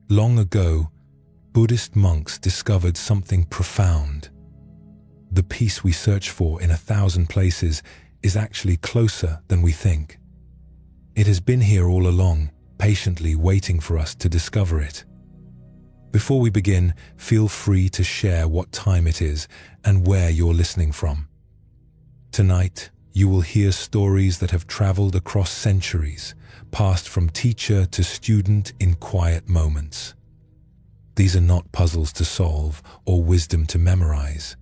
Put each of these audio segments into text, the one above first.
Long ago, Buddhist monks discovered something profound. The peace we search for in 1,000 places is actually closer than we think. It has been here all along, patiently waiting for us to discover it. Before we begin, feel free to share what time it is and where you're listening from. Tonight, you will hear stories that have traveled across centuries, passed from teacher to student in quiet moments. These are not puzzles to solve or wisdom to memorize.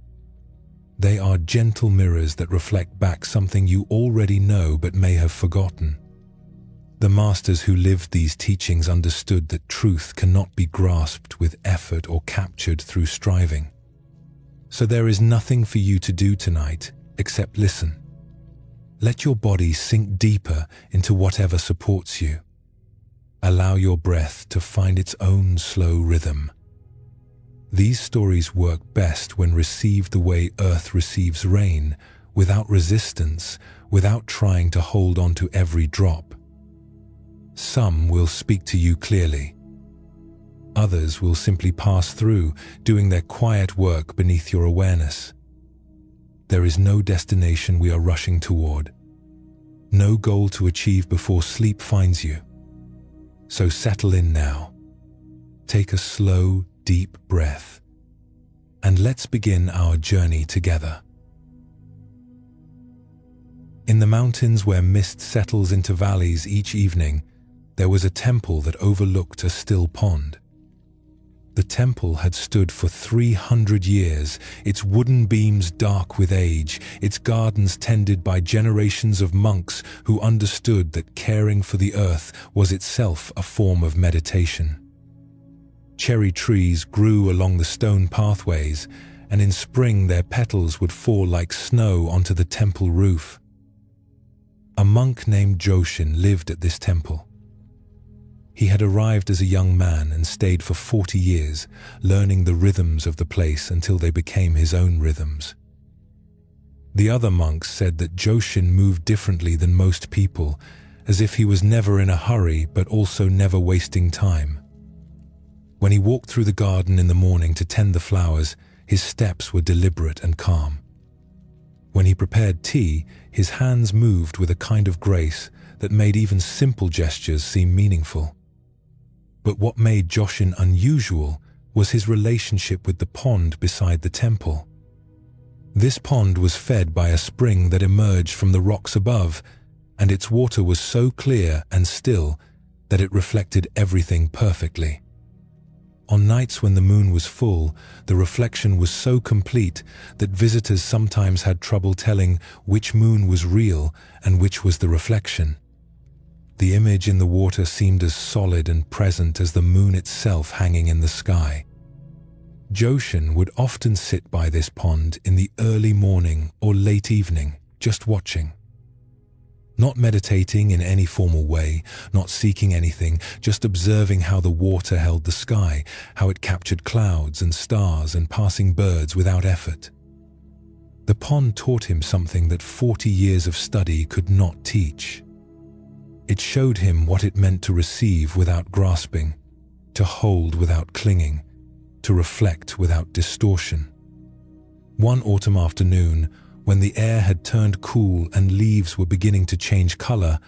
They are gentle mirrors that reflect back something you already know but may have forgotten. The masters who lived these teachings understood that truth cannot be grasped with effort or captured through striving. So there is nothing for you to do tonight except listen. Let your body sink deeper into whatever supports you. Allow your breath to find its own slow rhythm. These stories work best when received the way earth receives rain, without resistance, without trying to hold on to every drop. Some will speak to you clearly. Others will simply pass through, doing their quiet work beneath your awareness. There is no destination we are rushing toward, no goal to achieve before sleep finds you. So settle in now. Take a slow, deep breath, and let's begin our journey together. In the mountains where mist settles into valleys each evening, there was a temple that overlooked a still pond. The temple had stood for 300 years, its wooden beams dark with age, its gardens tended by generations of monks who understood that caring for the earth was itself a form of meditation. Cherry trees grew along the stone pathways, and in spring their petals would fall like snow onto the temple roof. A monk named Joshin lived at this temple. He had arrived as a young man and stayed for 40 years, learning the rhythms of the place until they became his own rhythms. The other monks said that Joshin moved differently than most people, as if he was never in a hurry but also never wasting time. When he walked through the garden in the morning to tend the flowers, his steps were deliberate and calm. When he prepared tea, his hands moved with a kind of grace that made even simple gestures seem meaningful. But what made Joshin unusual was his relationship with the pond beside the temple. This pond was fed by a spring that emerged from the rocks above, and its water was so clear and still that it reflected everything perfectly. On nights when the moon was full, the reflection was so complete that visitors sometimes had trouble telling which moon was real and which was the reflection. The image in the water seemed as solid and present as the moon itself hanging in the sky. Joshin would often sit by this pond in the early morning or late evening, just watching. Not meditating in any formal way, not seeking anything, just observing how the water held the sky, how it captured clouds and stars and passing birds without effort. The pond taught him something that 40 years of study could not teach. It showed him what it meant to receive without grasping, to hold without clinging, to reflect without distortion. One autumn afternoon, when the air had turned cool and leaves were beginning to change color,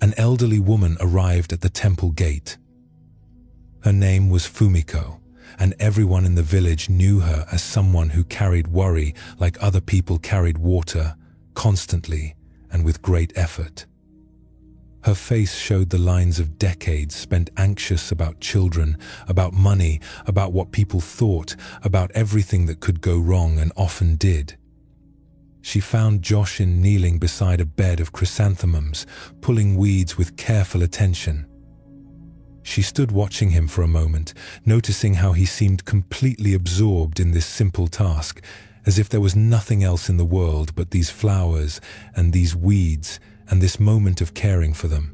an elderly woman arrived at the temple gate. Her name was Fumiko, and everyone in the village knew her as someone who carried worry like other people carried water, constantly and with great effort. Her face showed the lines of decades spent anxious about children, about money, about what people thought, about everything that could go wrong and often did. She found Joshin kneeling beside a bed of chrysanthemums, pulling weeds with careful attention. She stood watching him for a moment, noticing how he seemed completely absorbed in this simple task, as if there was nothing else in the world but these flowers and these weeds and this moment of caring for them.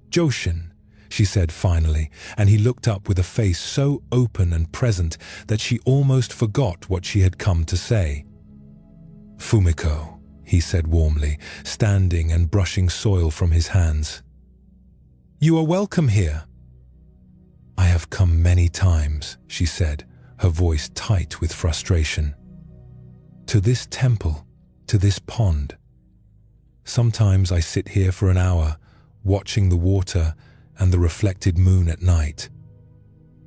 "Joshin," she said finally, and he looked up with a face so open and present that she almost forgot what she had come to say. "Fumiko," he said warmly, standing and brushing soil from his hands. "You are welcome here." "I have I've come many times," she said, her voice tight with frustration. "To this temple, to this pond. Sometimes I sit here for an hour, watching the water and the reflected moon at night.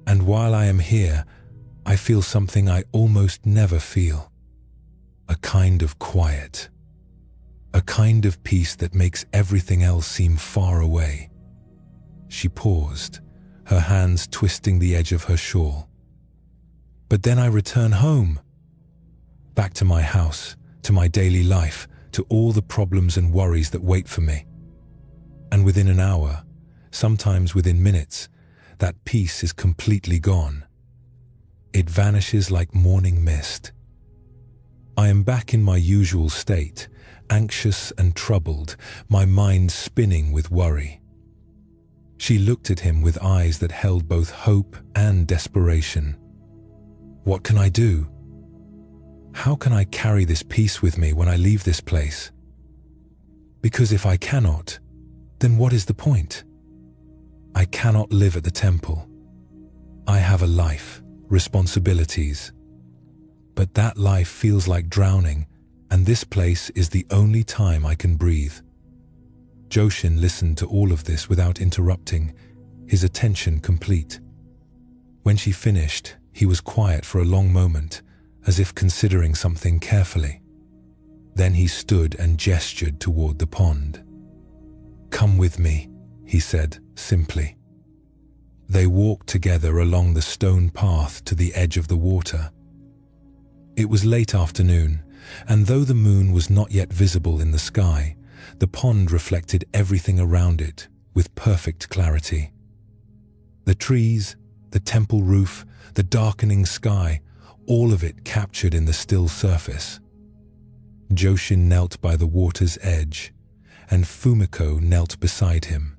And while I am here, I feel something I almost never feel. A kind of quiet. A kind of peace that makes everything else seem far away." She paused, her hands twisting the edge of her shawl. "But then I return home. Back to my house, to my daily life, to all the problems and worries that wait for me. And within an hour, sometimes within minutes, that peace is completely gone. It vanishes like morning mist. I am back in my usual state, anxious and troubled, my mind spinning with worry." She looked at him with eyes that held both hope and desperation. "What can I do? How can I carry this peace with me when I leave this place? Because if I cannot, then what is the point? I cannot live at the temple. I have a life, responsibilities. But that life feels like drowning, and this place is the only time I can breathe." Joshin listened to all of this without interrupting, his attention complete. When she finished, he was quiet for a long moment, as if considering something carefully. Then he stood and gestured toward the pond. "Come with me," he said simply. They walked together along the stone path to the edge of the water. It was late afternoon, and though the moon was not yet visible in the sky, the pond reflected everything around it with perfect clarity. The trees, the temple roof, the darkening sky, all of it captured in the still surface. Joshin knelt by the water's edge, and Fumiko knelt beside him.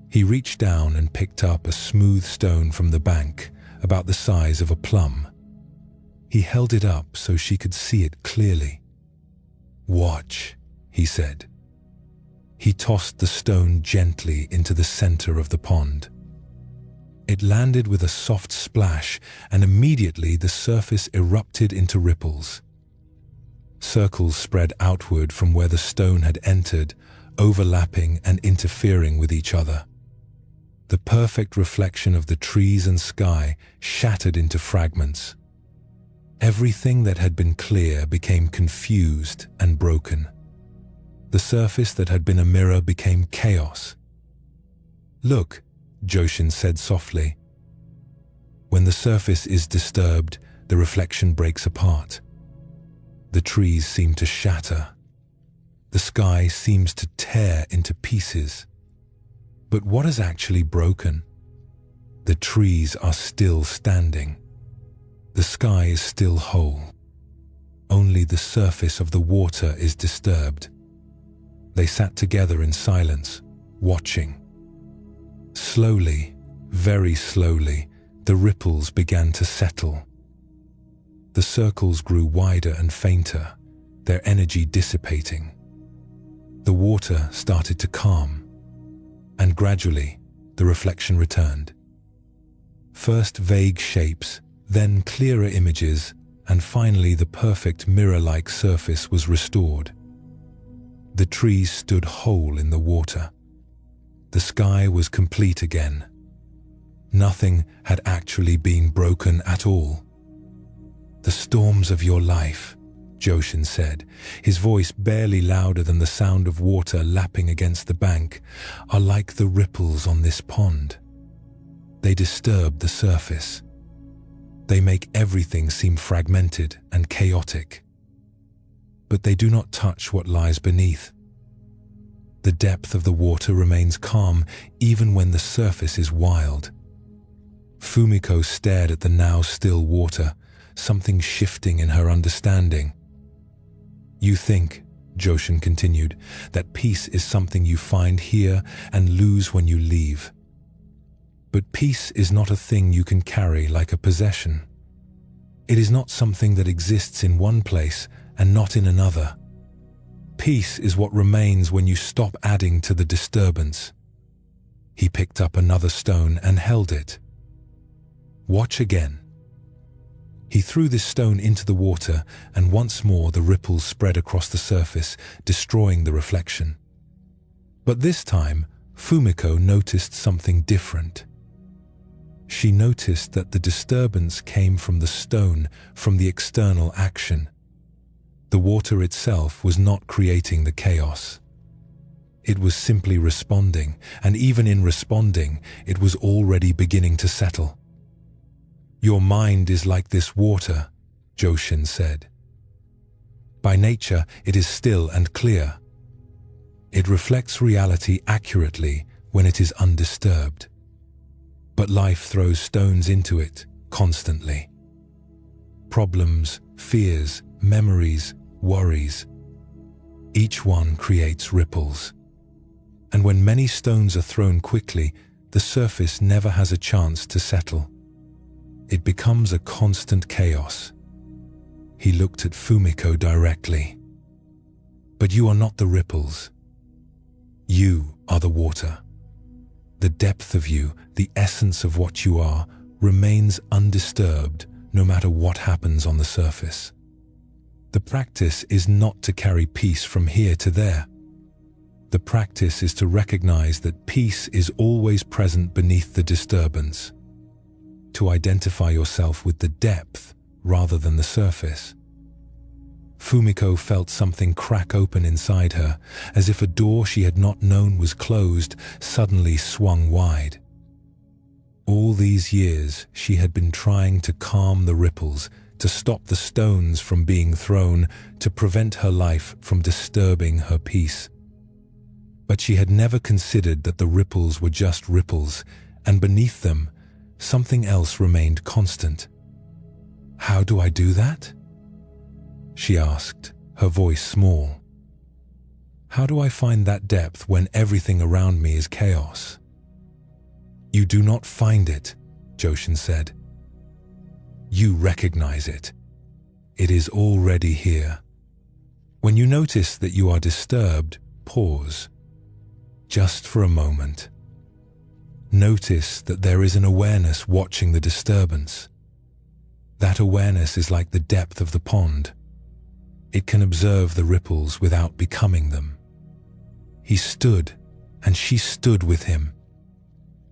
He reached down and picked up a smooth stone from the bank, about the size of a plum. He held it up so she could see it clearly. "Watch," he said. He tossed the stone gently into the center of the pond. It landed with a soft splash, and immediately the surface erupted into ripples. Circles spread outward from where the stone had entered, overlapping and interfering with each other. The perfect reflection of the trees and sky shattered into fragments. Everything that had been clear became confused and broken. The surface that had been a mirror became chaos. "Look," Joshin said softly. "When the surface is disturbed, the reflection breaks apart. The trees seem to shatter. The sky seems to tear into pieces. But what is actually broken? The trees are still standing. The sky is still whole. Only the surface of the water is disturbed." They sat together in silence, watching. Slowly, very slowly, the ripples began to settle. The circles grew wider and fainter, their energy dissipating. The water started to calm, and gradually the reflection returned. First vague shapes, then clearer images, and finally the perfect mirror-like surface was restored. The trees stood whole in the water. The sky was complete again. Nothing had actually been broken at all. "The storms of your life," Joshin said, his voice barely louder than the sound of water lapping against the bank, "are like the ripples on this pond. They disturb the surface. They make everything seem fragmented and chaotic. But they do not touch what lies beneath. The depth of the water remains calm even when the surface is wild." Fumiko stared at the now still water, something shifting in her understanding. "You think," Joshin continued, "that peace is something you find here and lose when you leave. But peace is not a thing you can carry like a possession. It is not something that exists in one place and not in another. Peace is what remains when you stop adding to the disturbance." He picked up another stone and held it. Watch again." He threw this stone into the water, and once more the ripples spread across the surface, destroying the reflection. But this time, Fumiko noticed something different. She noticed that the disturbance came from the stone, from the external action. The water itself was not creating the chaos. It was simply responding, and even in responding, it was already beginning to settle. "Your mind is like this water," Joshin said. "By nature, it is still and clear. It reflects reality accurately when it is undisturbed. But life throws stones into it constantly. Problems, fears, memories, worries. Each one creates ripples. And when many stones are thrown quickly, the surface never has a chance to settle. It becomes a constant chaos." He looked at Fumiko directly. "But you are not the ripples. You are the water. The depth of you, the essence of what you are, remains undisturbed no matter what happens on the surface. The practice is not to carry peace from here to there. The practice is to recognize that peace is always present beneath the disturbance, to identify yourself with the depth rather than the surface." Fumiko felt something crack open inside her, as if a door she had not known was closed suddenly swung wide. All these years she had been trying to calm the ripples, to stop the stones from being thrown, to prevent her life from disturbing her peace. But she had never considered that the ripples were just ripples, and beneath them, something else remained constant. "How do I do that?" she asked, her voice small. "How do I find that depth when everything around me is chaos?" "You do not find it," Joshin said. "You recognize it. It is already here. When you notice that you are disturbed, pause. Just for a moment. Notice that there is an awareness watching the disturbance. That awareness is like the depth of the pond. It can observe the ripples without becoming them." He stood, and she stood with him.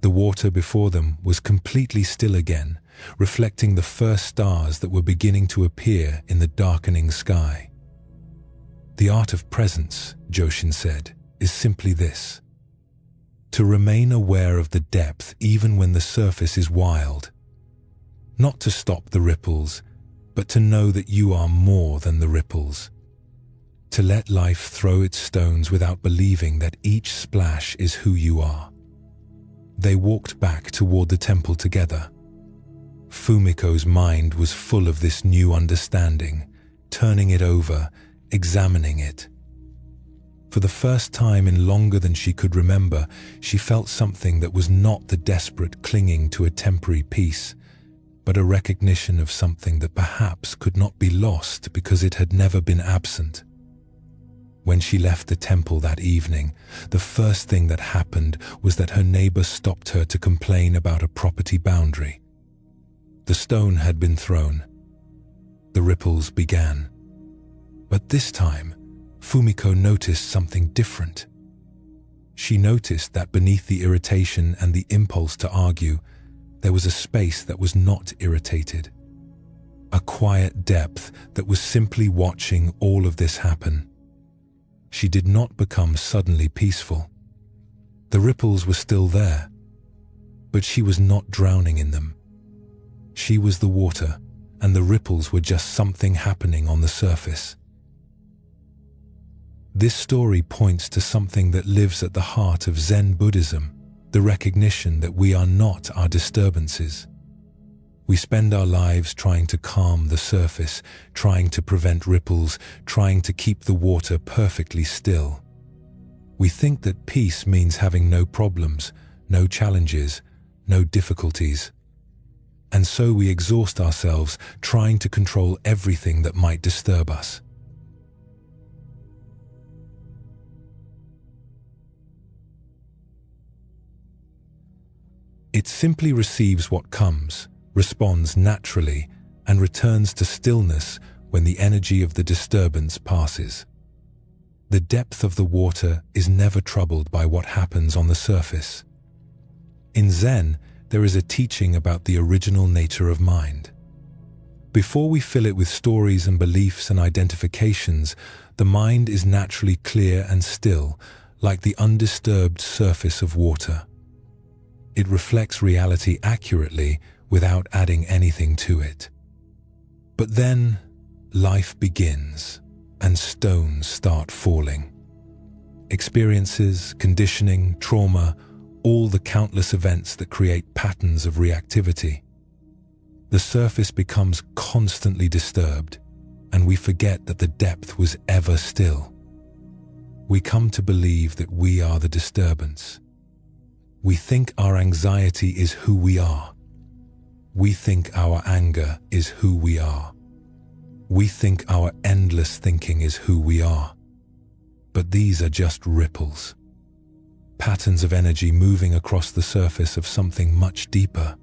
The water before them was completely still again, reflecting the first stars that were beginning to appear in the darkening sky. "The art of presence," Joshin said, "is simply this: to remain aware of the depth even when the surface is wild. Not to stop the ripples, but to know that you are more than the ripples. To let life throw its stones without believing that each splash is who you are." They walked back toward the temple together. Fumiko's mind was full of this new understanding, turning it over, examining it. For the first time in longer than she could remember, she felt something that was not the desperate clinging to a temporary peace, but a recognition of something that perhaps could not be lost because it had never been absent. When she left the temple that evening, the first thing that happened was that her neighbor stopped her to complain about a property boundary. The stone had been thrown. The ripples began. But this time, Fumiko noticed something different. She noticed that beneath the irritation and the impulse to argue, there was a space that was not irritated. A quiet depth that was simply watching all of this happen. She did not become suddenly peaceful. The ripples were still there, but she was not drowning in them. She was the water, and the ripples were just something happening on the surface. This story points to something that lives at the heart of Zen Buddhism, the recognition that we are not our disturbances. We spend our lives trying to calm the surface, trying to prevent ripples, trying to keep the water perfectly still. We think that peace means having no problems, no challenges, no difficulties. And so we exhaust ourselves trying to control everything that might disturb us. It simply receives what comes, responds naturally, and returns to stillness when the energy of the disturbance passes. The depth of the water is never troubled by what happens on the surface. In Zen, there is a teaching about the original nature of mind. Before we fill it with stories and beliefs and identifications, the mind is naturally clear and still, like the undisturbed surface of water. It reflects reality accurately without adding anything to it. But then, life begins, and stones start falling. Experiences, conditioning, trauma, all the countless events that create patterns of reactivity. The surface becomes constantly disturbed, and we forget that the depth was ever still. We come to believe that we are the disturbance. We think our anxiety is who we are. We think our anger is who we are. We think our endless thinking is who we are. But these are just ripples. Patterns of energy moving across the surface of something much deeper.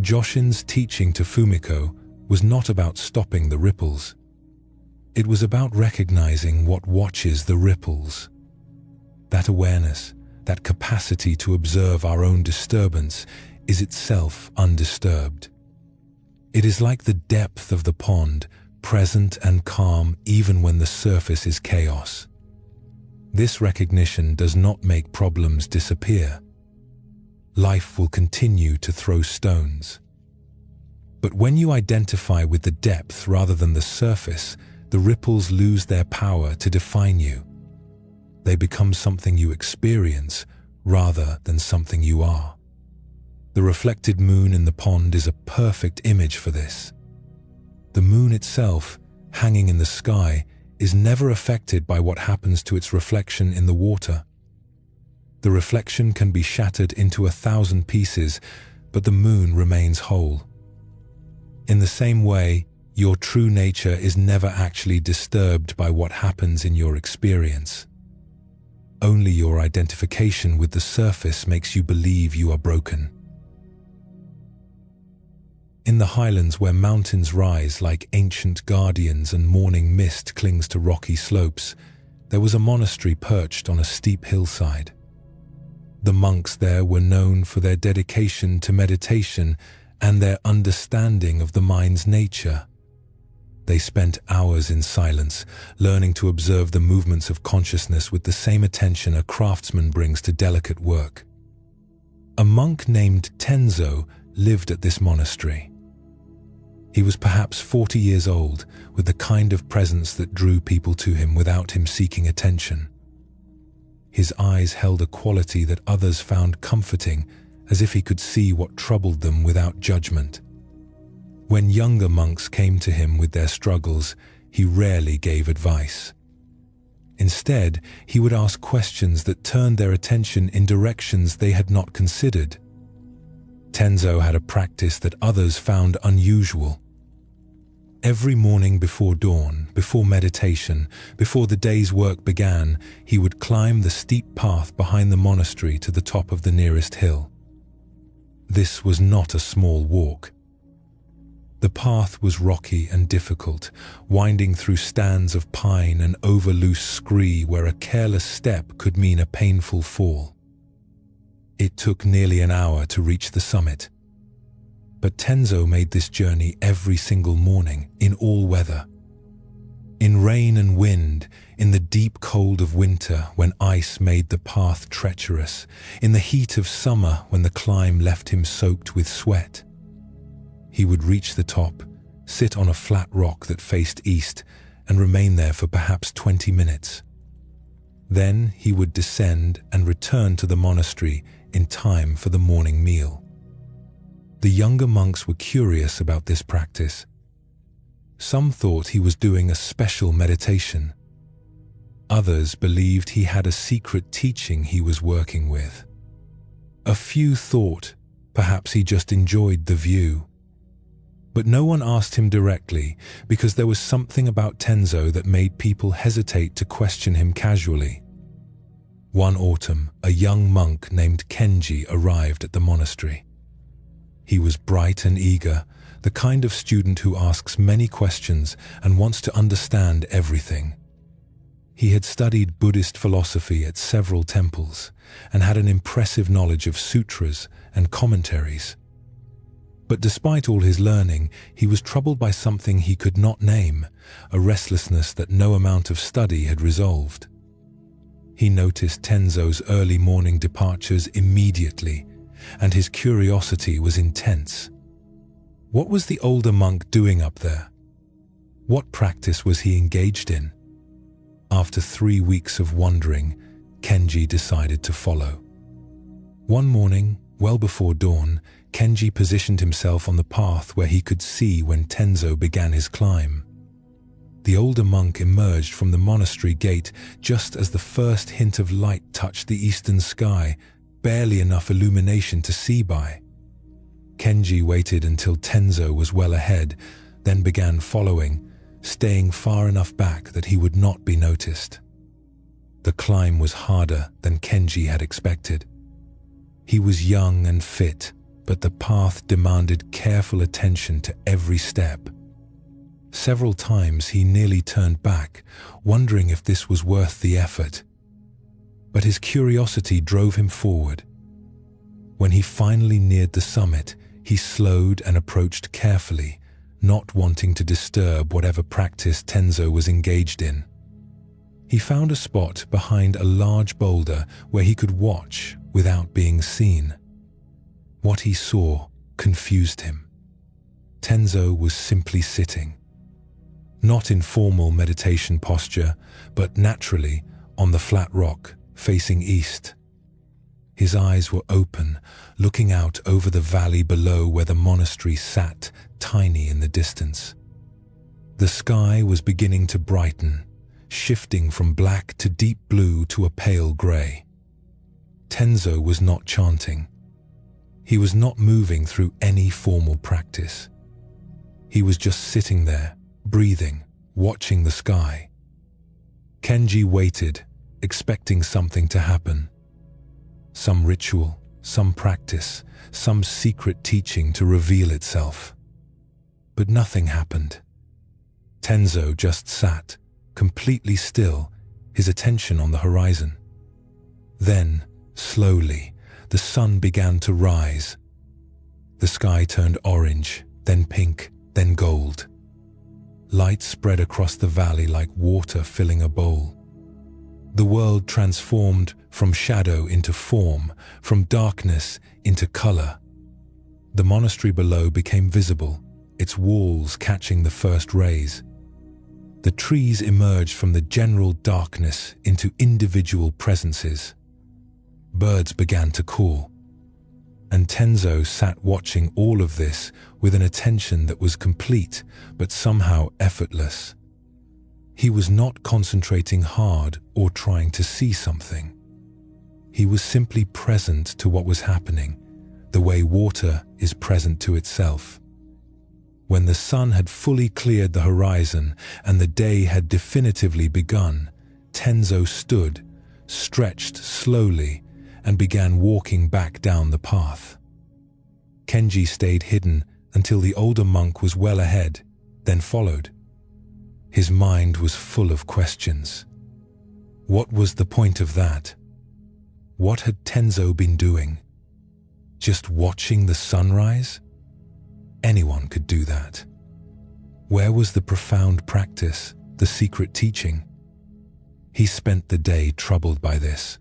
Joshin's teaching to Fumiko was not about stopping the ripples. It was about recognizing what watches the ripples. That awareness, that capacity to observe our own disturbance, is itself undisturbed. It is like the depth of the pond, present and calm even when the surface is chaos. This recognition does not make problems disappear. Life will continue to throw stones. But when you identify with the depth rather than the surface, the ripples lose their power to define you. They become something you experience rather than something you are. The reflected moon in the pond is a perfect image for this. The moon itself, hanging in the sky, is never affected by what happens to its reflection in the water. The reflection can be shattered into 1,000 pieces, but the moon remains whole. In the same way, your true nature is never actually disturbed by what happens in your experience. Only your identification with the surface makes you believe you are broken. In the highlands where mountains rise like ancient guardians and morning mist clings to rocky slopes, there was a monastery perched on a steep hillside. The monks there were known for their dedication to meditation and their understanding of the mind's nature. They spent hours in silence, learning to observe the movements of consciousness with the same attention a craftsman brings to delicate work. A monk named Tenzo lived at this monastery. He was perhaps 40 years old, with the kind of presence that drew people to him without him seeking attention. His eyes held a quality that others found comforting, as if he could see what troubled them without judgment. When younger monks came to him with their struggles, he rarely gave advice. Instead, he would ask questions that turned their attention in directions they had not considered. Tenzo had a practice that others found unusual. Every morning before dawn, before meditation, before the day's work began, he would climb the steep path behind the monastery to the top of the nearest hill. This was not a small walk. The path was rocky and difficult, winding through stands of pine and over loose scree where a careless step could mean a painful fall. It took nearly an hour to reach the summit. But Tenzo made this journey every single morning, in all weather. In rain and wind, in the deep cold of winter when ice made the path treacherous, in the heat of summer when the climb left him soaked with sweat. He would reach the top, sit on a flat rock that faced east, and remain there for perhaps 20 minutes. Then he would descend and return to the monastery in time for the morning meal. The younger monks were curious about this practice. Some thought he was doing a special meditation. Others believed he had a secret teaching he was working with. A few thought perhaps he just enjoyed the view. But no one asked him directly because there was something about Tenzo that made people hesitate to question him casually. One autumn, a young monk named Kenji arrived at the monastery. He was bright and eager, the kind of student who asks many questions and wants to understand everything. He had studied Buddhist philosophy at several temples and had an impressive knowledge of sutras and commentaries. But despite all his learning, he was troubled by something he could not name, a restlessness that no amount of study had resolved. He noticed Tenzo's early morning departures immediately, and his curiosity was intense. What was the older monk doing up there? What practice was he engaged in? After 3 weeks of wandering, Kenji decided to follow. One morning, well before dawn, Kenji positioned himself on the path where he could see when Tenzo began his climb. The older monk emerged from the monastery gate just as the first hint of light touched the eastern sky, barely enough illumination to see by. Kenji waited until Tenzo was well ahead, then began following, staying far enough back that he would not be noticed. The climb was harder than Kenji had expected. He was young and fit, but the path demanded careful attention to every step. Several times he nearly turned back, wondering if this was worth the effort. But his curiosity drove him forward. When he finally neared the summit, he slowed and approached carefully, not wanting to disturb whatever practice Tenzo was engaged in. He found a spot behind a large boulder where he could watch without being seen. What he saw confused him. Tenzo was simply sitting. Not in formal meditation posture, but naturally on the flat rock, facing east. His eyes were open, looking out over the valley below where the monastery sat, tiny in the distance. The sky was beginning to brighten, shifting from black to deep blue to a pale grey. Tenzo was not chanting. He was not moving through any formal practice. He was just sitting there, breathing, watching the sky. Kenji waited, expecting something to happen. Some ritual, some practice, some secret teaching to reveal itself. But nothing happened. Tenzo just sat, completely still, his attention on the horizon. Then, slowly, the sun began to rise. The sky turned orange, then pink, then gold. Light spread across the valley like water filling a bowl. The world transformed from shadow into form, from darkness into color. The monastery below became visible, its walls catching the first rays. The trees emerged from the general darkness into individual presences. Birds began to call. And Tenzo sat watching all of this with an attention that was complete, but somehow effortless. He was not concentrating hard or trying to see something. He was simply present to what was happening, the way water is present to itself. When the sun had fully cleared the horizon and the day had definitively begun, Tenzo stood, stretched slowly, and began walking back down the path. Kenji stayed hidden until the older monk was well ahead, then followed. His mind was full of questions. What was the point of that? What had Tenzo been doing? Just watching the sunrise? Anyone could do that. Where was the profound practice, the secret teaching? He spent the day troubled by this.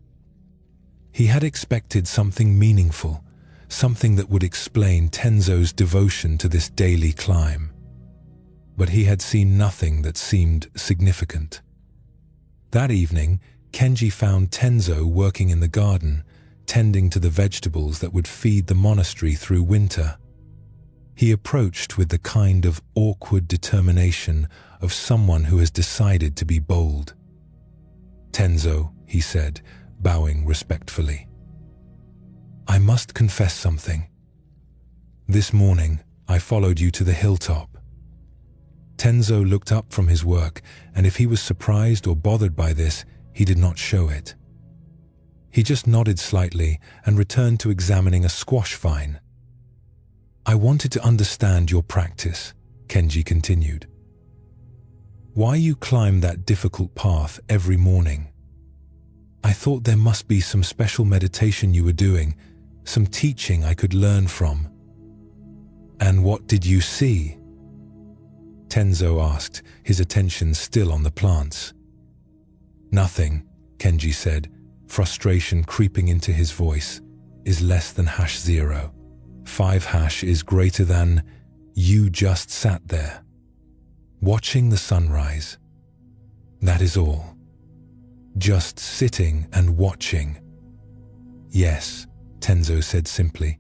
He had expected something meaningful, something that would explain Tenzo's devotion to this daily climb. But he had seen nothing that seemed significant. That evening, Kenji found Tenzo working in the garden, tending to the vegetables that would feed the monastery through winter. He approached with the kind of awkward determination of someone who has decided to be bold. "Tenzo," he said, bowing respectfully. "I must confess something. This morning, I followed you to the hilltop." Tenzo looked up from his work, and if he was surprised or bothered by this, he did not show it. He just nodded slightly and returned to examining a squash vine. I wanted to understand your practice, Kenji continued. Why you climb that difficult path every morning? I thought there must be some special meditation you were doing, some teaching I could learn from. And what did you see? Tenzo asked, his attention still on the plants. Nothing, Kenji said, frustration creeping into his voice. Is less than #0. 5 is greater than. You just sat there, watching the sunrise. That is all. Just sitting and watching. Yes, Tenzo said simply.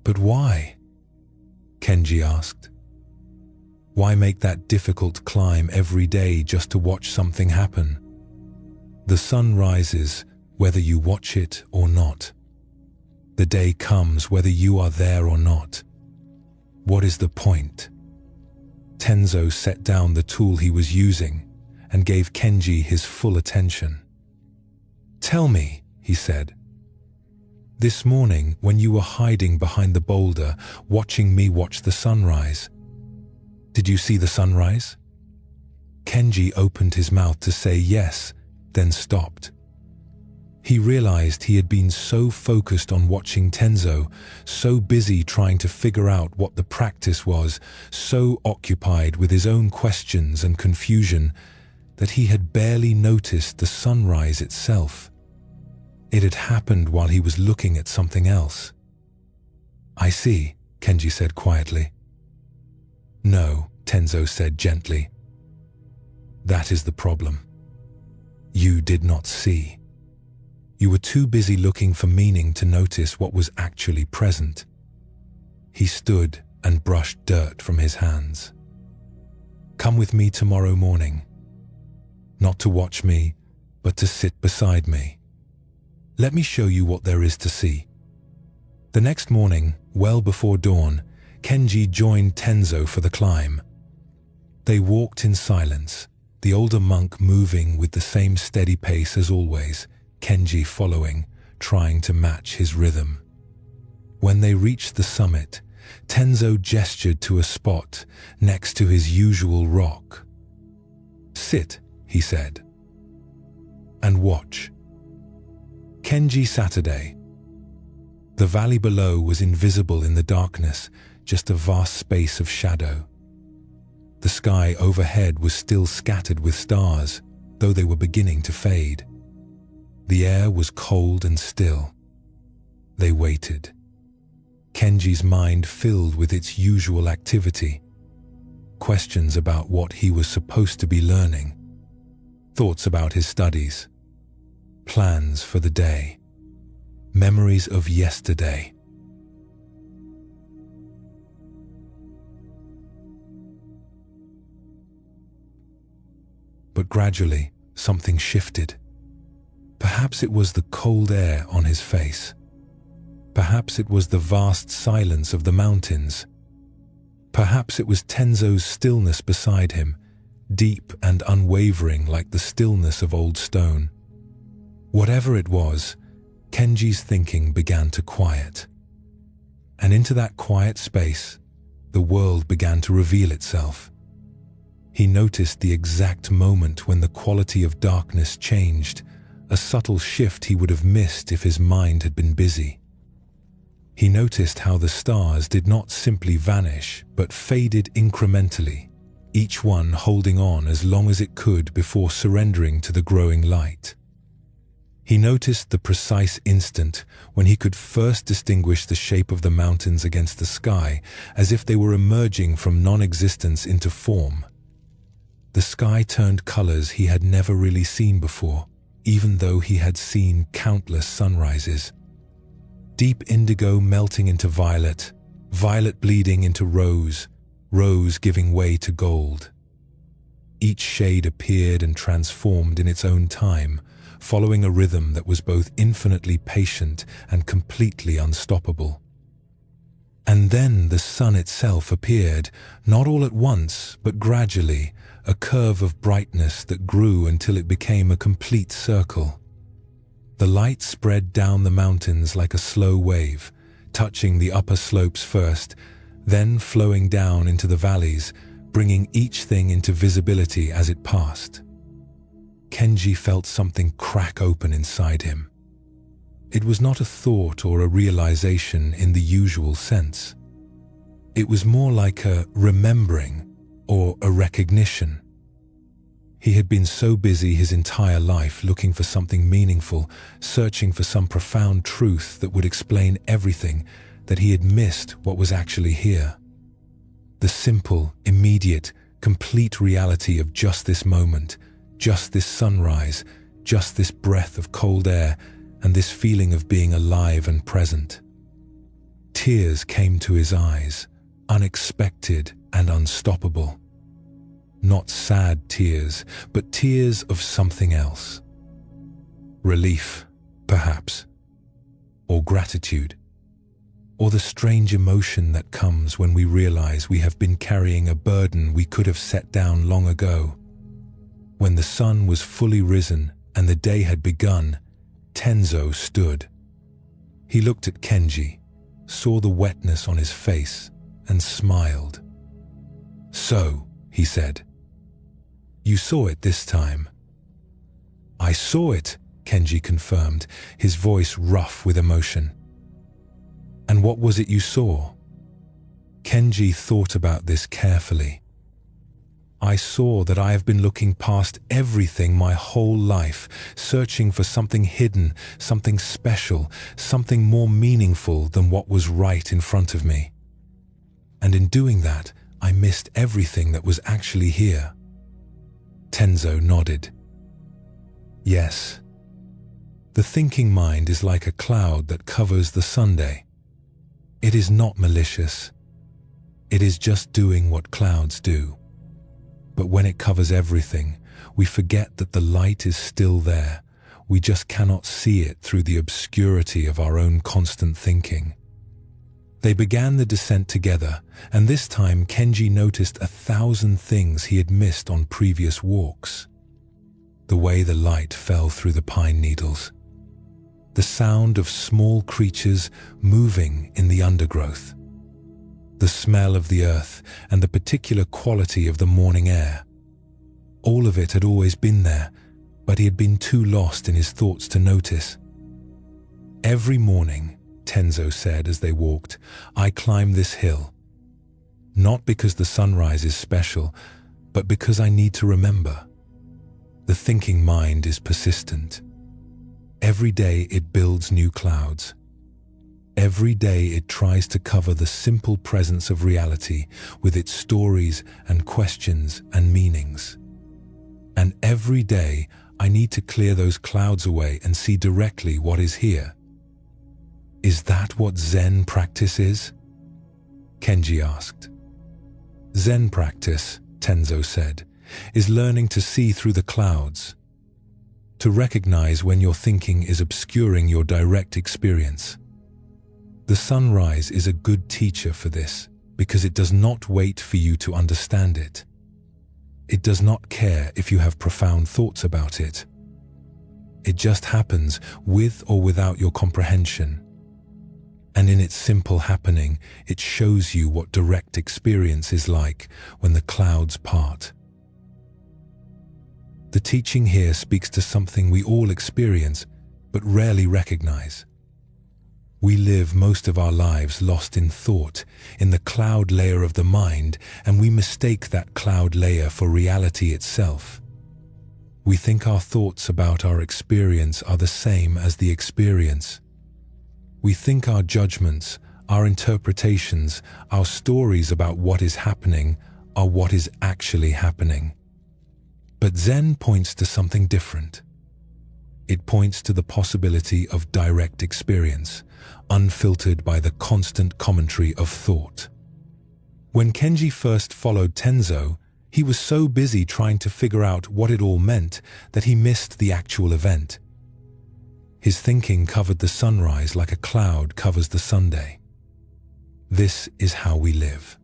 But why? Kenji asked. Why make that difficult climb every day just to watch something happen? The sun rises whether you watch it or not. The day comes whether you are there or not. What is the point? Tenzo set down the tool he was using and gave Kenji his full attention. Tell me, he said. This morning, when you were hiding behind the boulder, watching me watch the sunrise, did you see the sunrise? Kenji opened his mouth to say yes, then stopped. He realized he had been so focused on watching Tenzo, so busy trying to figure out what the practice was, so occupied with his own questions and confusion, that he had barely noticed the sunrise itself. It had happened while he was looking at something else. I see, Kenji said quietly. No, Tenzo said gently. That is the problem. You did not see. You were too busy looking for meaning to notice what was actually present. He stood and brushed dirt from his hands. Come with me tomorrow morning. Not to watch me, but to sit beside me. Let me show you what there is to see. The next morning, well before dawn, Kenji joined Tenzo for the climb. They walked in silence, the older monk moving with the same steady pace as always, Kenji following, trying to match his rhythm. When they reached the summit, Tenzo gestured to a spot next to his usual rock. Sit, he said, and watch. Kenji Saturday. The valley below was invisible in the darkness, just a vast space of shadow. The sky overhead was still scattered with stars, though they were beginning to fade. The air was cold and still. They waited. Kenji's mind filled with its usual activity. Questions about what he was supposed to be learning. Thoughts about his studies. Plans for the day. Memories of yesterday. But gradually, something shifted. Perhaps it was the cold air on his face. Perhaps it was the vast silence of the mountains. Perhaps it was Tenzo's stillness beside him, deep and unwavering like the stillness of old stone. Whatever it was, Kenji's thinking began to quiet. And into that quiet space, the world began to reveal itself. He noticed the exact moment when the quality of darkness changed, a subtle shift he would have missed if his mind had been busy. He noticed how the stars did not simply vanish, but faded incrementally, each one holding on as long as it could before surrendering to the growing light. He noticed the precise instant when he could first distinguish the shape of the mountains against the sky, as if they were emerging from non-existence into form. The sky turned colors he had never really seen before, even though he had seen countless sunrises. Deep indigo melting into violet, violet bleeding into rose, rose giving way to gold. Each shade appeared and transformed in its own time, following a rhythm that was both infinitely patient and completely unstoppable. And then the sun itself appeared, not all at once, but gradually, a curve of brightness that grew until it became a complete circle. The light spread down the mountains like a slow wave, touching the upper slopes first, then flowing down into the valleys, bringing each thing into visibility as it passed. Kenji felt something crack open inside him. It was not a thought or a realization in the usual sense. It was more like a remembering or a recognition. He had been so busy his entire life looking for something meaningful, searching for some profound truth that would explain everything, that he had missed what was actually here. The simple, immediate, complete reality of just this moment, just this sunrise, just this breath of cold air, and this feeling of being alive and present. Tears came to his eyes, unexpected and unstoppable. Not sad tears, but tears of something else. Relief, perhaps, or gratitude, or the strange emotion that comes when we realize we have been carrying a burden we could have set down long ago. When the sun was fully risen and the day had begun, Tenzo stood. He looked at Kenji, saw the wetness on his face, and smiled. "So," he said, "you saw it this time." "I saw it," Kenji confirmed, his voice rough with emotion. "And what was it you saw?" Kenji thought about this carefully. "I saw that I have been looking past everything my whole life, searching for something hidden, something special, something more meaningful than what was right in front of me. And in doing that, I missed everything that was actually here." Tenzo nodded. "Yes. The thinking mind is like a cloud that covers the Sunday. It is not malicious. It is just doing what clouds do. But when it covers everything, we forget that the light is still there. We just cannot see it through the obscurity of our own constant thinking." They began the descent together, and this time Kenji noticed 1,000 things he had missed on previous walks. The way the light fell through the pine needles, the sound of small creatures moving in the undergrowth, the smell of the earth and the particular quality of the morning air. All of it had always been there, but he had been too lost in his thoughts to notice. "Every morning," Tenzo said as they walked, "I climb this hill. Not because the sunrise is special, but because I need to remember. The thinking mind is persistent. Every day it builds new clouds. Every day it tries to cover the simple presence of reality with its stories and questions and meanings. And every day I need to clear those clouds away and see directly what is here." "Is that what Zen practice is?" Kenji asked. "Zen practice," Tenzo said, "is learning to see through the clouds, to recognize when your thinking is obscuring your direct experience. The sunrise is a good teacher for this because it does not wait for you to understand it. It does not care if you have profound thoughts about it. It just happens with or without your comprehension. And in its simple happening, it shows you what direct experience is like when the clouds part." The teaching here speaks to something we all experience but rarely recognize. We live most of our lives lost in thought, in the cloud layer of the mind, and we mistake that cloud layer for reality itself. We think our thoughts about our experience are the same as the experience. We think our judgments, our interpretations, our stories about what is happening are what is actually happening. But Zen points to something different. It points to the possibility of direct experience, unfiltered by the constant commentary of thought. When Kenji first followed Tenzo, he was so busy trying to figure out what it all meant that he missed the actual event. His thinking covered the sunrise like a cloud covers the Sunday. This is how we live.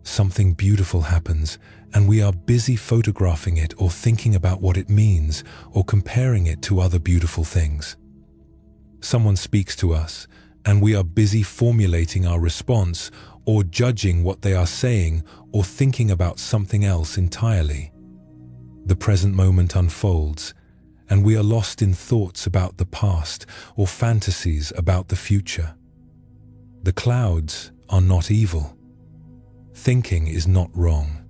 Something beautiful happens, and we are busy photographing it or thinking about what it means or comparing it to other beautiful things. Someone speaks to us, and we are busy formulating our response or judging what they are saying or thinking about something else entirely. The present moment unfolds, and we are lost in thoughts about the past or fantasies about the future. The clouds are not evil. Thinking is not wrong.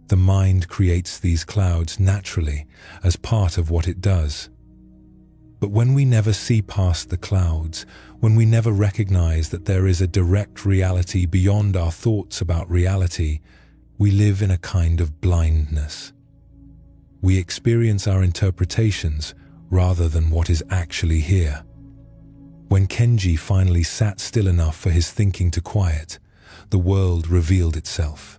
The mind creates these clouds naturally as part of what it does. But when we never see past the clouds, when we never recognize that there is a direct reality beyond our thoughts about reality, we live in a kind of blindness. We experience our interpretations rather than what is actually here. When Kenji finally sat still enough for his thinking to quiet, the world revealed itself.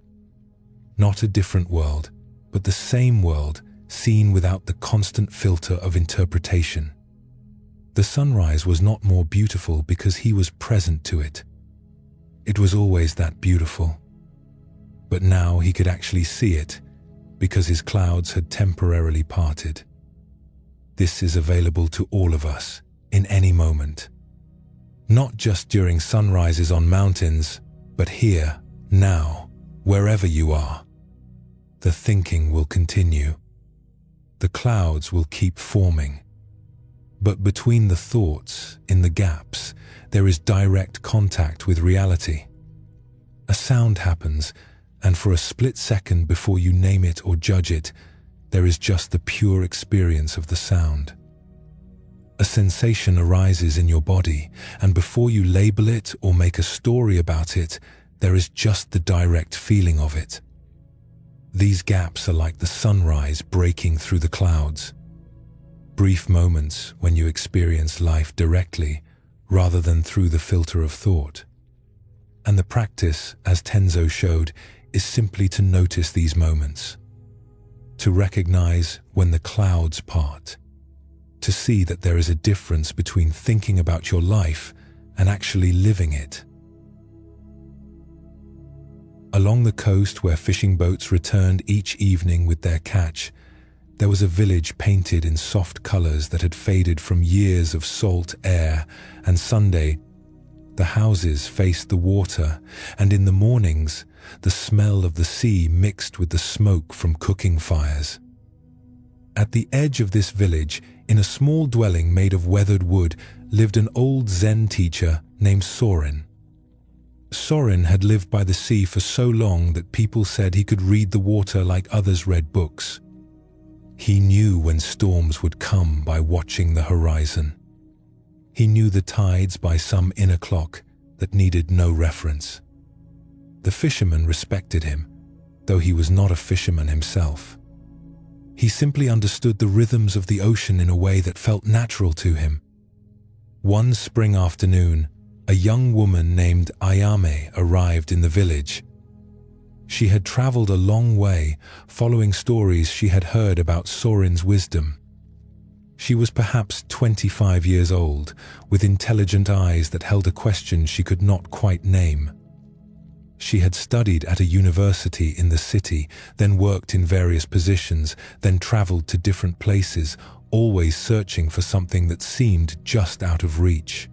Not a different world, but the same world seen without the constant filter of interpretation. The sunrise was not more beautiful because he was present to it. It was always that beautiful. But now he could actually see it because his clouds had temporarily parted. This is available to all of us in any moment. Not just during sunrises on mountains, but here, now, wherever you are. The thinking will continue. The clouds will keep forming. But between the thoughts, in the gaps, there is direct contact with reality. A sound happens, and for a split second before you name it or judge it, there is just the pure experience of the sound. A sensation arises in your body, and before you label it or make a story about it, there is just the direct feeling of it. These gaps are like the sunrise breaking through the clouds. Brief moments when you experience life directly, rather than through the filter of thought. And the practice, as Tenzo showed, is simply to notice these moments. To recognize when the clouds part. To see that there is a difference between thinking about your life and actually living it. Along the coast where fishing boats returned each evening with their catch, there was a village painted in soft colors that had faded from years of salt air, and Sunday, the houses faced the water, and in the mornings, the smell of the sea mixed with the smoke from cooking fires. At the edge of this village, in a small dwelling made of weathered wood, lived an old Zen teacher named Soren. Soren had lived by the sea for so long that people said he could read the water like others read books. He knew when storms would come by watching the horizon. He knew the tides by some inner clock that needed no reference. The fishermen respected him, though he was not a fisherman himself. He simply understood the rhythms of the ocean in a way that felt natural to him. One spring afternoon, a young woman named Ayame arrived in the village. She had traveled a long way, following stories she had heard about Soren's wisdom. She was perhaps 25 years old, with intelligent eyes that held a question she could not quite name. She had studied at a university in the city, then worked in various positions, then traveled to different places, always searching for something that seemed just out of reach.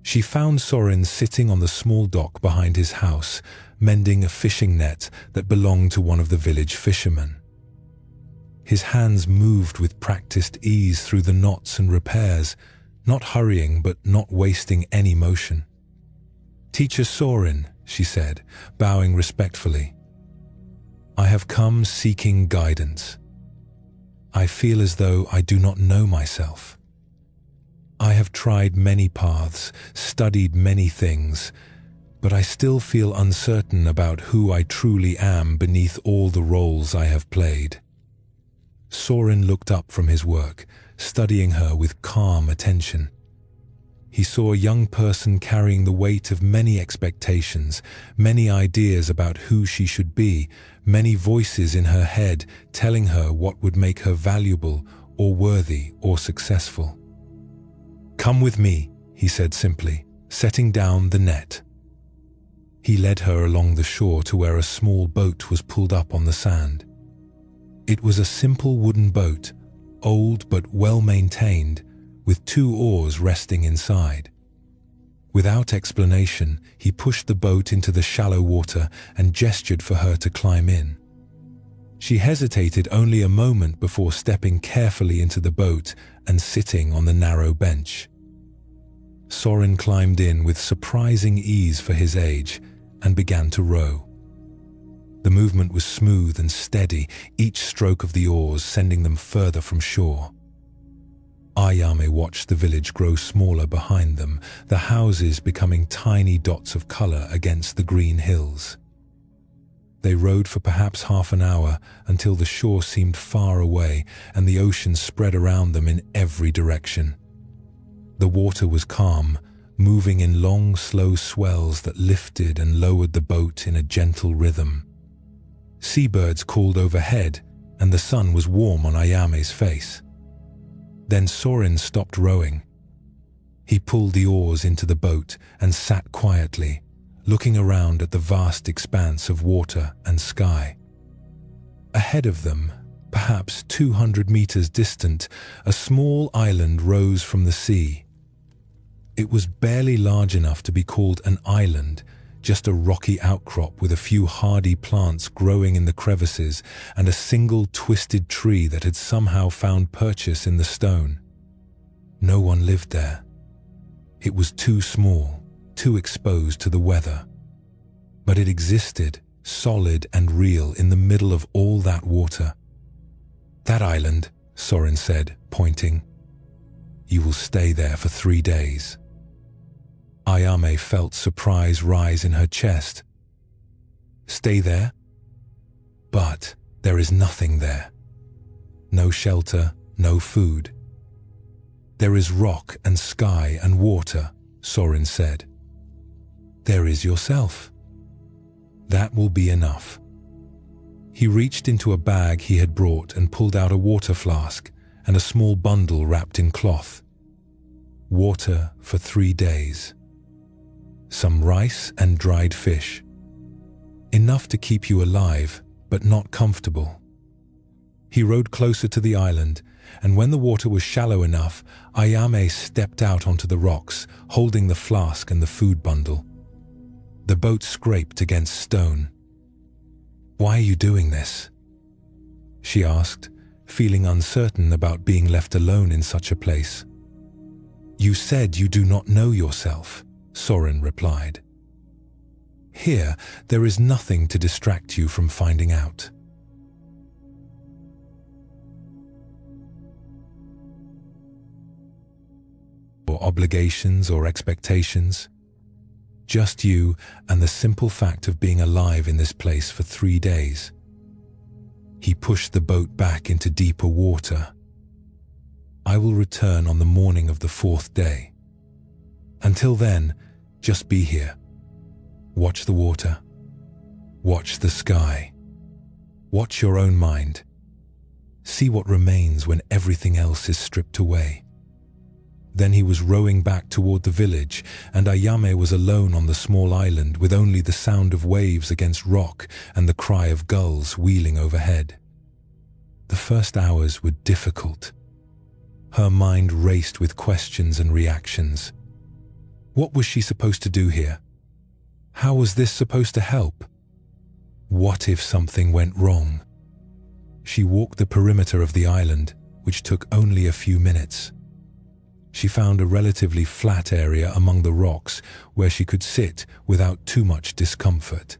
She found Soren sitting on the small dock behind his house, mending a fishing net that belonged to one of the village fishermen. His hands moved with practiced ease through the knots and repairs, not hurrying but not wasting any motion. "Teacher Soren," she said, bowing respectfully, "I have come seeking guidance. I feel as though I do not know myself. I have tried many paths, studied many things, but I still feel uncertain about who I truly am beneath all the roles I have played." Soren looked up from his work, studying her with calm attention. He saw a young person carrying the weight of many expectations, many ideas about who she should be, many voices in her head telling her what would make her valuable or worthy or successful. "Come with me," he said simply, setting down the net. He led her along the shore to where a small boat was pulled up on the sand. It was a simple wooden boat, old but well maintained, with 2 oars resting inside. Without explanation, he pushed the boat into the shallow water and gestured for her to climb in. She hesitated only a moment before stepping carefully into the boat and sitting on the narrow bench. Soren climbed in with surprising ease for his age and began to row. The movement was smooth and steady, each stroke of the oars sending them further from shore. Ayame watched the village grow smaller behind them, the houses becoming tiny dots of color against the green hills. They rowed for perhaps half an hour until the shore seemed far away and the ocean spread around them in every direction. The water was calm, moving in long, slow swells that lifted and lowered the boat in a gentle rhythm. Seabirds called overhead, and the sun was warm on Ayame's face. Then Soren stopped rowing. He pulled the oars into the boat and sat quietly, looking around at the vast expanse of water and sky. Ahead of them, perhaps 200 meters distant, a small island rose from the sea. It was barely large enough to be called an island, just a rocky outcrop with a few hardy plants growing in the crevices and a single twisted tree that had somehow found purchase in the stone. No one lived there. It was too small, too exposed to the weather. But it existed, solid and real, in the middle of all that water. "That island," Soren said, pointing. "You will stay there for 3 days." Ayame felt surprise rise in her chest. "Stay there?" "But there is nothing there. No shelter, no food." "There is rock and sky and water," Soren said. "There is yourself." "That will be enough." He reached into a bag he had brought and pulled out a water flask and a small bundle wrapped in cloth. Water for 3 days. Some rice and dried fish. Enough to keep you alive, but not comfortable. He rowed closer to the island, and when the water was shallow enough, Ayame stepped out onto the rocks, holding the flask and the food bundle. The boat scraped against stone. "Why are you doing this?" she asked, feeling uncertain about being left alone in such a place. "You said you do not know yourself," Soren replied. "Here, there is nothing to distract you from finding out." Or obligations or expectations. Just you and the simple fact of being alive in this place for 3 days. He pushed the boat back into deeper water. "I will return on the morning of the 4th day. Until then, just be here. Watch the water. Watch the sky. Watch your own mind. See what remains when everything else is stripped away." Then he was rowing back toward the village, and Ayame was alone on the small island with only the sound of waves against rock and the cry of gulls wheeling overhead. The first hours were difficult. Her mind raced with questions and reactions. What was she supposed to do here? How was this supposed to help? What if something went wrong? She walked the perimeter of the island, which took only a few minutes. She found a relatively flat area among the rocks where she could sit without too much discomfort.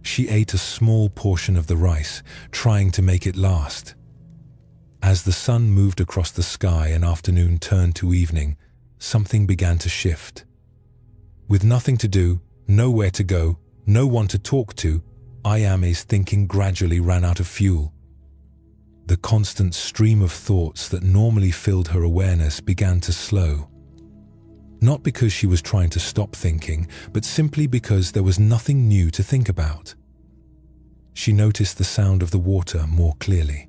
She ate a small portion of the rice, trying to make it last. As the sun moved across the sky and afternoon turned to evening, something began to shift. With nothing to do, nowhere to go, no one to talk to, Ayame's thinking gradually ran out of fuel. The constant stream of thoughts that normally filled her awareness began to slow. Not because she was trying to stop thinking, but simply because there was nothing new to think about. She noticed the sound of the water more clearly.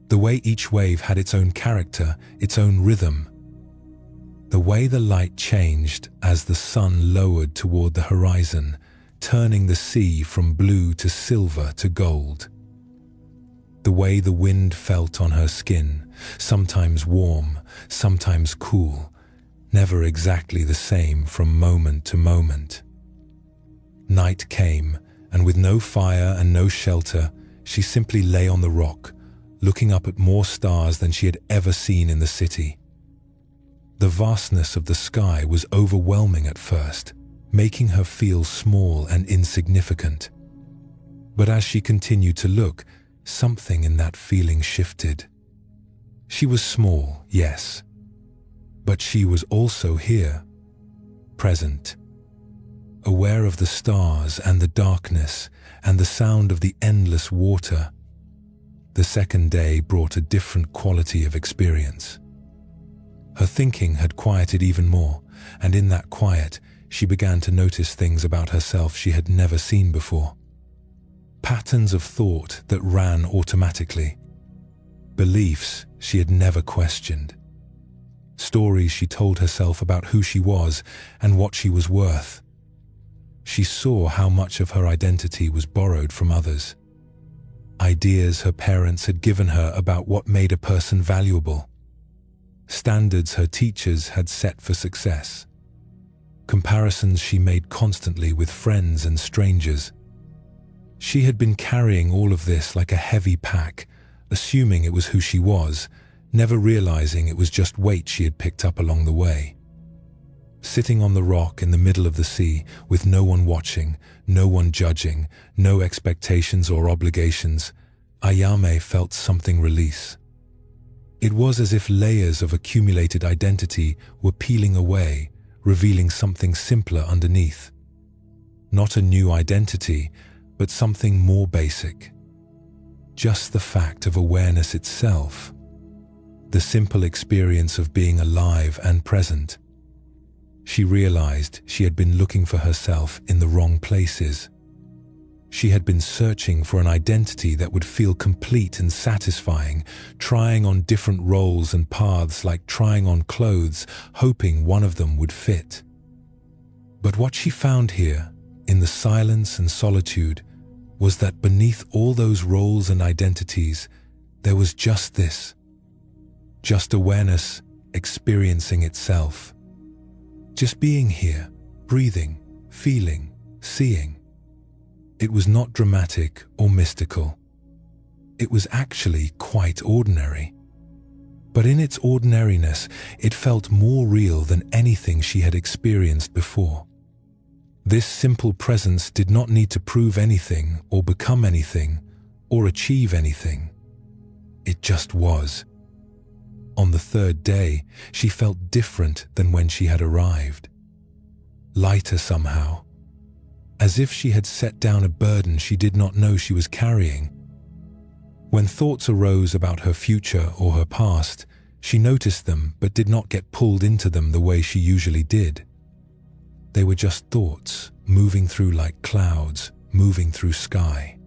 The way each wave had its own character, its own rhythm. The way the light changed as the sun lowered toward the horizon, turning the sea from blue to silver to gold. The way the wind felt on her skin, sometimes warm, sometimes cool, never exactly the same from moment to moment. Night came, and with no fire and no shelter, she simply lay on the rock, looking up at more stars than she had ever seen in the city. The vastness of the sky was overwhelming at first, making her feel small and insignificant. But as she continued to look, something in that feeling shifted. She was small, yes, but she was also here, present, aware of the stars and the darkness and the sound of the endless water. The second day brought a different quality of experience. Her thinking had quieted even more, and in that quiet, she began to notice things about herself she had never seen before. Patterns of thought that ran automatically. Beliefs she had never questioned. Stories she told herself about who she was and what she was worth. She saw how much of her identity was borrowed from others. Ideas her parents had given her about what made a person valuable. Standards her teachers had set for success. Comparisons she made constantly with friends and strangers. She had been carrying all of this like a heavy pack, assuming it was who she was, never realizing it was just weight she had picked up along the way. Sitting on the rock in the middle of the sea, with no one watching, no one judging, no expectations or obligations, Ayame felt something release. It was as if layers of accumulated identity were peeling away, revealing something simpler underneath. Not a new identity, but something more basic. Just the fact of awareness itself. The simple experience of being alive and present. She realized she had been looking for herself in the wrong places. She had been searching for an identity that would feel complete and satisfying, trying on different roles and paths like trying on clothes, hoping one of them would fit. But what she found here, in the silence and solitude, was that beneath all those roles and identities, there was just this. Just awareness experiencing itself. Just being here, breathing, feeling, seeing. It was not dramatic or mystical. It was actually quite ordinary. But in its ordinariness, it felt more real than anything she had experienced before. This simple presence did not need to prove anything or become anything or achieve anything. It just was. On the third day, she felt different than when she had arrived. Lighter somehow. As if she had set down a burden she did not know she was carrying. When thoughts arose about her future or her past, she noticed them but did not get pulled into them the way she usually did. They were just thoughts, moving through like clouds, moving through sky.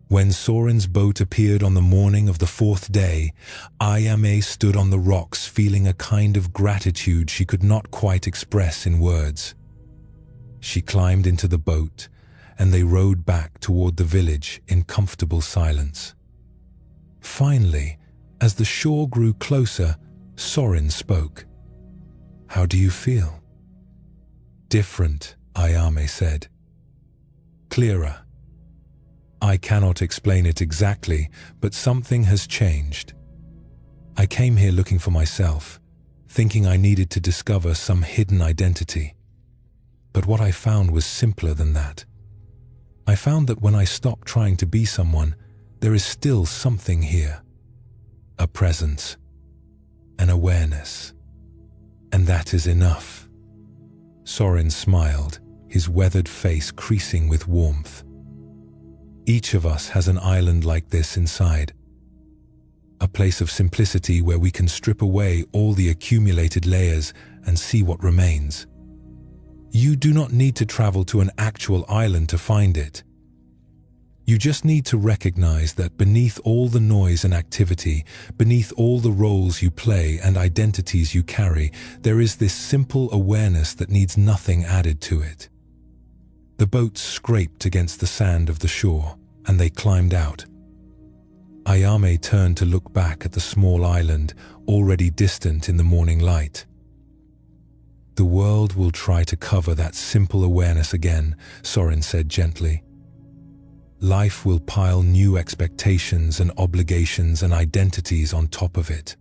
When Soren's boat appeared on the morning of the fourth day, Ayame stood on the rocks feeling a kind of gratitude she could not quite express in words. She climbed into the boat, and they rowed back toward the village in comfortable silence. Finally, as the shore grew closer, Soren spoke. "How do you feel?" "Different," Ayame said. "Clearer. I cannot explain it exactly, but something has changed. I came here looking for myself, thinking I needed to discover some hidden identity. But what I found was simpler than that. I found that when I stop trying to be someone, there is still something here. A presence, an awareness. And that is enough." Soren smiled, his weathered face creasing with warmth. Each of us has an island like this inside. A place of simplicity where we can strip away all the accumulated layers and see what remains. You do not need to travel to an actual island to find it. You just need to recognize that beneath all the noise and activity, beneath all the roles you play and identities you carry, there is this simple awareness that needs nothing added to it. The boat scraped against the sand of the shore, and they climbed out. Ayame turned to look back at the small island, already distant in the morning light. The world will try to cover that simple awareness again, Soren said gently. Life will pile new expectations and obligations and identities on top of it.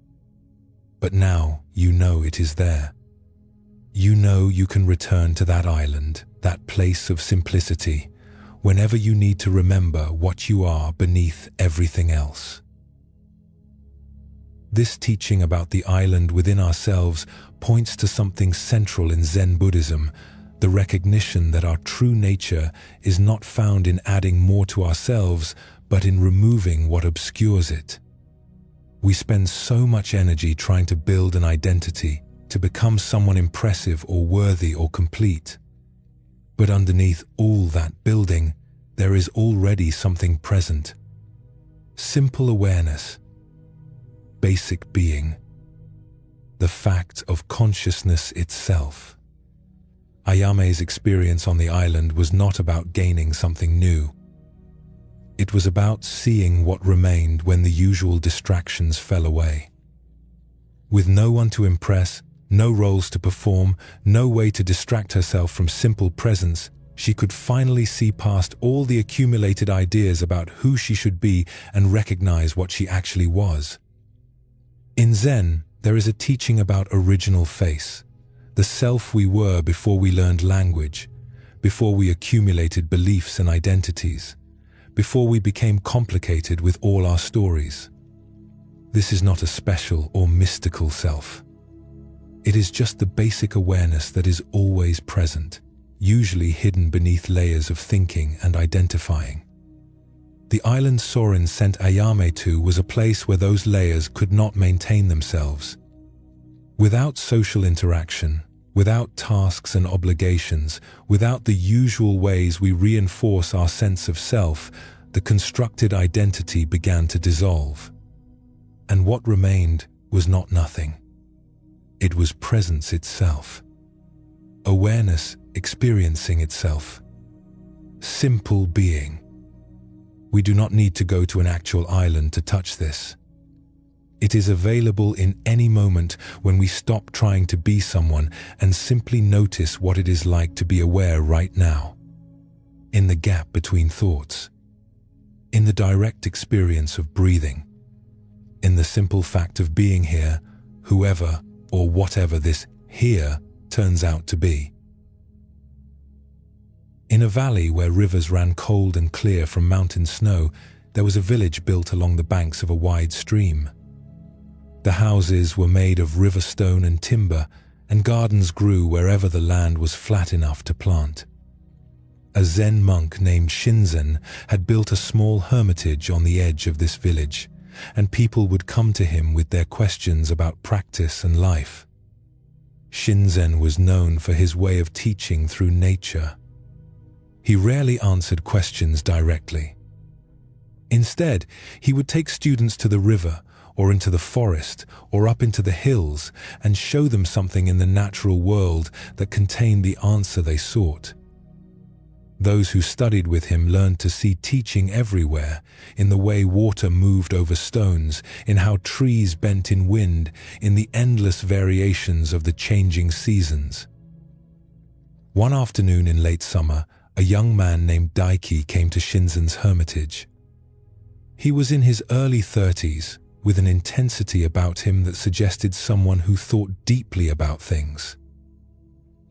But now you know it is there. You know you can return to that island, that place of simplicity, whenever you need to remember what you are beneath everything else. This teaching about the island within ourselves points to something central in Zen Buddhism, the recognition that our true nature is not found in adding more to ourselves, but in removing what obscures it. We spend so much energy trying to build an identity, to become someone impressive or worthy or complete. But underneath all that building, there is already something present. Simple awareness, basic being, the fact of consciousness itself. Ayame's experience on the island was not about gaining something new. It was about seeing what remained when the usual distractions fell away. With no one to impress, no roles to perform, no way to distract herself from simple presence, she could finally see past all the accumulated ideas about who she should be and recognize what she actually was. In Zen, there is a teaching about original face, the self we were before we learned language, before we accumulated beliefs and identities, before we became complicated with all our stories. This is not a special or mystical self. It is just the basic awareness that is always present, usually hidden beneath layers of thinking and identifying. The island Soren sent Ayame to was a place where those layers could not maintain themselves. Without social interaction, without tasks and obligations, without the usual ways we reinforce our sense of self, the constructed identity began to dissolve. And what remained was not nothing. It was presence itself. Awareness experiencing itself. Simple being. We do not need to go to an actual island to touch this. It is available in any moment when we stop trying to be someone and simply notice what it is like to be aware right now. In the gap between thoughts. In the direct experience of breathing. In the simple fact of being here, whoever or whatever this here turns out to be. In a valley where rivers ran cold and clear from mountain snow, there was a village built along the banks of a wide stream. The houses were made of river stone and timber, and gardens grew wherever the land was flat enough to plant. A Zen monk named Shinzen had built a small hermitage on the edge of this village, and people would come to him with their questions about practice and life. Shinzen was known for his way of teaching through nature. He rarely answered questions directly. Instead, he would take students to the river, or into the forest, or up into the hills, and show them something in the natural world that contained the answer they sought. Those who studied with him learned to see teaching everywhere, in the way water moved over stones, in how trees bent in wind, in the endless variations of the changing seasons. One afternoon in late summer, a young man named Daiki came to Shinzen's hermitage. He was in his early 30s, with an intensity about him that suggested someone who thought deeply about things.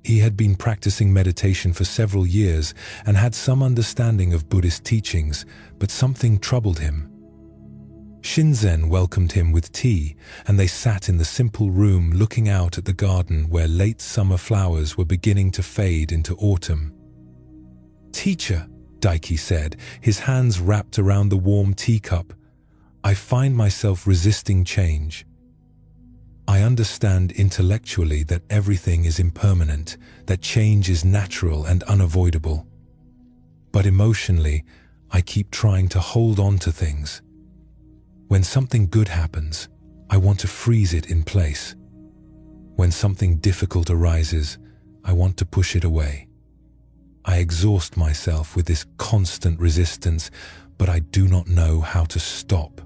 He had been practicing meditation for several years and had some understanding of Buddhist teachings, but something troubled him. Shinzen welcomed him with tea, and they sat in the simple room looking out at the garden where late summer flowers were beginning to fade into autumn. "Teacher," Daiki said, his hands wrapped around the warm teacup, "I find myself resisting change. I understand intellectually that everything is impermanent, that change is natural and unavoidable. But emotionally, I keep trying to hold on to things. When something good happens, I want to freeze it in place. When something difficult arises, I want to push it away. I exhaust myself with this constant resistance, but I do not know how to stop."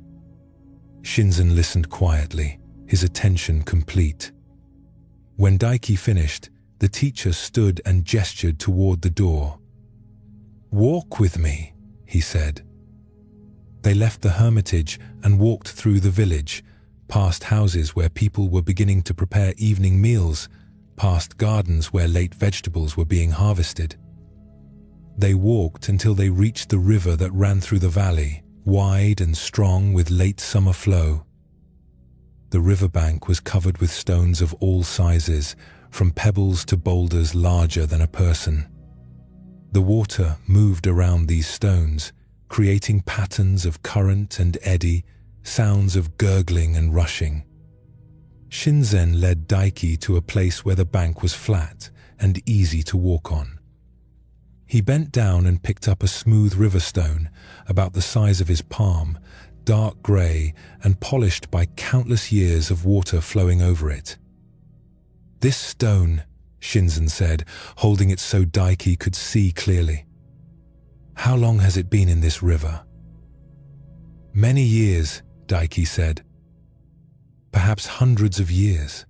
Shinzen listened quietly, his attention complete. When Daiki finished, The teacher stood and gestured toward the door. "Walk with me," he said. They left the hermitage and walked through the village, past houses where people were beginning to prepare evening meals, past gardens where late vegetables were being harvested. They walked until they reached the river that ran through the valley, wide and strong with late summer flow. The riverbank was covered with stones of all sizes, from pebbles to boulders larger than a person. The water moved around these stones, creating patterns of current and eddy, sounds of gurgling and rushing. Shinzen led Daiki to a place where the bank was flat and easy to walk on. He bent down and picked up a smooth river stone, about the size of his palm, dark grey and polished by countless years of water flowing over it. "This stone," Shinzen said, holding it so Daiki could see clearly. "How long has it been in this river?" "Many years," Daiki said. "Perhaps hundreds of years.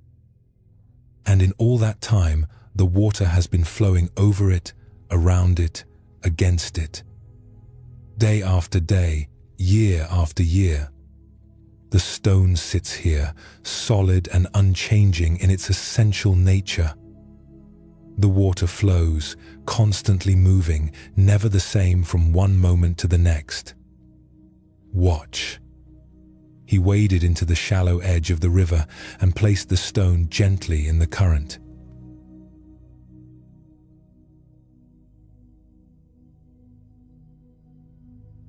And in all that time, the water has been flowing over it, around it, against it. Day after day, year after year. The stone sits here, solid and unchanging in its essential nature. The water flows, constantly moving, never the same from one moment to the next. Watch." He waded into the shallow edge of the river and placed the stone gently in the current.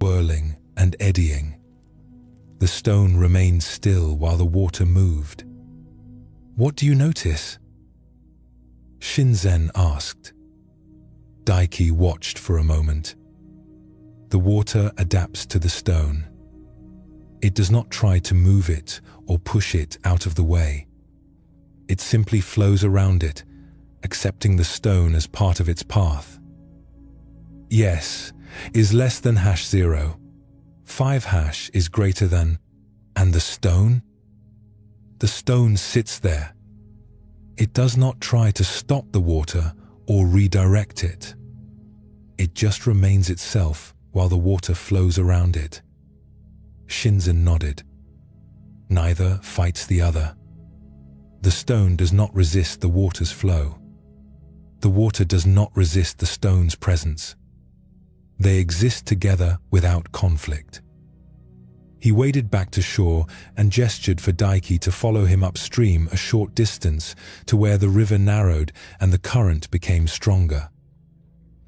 Whirling and eddying. The stone remained still while the water moved. "What do you notice?" Shinzen asked. Daiki watched for a moment. The water adapts to the stone. It does not try to move it or push it out of the way. It simply flows around it, accepting the stone as part of its path. "Yes, is less than #0. 5# is greater than, and the stone? The stone sits there. It does not try to stop the water or redirect it. It just remains itself while the water flows around it." Shinzen nodded. Neither fights the other. The stone does not resist the water's flow. The water does not resist the stone's presence. They exist together without conflict. He waded back to shore and gestured for Daiki to follow him upstream a short distance to where the river narrowed and the current became stronger.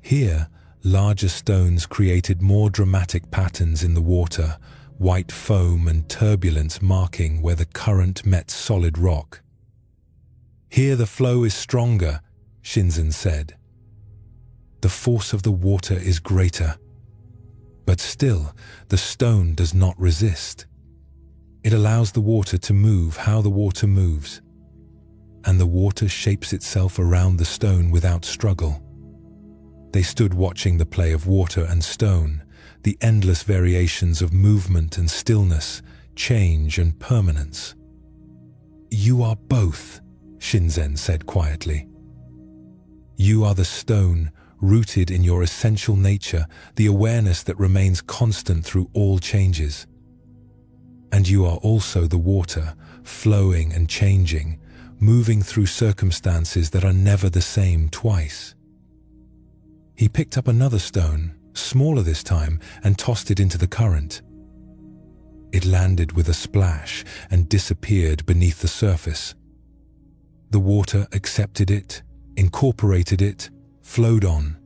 Here, larger stones created more dramatic patterns in the water, white foam and turbulence marking where the current met solid rock. "Here the flow is stronger," Shinzen said. "The force of the water is greater. But still, the stone does not resist. It allows the water to move how the water moves, and the water shapes itself around the stone without struggle." They stood watching the play of water and stone, the endless variations of movement and stillness, change and permanence. "You are both," Shinzen said quietly. "You are the stone, rooted in your essential nature, the awareness that remains constant through all changes. And you are also the water, flowing and changing, moving through circumstances that are never the same twice." He picked up another stone, smaller this time, and tossed it into the current. It landed with a splash and disappeared beneath the surface. The water accepted it, incorporated it, flowed on.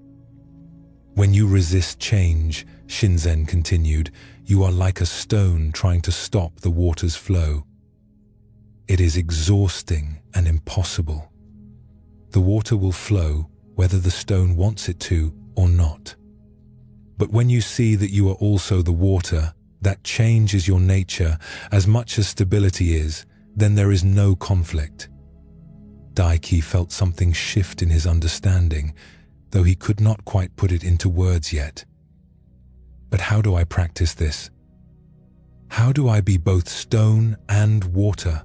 "When you resist change," Shinzen continued, "you are like a stone trying to stop the water's flow. It is exhausting and impossible. The water will flow whether the stone wants it to or not. But when you see that you are also the water, that change is your nature as much as stability is, then there is no conflict." Daiki felt something shift in his understanding, though he could not quite put it into words yet. "But how do I practice this? How do I be both stone and water?"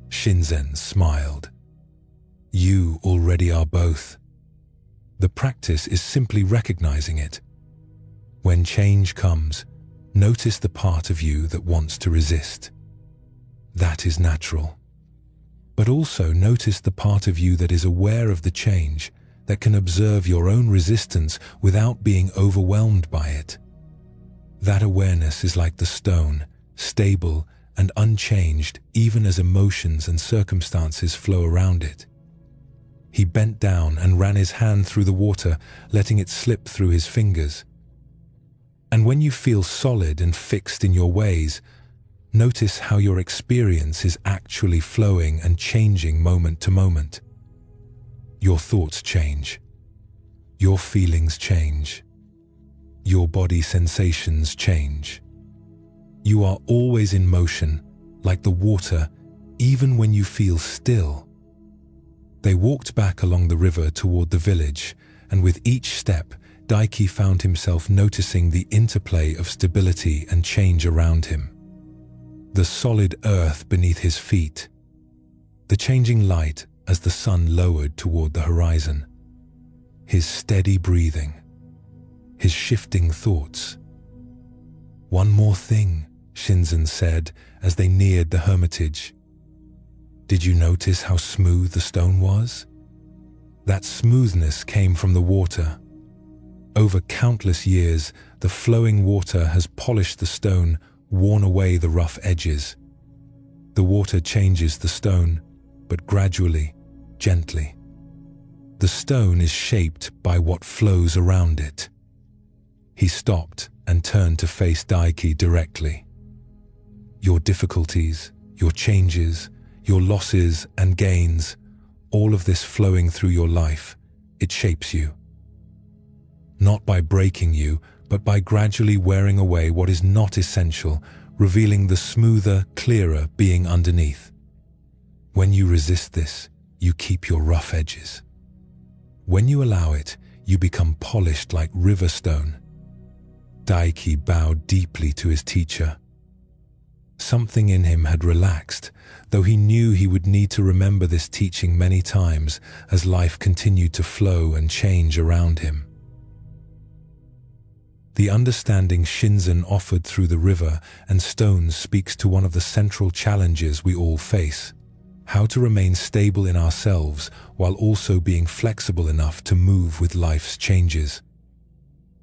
Shinzen smiled. You already are both. The practice is simply recognizing it. When change comes, notice the part of you that wants to resist. That is natural. But also notice the part of you that is aware of the change, that can observe your own resistance without being overwhelmed by it. That awareness is like the stone, stable and unchanged even as emotions and circumstances flow around it. He bent down and ran his hand through the water, letting it slip through his fingers. And when you feel solid and fixed in your ways, notice how your experience is actually flowing and changing moment to moment. Your thoughts change. Your feelings change. Your body sensations change. You are always in motion, like the water, even when you feel still. They walked back along the river toward the village, and with each step, Daiki found himself noticing the interplay of stability and change around him. The solid earth beneath his feet, the changing light as the sun lowered toward the horizon, his steady breathing, his shifting thoughts. "One more thing," Shinzen said as they neared the hermitage. "Did you notice how smooth the stone was?" That smoothness came from the water. Over countless years, the flowing water has polished the stone, worn away the rough edges. The water changes the stone, but gradually, gently. The stone is shaped by what flows around it. He stopped and turned to face Daiki directly. "Your difficulties, your changes, your losses and gains, all of this flowing through your life, it shapes you. Not by breaking you, but by gradually wearing away what is not essential, revealing the smoother, clearer being underneath. When you resist this, you keep your rough edges. When you allow it, you become polished like river stone." Daiki bowed deeply to his teacher. Something in him had relaxed, though he knew he would need to remember this teaching many times as life continued to flow and change around him. The understanding Shinzen offered through the river and stones speaks to one of the central challenges we all face: how to remain stable in ourselves while also being flexible enough to move with life's changes.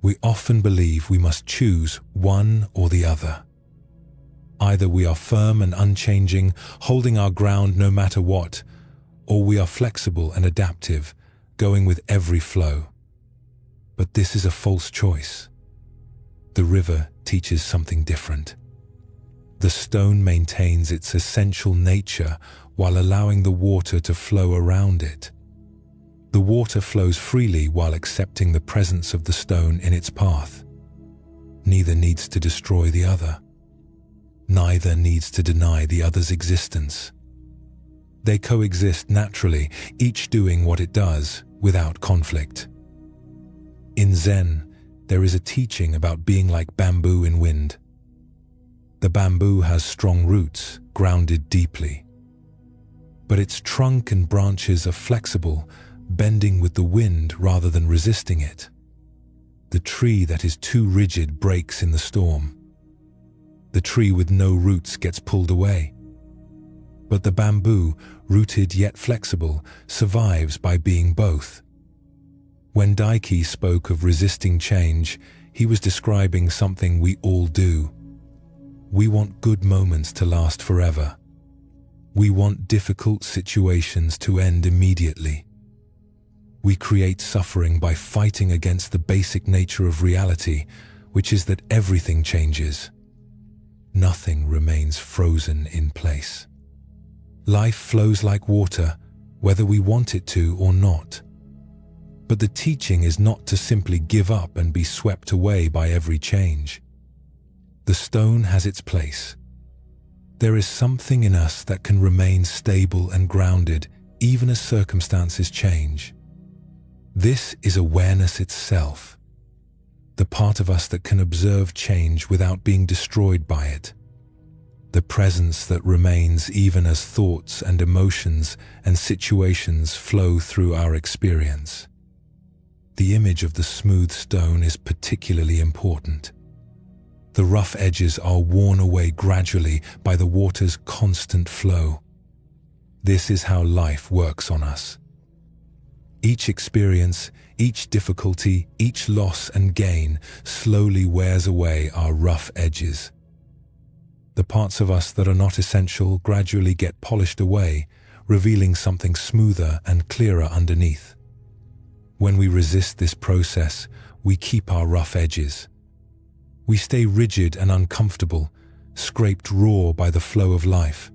We often believe we must choose one or the other. Either we are firm and unchanging, holding our ground no matter what, or we are flexible and adaptive, going with every flow. But this is a false choice. The river teaches something different. The stone maintains its essential nature while allowing the water to flow around it. The water flows freely while accepting the presence of the stone in its path. Neither needs to destroy the other. Neither needs to deny the other's existence. They coexist naturally, each doing what it does, without conflict. In Zen, there is a teaching about being like bamboo in wind. The bamboo has strong roots, grounded deeply. But its trunk and branches are flexible, bending with the wind rather than resisting it. The tree that is too rigid breaks in the storm. The tree with no roots gets pulled away. But the bamboo, rooted yet flexible, survives by being both. When Daiki spoke of resisting change, he was describing something we all do. We want good moments to last forever. We want difficult situations to end immediately. We create suffering by fighting against the basic nature of reality, which is that everything changes. Nothing remains frozen in place. Life flows like water, whether we want it to or not. But the teaching is not to simply give up and be swept away by every change. The stone has its place. There is something in us that can remain stable and grounded even as circumstances change. This is awareness itself, the part of us that can observe change without being destroyed by it. the presence that remains even as thoughts and emotions and situations flow through our experience. The image of the smooth stone is particularly important. The rough edges are worn away gradually by the water's constant flow. This is how life works on us. Each experience, each difficulty, each loss and gain slowly wears away our rough edges. The parts of us that are not essential gradually get polished away, revealing something smoother and clearer underneath. When we resist this process, we keep our rough edges. We stay rigid and uncomfortable, scraped raw by the flow of life.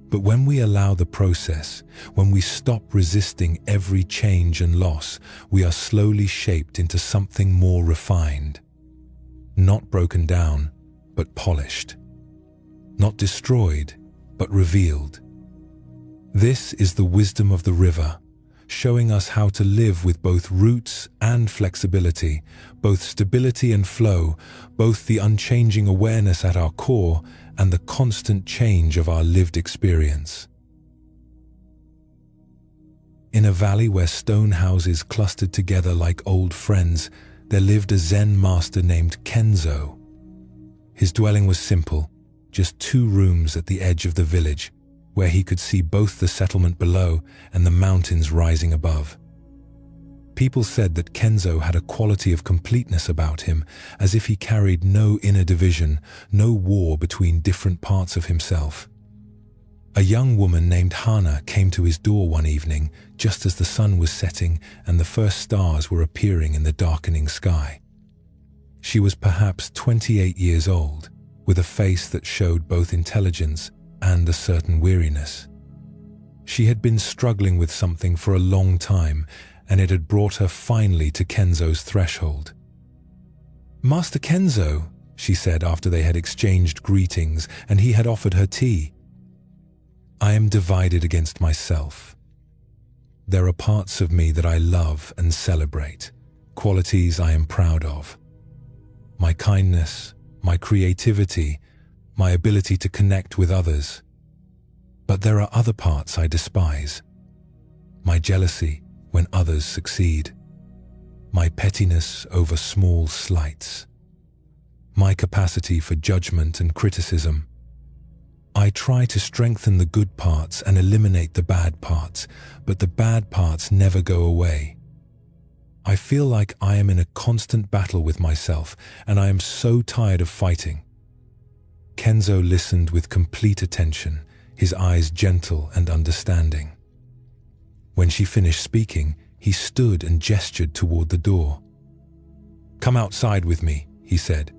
But when we allow the process, when we stop resisting every change and loss, we are slowly shaped into something more refined. Not broken down, but polished. Not destroyed, but revealed. This is the wisdom of the river, showing us how to live with both roots and flexibility, both stability and flow, both the unchanging awareness at our core and the constant change of our lived experience. In a valley where stone houses clustered together like old friends, there lived a Zen master named Kenzo. His dwelling was simple, just 2 rooms at the edge of the village, where he could see both the settlement below and the mountains rising above. People said that Kenzo had a quality of completeness about him, as if he carried no inner division, no war between different parts of himself. A young woman named Hana came to his door one evening, just as the sun was setting and the first stars were appearing in the darkening sky. She was perhaps 28 years old, with a face that showed both intelligence and a certain weariness. She had been struggling with something for a long time, and it had brought her finally to Kenzo's threshold. "Master Kenzo," she said after they had exchanged greetings and he had offered her tea, "I am divided against myself. There are parts of me that I love and celebrate, qualities I am proud of. My kindness, my creativity, my ability to connect with others. But there are other parts I despise. My jealousy when others succeed. My pettiness over small slights. My capacity for judgment and criticism. I try to strengthen the good parts and eliminate the bad parts, but the bad parts never go away. I feel like I am in a constant battle with myself, and I am so tired of fighting." Kenzo listened with complete attention, his eyes gentle and understanding. When she finished speaking, he stood and gestured toward the door. "Come outside with me," he said.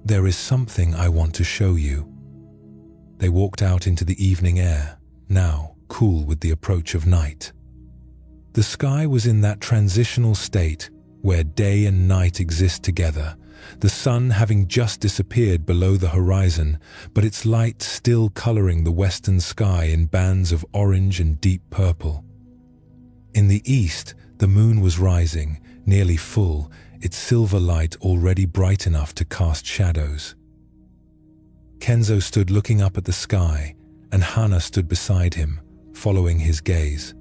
"There is something I want to show you." They walked out into the evening air, now cool with the approach of night. The sky was in that transitional state where day and night exist together, the sun having just disappeared below the horizon, but its light still coloring the western sky in bands of orange and deep purple. In the east, the moon was rising, nearly full, its silver light already bright enough to cast shadows. Kenzo stood looking up at the sky, and Hana stood beside him, following his gaze.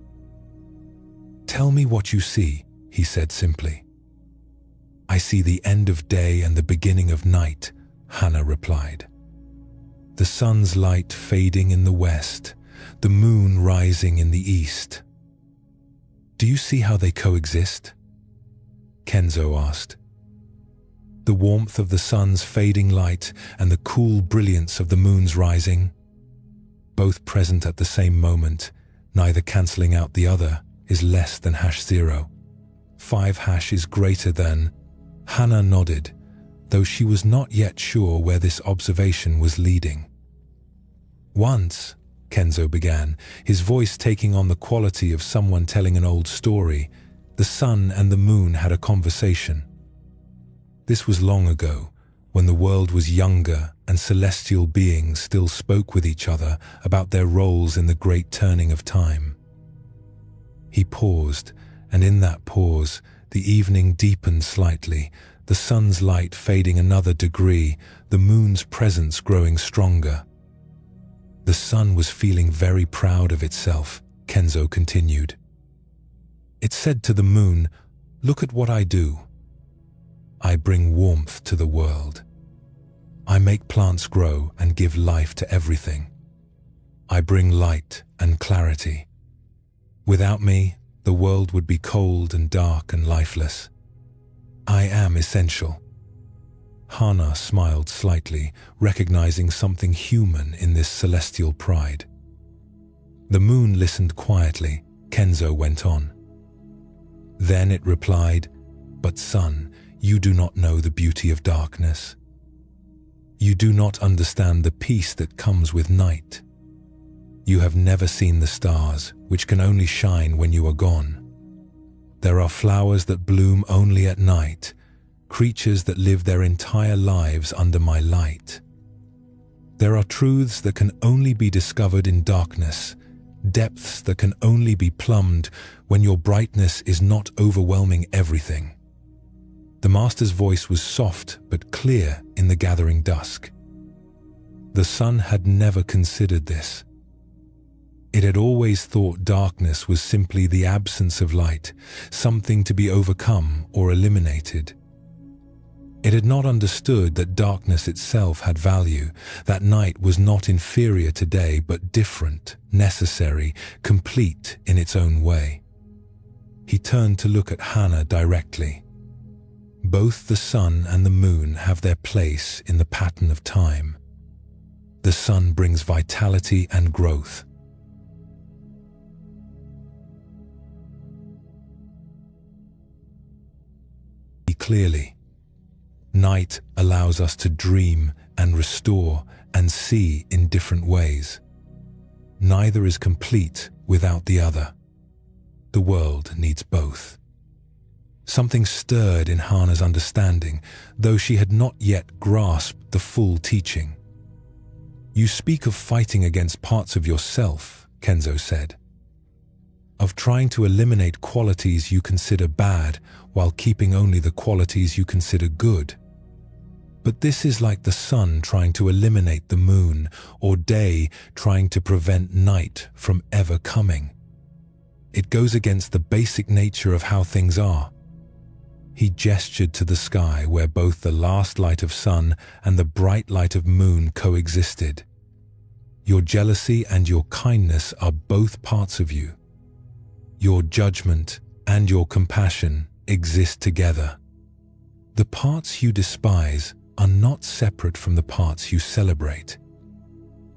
"Tell me what you see," he said simply. "I see the end of day and the beginning of night," Hana replied. "The sun's light fading in the west, the moon rising in the east. Do you see how they coexist?" Kenzo asked. "The warmth of the sun's fading light and the cool brilliance of the moon's rising, both present at the same moment, neither cancelling out the other, is less than #0. 5# is greater than..." Hana nodded, though she was not yet sure where this observation was leading. "Once," Kenzo began, his voice taking on the quality of someone telling an old story, "the sun and the moon had a conversation. This was long ago, when the world was younger and celestial beings still spoke with each other about their roles in the great turning of time." He paused, and in that pause, the evening deepened slightly, the sun's light fading another degree, the moon's presence growing stronger. The sun was feeling very proud of itself, Kenzo continued. It said to the moon, "Look at what I do. I bring warmth to the world. I make plants grow and give life to everything. I bring light and clarity. Without me, the world would be cold and dark and lifeless. I am essential." Hana smiled slightly, recognizing something human in this celestial pride. The moon listened quietly. Kenzo went on. Then it replied, "But son, you do not know the beauty of darkness. You do not understand the peace that comes with night. You have never seen the stars, which can only shine when you are gone. There are flowers that bloom only at night, creatures that live their entire lives under my light. There are truths that can only be discovered in darkness, depths that can only be plumbed when your brightness is not overwhelming everything." The master's voice was soft but clear in the gathering dusk. The sun had never considered this. It had always thought darkness was simply the absence of light, something to be overcome or eliminated. It had not understood that darkness itself had value, that night was not inferior to day but different, necessary, complete in its own way. He turned to look at Hana directly. Both the sun and the moon have their place in the pattern of time. The sun brings vitality and growth. Clearly. Night allows us to dream and restore and see in different ways. Neither is complete without the other. The world needs both. Something stirred in Hana's understanding, though she had not yet grasped the full teaching. "You speak of fighting against parts of yourself," Kenzo said. "Of trying to eliminate qualities you consider bad while keeping only the qualities you consider good. But this is like the sun trying to eliminate the moon, or day trying to prevent night from ever coming. It goes against the basic nature of how things are." He gestured to the sky where both the last light of sun and the bright light of moon coexisted. "Your jealousy and your kindness are both parts of you. Your judgment and your compassion exist together. The parts you despise are not separate from the parts you celebrate.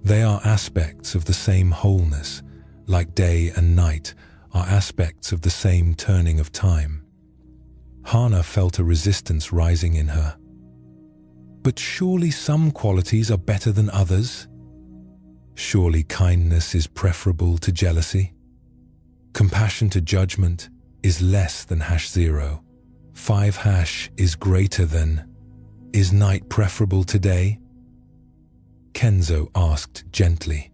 They are aspects of the same wholeness, like day and night are aspects of the same turning of time." Hana felt a resistance rising in her. "But surely some qualities are better than others? Surely kindness is preferable to jealousy? Compassion to judgment is less than #0. 5# is greater than. Is night preferable to day?" Kenzo asked gently.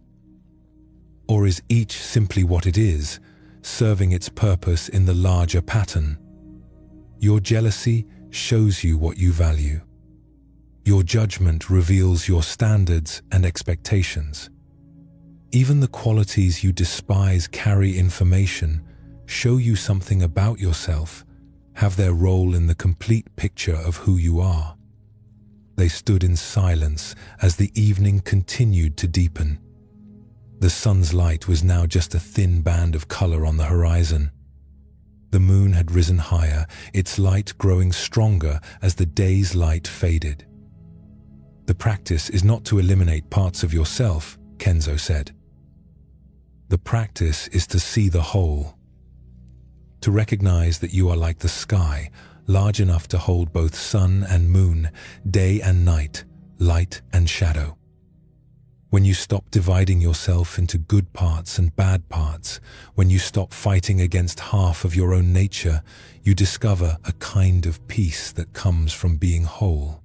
"Or is each simply what it is, serving its purpose in the larger pattern? Your jealousy shows you what you value. Your judgment reveals your standards and expectations. Even the qualities you despise carry information, show you something about yourself, have their role in the complete picture of who you are." They stood in silence as the evening continued to deepen. The sun's light was now just a thin band of color on the horizon. The moon had risen higher, its light growing stronger as the day's light faded. "The practice is not to eliminate parts of yourself," Kenzo said. "The practice is to see the whole. To recognize that you are like the sky, large enough to hold both sun and moon, day and night, light and shadow. When you stop dividing yourself into good parts and bad parts, when you stop fighting against half of your own nature, you discover a kind of peace that comes from being whole."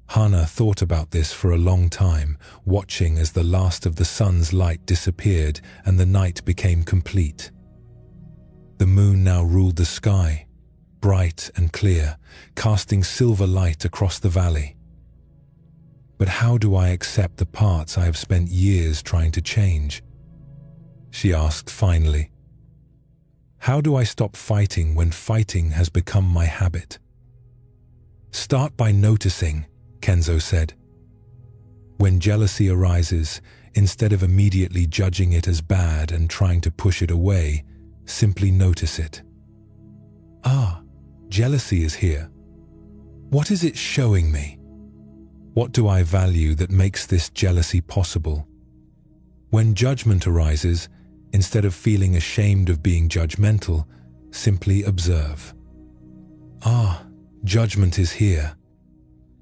Hana thought about this for a long time, watching as the last of the sun's light disappeared and the night became complete. The moon now ruled the sky, bright and clear, casting silver light across the valley. But how do I accept the parts I have spent years trying to change? She asked finally. How do I stop fighting when fighting has become my habit? Start by noticing, Kenzo said. When jealousy arises, instead of immediately judging it as bad and trying to push it away, simply notice it. Ah, jealousy is here. What is it showing me? What do I value that makes this jealousy possible? When judgment arises, instead of feeling ashamed of being judgmental, simply observe. Ah, judgment is here.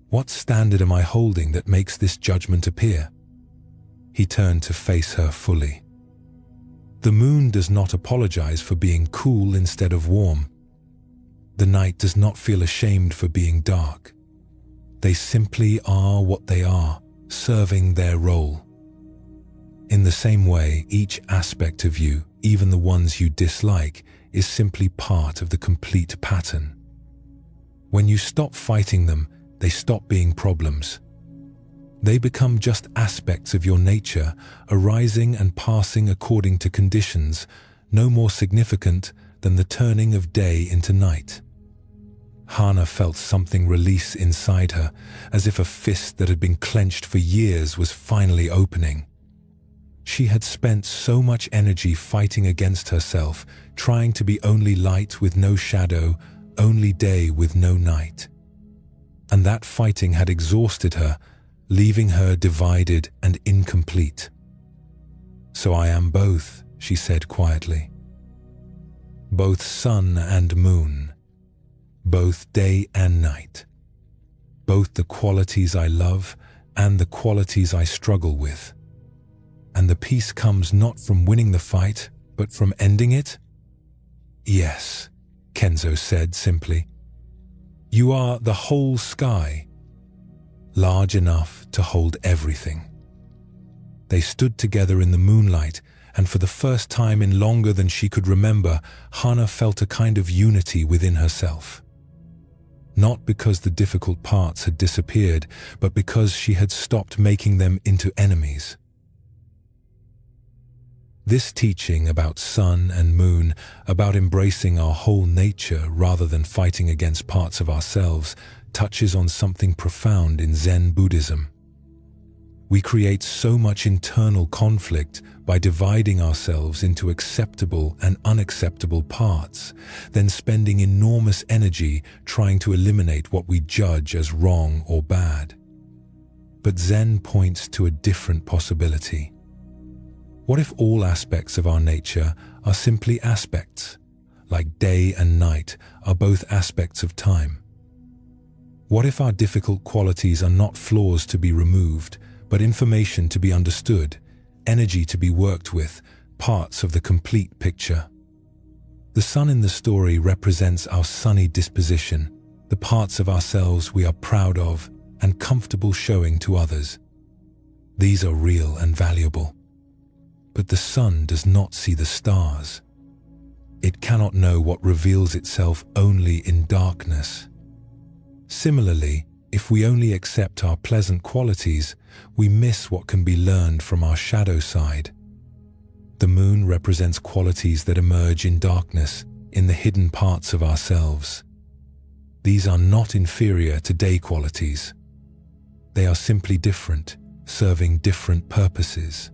What standard am I holding that makes this judgment appear? He turned to face her fully. The moon does not apologize for being cool instead of warm. The night does not feel ashamed for being dark. They simply are what they are, serving their role. In the same way, each aspect of you, even the ones you dislike, is simply part of the complete pattern. When you stop fighting them, they stop being problems. They become just aspects of your nature, arising and passing according to conditions, no more significant than the turning of day into night. Hana felt something release inside her, as if a fist that had been clenched for years was finally opening. She had spent so much energy fighting against herself, trying to be only light with no shadow, only day with no night. And that fighting had exhausted her, leaving her divided and incomplete. So I am both, she said quietly. Both sun and moon. Both day and night. Both the qualities I love and the qualities I struggle with. And the peace comes not from winning the fight, but from ending it? Yes, Kenzo said simply. You are the whole sky, large enough to hold everything. They stood together in the moonlight, and for the first time in longer than she could remember, Hana felt a kind of unity within herself. Not because the difficult parts had disappeared, but because she had stopped making them into enemies. This teaching about sun and moon, about embracing our whole nature rather than fighting against parts of ourselves, touches on something profound in Zen Buddhism. We create so much internal conflict by dividing ourselves into acceptable and unacceptable parts, then spending enormous energy trying to eliminate what we judge as wrong or bad. But Zen points to a different possibility. What if all aspects of our nature are simply aspects, like day and night are both aspects of time? What if our difficult qualities are not flaws to be removed, but information to be understood, energy to be worked with, parts of the complete picture? The sun in the story represents our sunny disposition, the parts of ourselves we are proud of and comfortable showing to others. These are real and valuable. But the sun does not see the stars. It cannot know what reveals itself only in darkness. Similarly, if we only accept our pleasant qualities, we miss what can be learned from our shadow side. The moon represents qualities that emerge in darkness, in the hidden parts of ourselves. These are not inferior to day qualities. They are simply different, serving different purposes.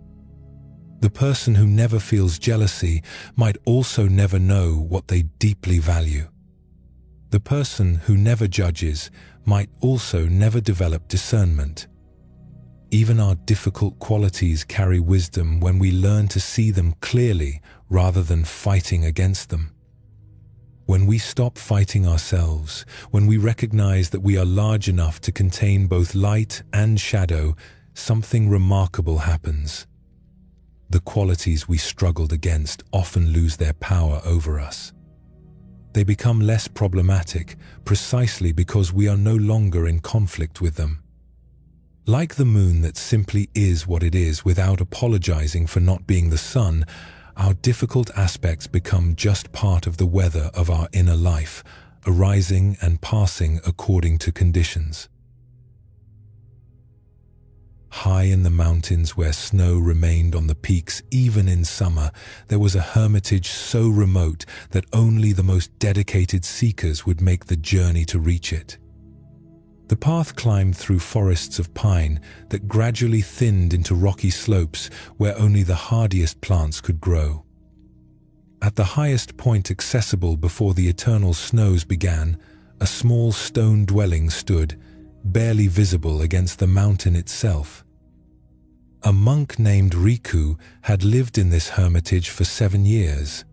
The person who never feels jealousy might also never know what they deeply value. The person who never judges might also never develop discernment. Even our difficult qualities carry wisdom when we learn to see them clearly rather than fighting against them. When we stop fighting ourselves, when we recognize that we are large enough to contain both light and shadow, something remarkable happens. The qualities we struggled against often lose their power over us. They become less problematic precisely because we are no longer in conflict with them. Like the moon that simply is what it is without apologizing for not being the sun, our difficult aspects become just part of the weather of our inner life, arising and passing according to conditions. High in the mountains where snow remained on the peaks even in summer, there was a hermitage so remote that only the most dedicated seekers would make the journey to reach it. The path climbed through forests of pine that gradually thinned into rocky slopes where only the hardiest plants could grow. At the highest point accessible before the eternal snows began, a small stone dwelling stood, barely visible against the mountain itself. A monk named Riku had lived in this hermitage for 7 years.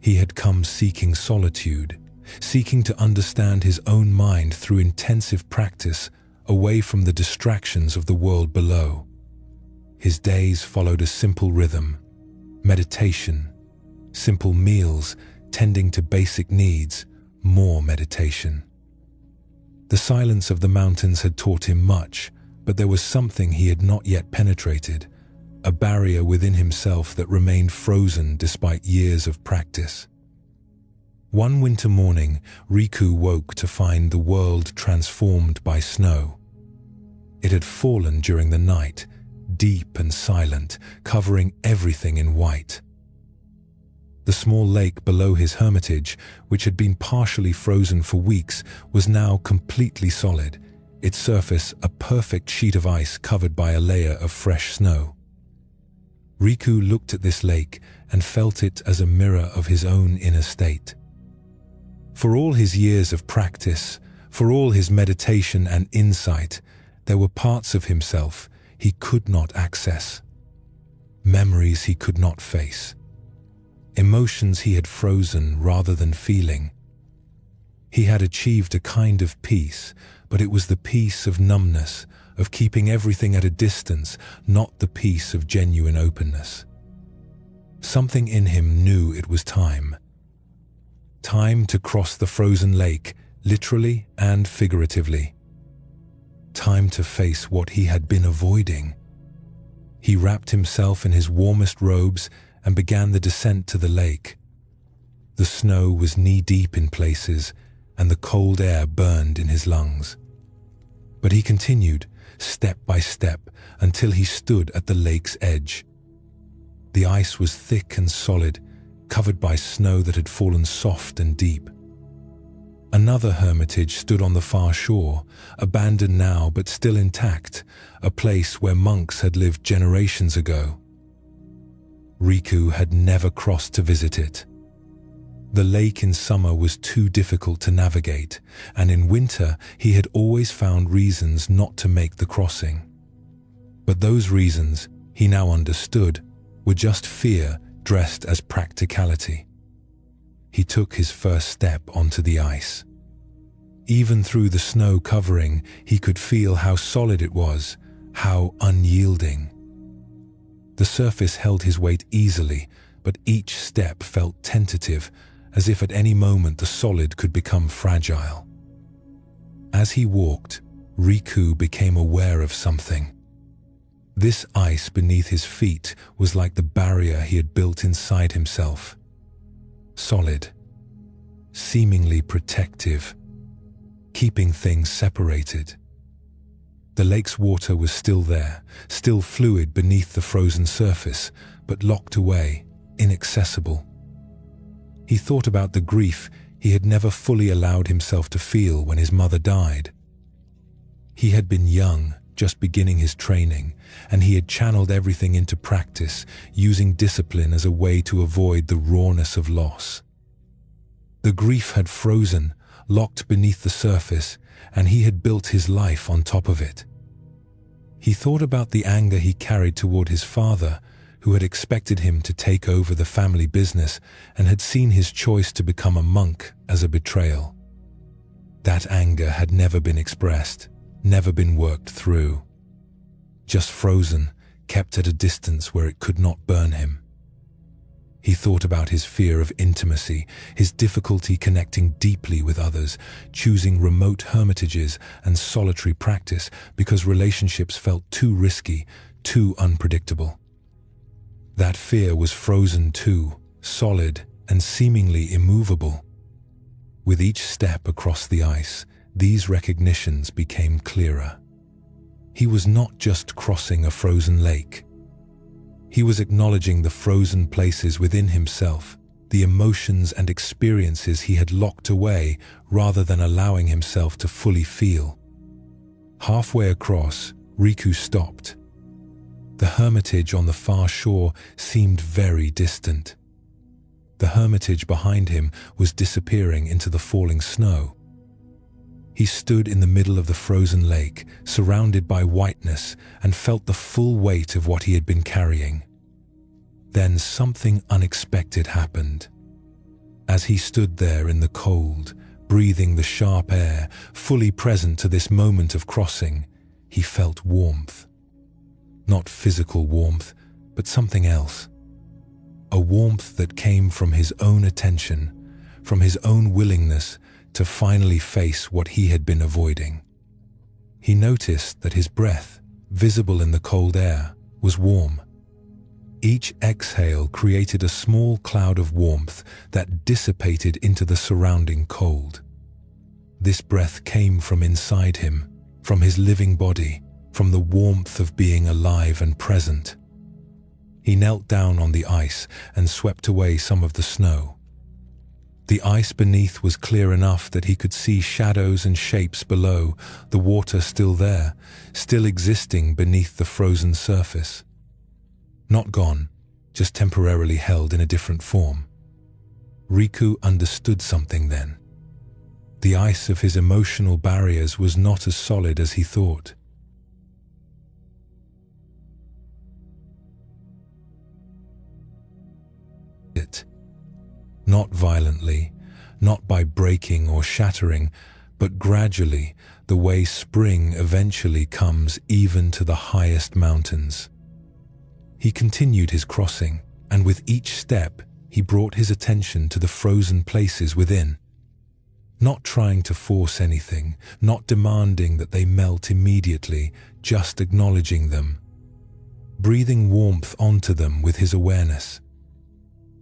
He had come seeking solitude, seeking to understand his own mind through intensive practice away from the distractions of the world below. His days followed a simple rhythm: meditation, simple meals, tending to basic needs, more meditation. The silence of the mountains had taught him much, but there was something he had not yet penetrated, a barrier within himself that remained frozen despite years of practice. One winter morning, Riku woke to find the world transformed by snow. It had fallen during the night, deep and silent, covering everything in white. The small lake below his hermitage, which had been partially frozen for weeks, was now completely solid, its surface a perfect sheet of ice covered by a layer of fresh snow. Riku looked at this lake and felt it as a mirror of his own inner state. For all his years of practice, for all his meditation and insight, there were parts of himself he could not access, memories he could not face, emotions he had frozen rather than feeling. He had achieved a kind of peace, but it was the peace of numbness, of keeping everything at a distance, not the peace of genuine openness. Something in him knew it was time. Time to cross the frozen lake, literally and figuratively. Time to face what he had been avoiding. He wrapped himself in his warmest robes and began the descent to the lake. The snow was knee-deep in places, and the cold air burned in his lungs. But he continued, step by step, until he stood at the lake's edge. The ice was thick and solid, covered by snow that had fallen soft and deep. Another hermitage stood on the far shore, abandoned now but still intact, a place where monks had lived generations ago. Riku had never crossed to visit it. The lake in summer was too difficult to navigate, and in winter he had always found reasons not to make the crossing. But those reasons, he now understood, were just fear dressed as practicality. He took his first step onto the ice. Even through the snow covering, he could feel how solid it was, how unyielding. The surface held his weight easily, but each step felt tentative, as if at any moment the solid could become fragile. As he walked, Riku became aware of something. This ice beneath his feet was like the barrier he had built inside himself. Solid, seemingly protective, keeping things separated. The lake's water was still there, still fluid beneath the frozen surface, but locked away, inaccessible. He thought about the grief he had never fully allowed himself to feel when his mother died. He had been young, just beginning his training, and he had channeled everything into practice, using discipline as a way to avoid the rawness of loss. The grief had frozen, locked beneath the surface, and he had built his life on top of it. He thought about the anger he carried toward his father, who had expected him to take over the family business and had seen his choice to become a monk as a betrayal. That anger had never been expressed, never been worked through. Just frozen, kept at a distance where it could not burn him. He thought about his fear of intimacy, his difficulty connecting deeply with others, choosing remote hermitages and solitary practice because relationships felt too risky, too unpredictable. That fear was frozen too, solid and seemingly immovable. with each step across the ice, these recognitions became clearer. He was not just crossing a frozen lake. He was acknowledging the frozen places within himself, the emotions and experiences he had locked away rather than allowing himself to fully feel. Halfway across, Riku stopped. The hermitage on the far shore seemed very distant. The hermitage behind him was disappearing into the falling snow. He stood in the middle of the frozen lake, surrounded by whiteness, and felt the full weight of what he had been carrying. Then something unexpected happened. As he stood there in the cold, breathing the sharp air, fully present to this moment of crossing, he felt warmth. Not physical warmth, but something else. A warmth that came from his own attention, from his own willingness to finally face what he had been avoiding. He noticed that his breath, visible in the cold air, was warm. Each exhale created a small cloud of warmth that dissipated into the surrounding cold. This breath came from inside him, from his living body, from the warmth of being alive and present. He knelt down on the ice and swept away some of the snow. The ice beneath was clear enough that he could see shadows and shapes below, the water still there, still existing beneath the frozen surface. Not gone, just temporarily held in a different form. Riku understood something then. The ice of his emotional barriers was not as solid as he thought. Not violently, not by breaking or shattering, but gradually, the way spring eventually comes even to the highest mountains. He continued his crossing, and with each step, he brought his attention to the frozen places within. Not trying to force anything, not demanding that they melt immediately, just acknowledging them. Breathing warmth onto them with his awareness.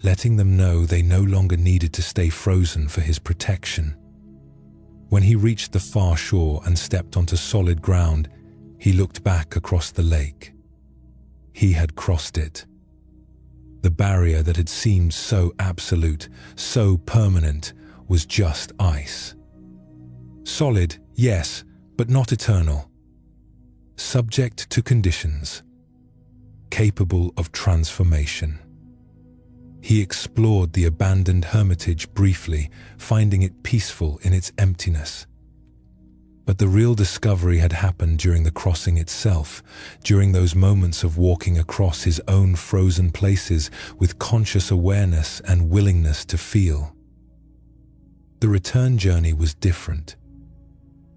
Letting them know they no longer needed to stay frozen for his protection. When he reached the far shore and stepped onto solid ground, he looked back across the lake. He had crossed it. The barrier that had seemed so absolute, so permanent, was just ice. Solid, yes, but not eternal. Subject to conditions. Capable of transformation. He explored the abandoned hermitage briefly, finding it peaceful in its emptiness. But the real discovery had happened during the crossing itself, during those moments of walking across his own frozen places with conscious awareness and willingness to feel. The return journey was different.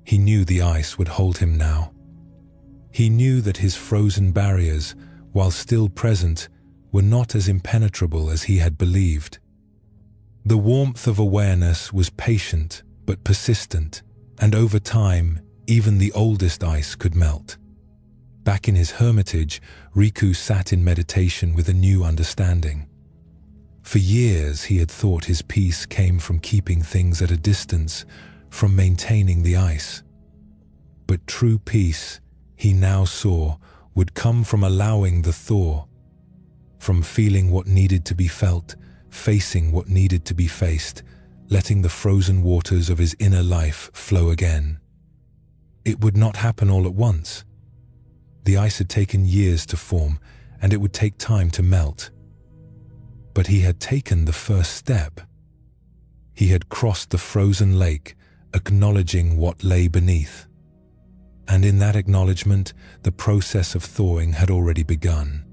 He knew the ice would hold him now. He knew that his frozen barriers, while still present, were not as impenetrable as he had believed. The warmth of awareness was patient but persistent, and over time, even the oldest ice could melt. Back in his hermitage, Riku sat in meditation with a new understanding. For years, he had thought his peace came from keeping things at a distance, from maintaining the ice. But true peace, he now saw, would come from allowing the thaw, from feeling what needed to be felt, facing what needed to be faced, letting the frozen waters of his inner life flow again. It would not happen all at once. The ice had taken years to form, and it would take time to melt. But he had taken the first step. He had crossed the frozen lake, acknowledging what lay beneath. And in that acknowledgement, the process of thawing had already begun.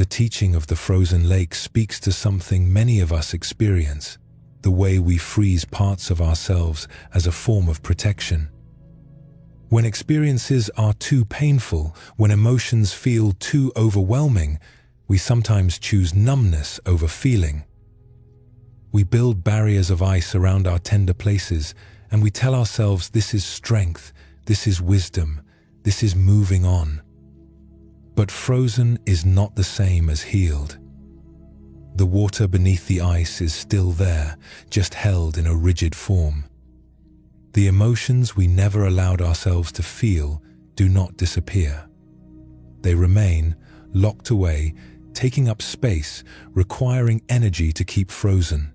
The teaching of the frozen lake speaks to something many of us experience, the way we freeze parts of ourselves as a form of protection. When experiences are too painful, when emotions feel too overwhelming, we sometimes choose numbness over feeling. We build barriers of ice around our tender places, and we tell ourselves this is strength, this is wisdom, this is moving on. But frozen is not the same as healed. The water beneath the ice is still there, just held in a rigid form. The emotions we never allowed ourselves to feel do not disappear. They remain, locked away, taking up space, requiring energy to keep frozen.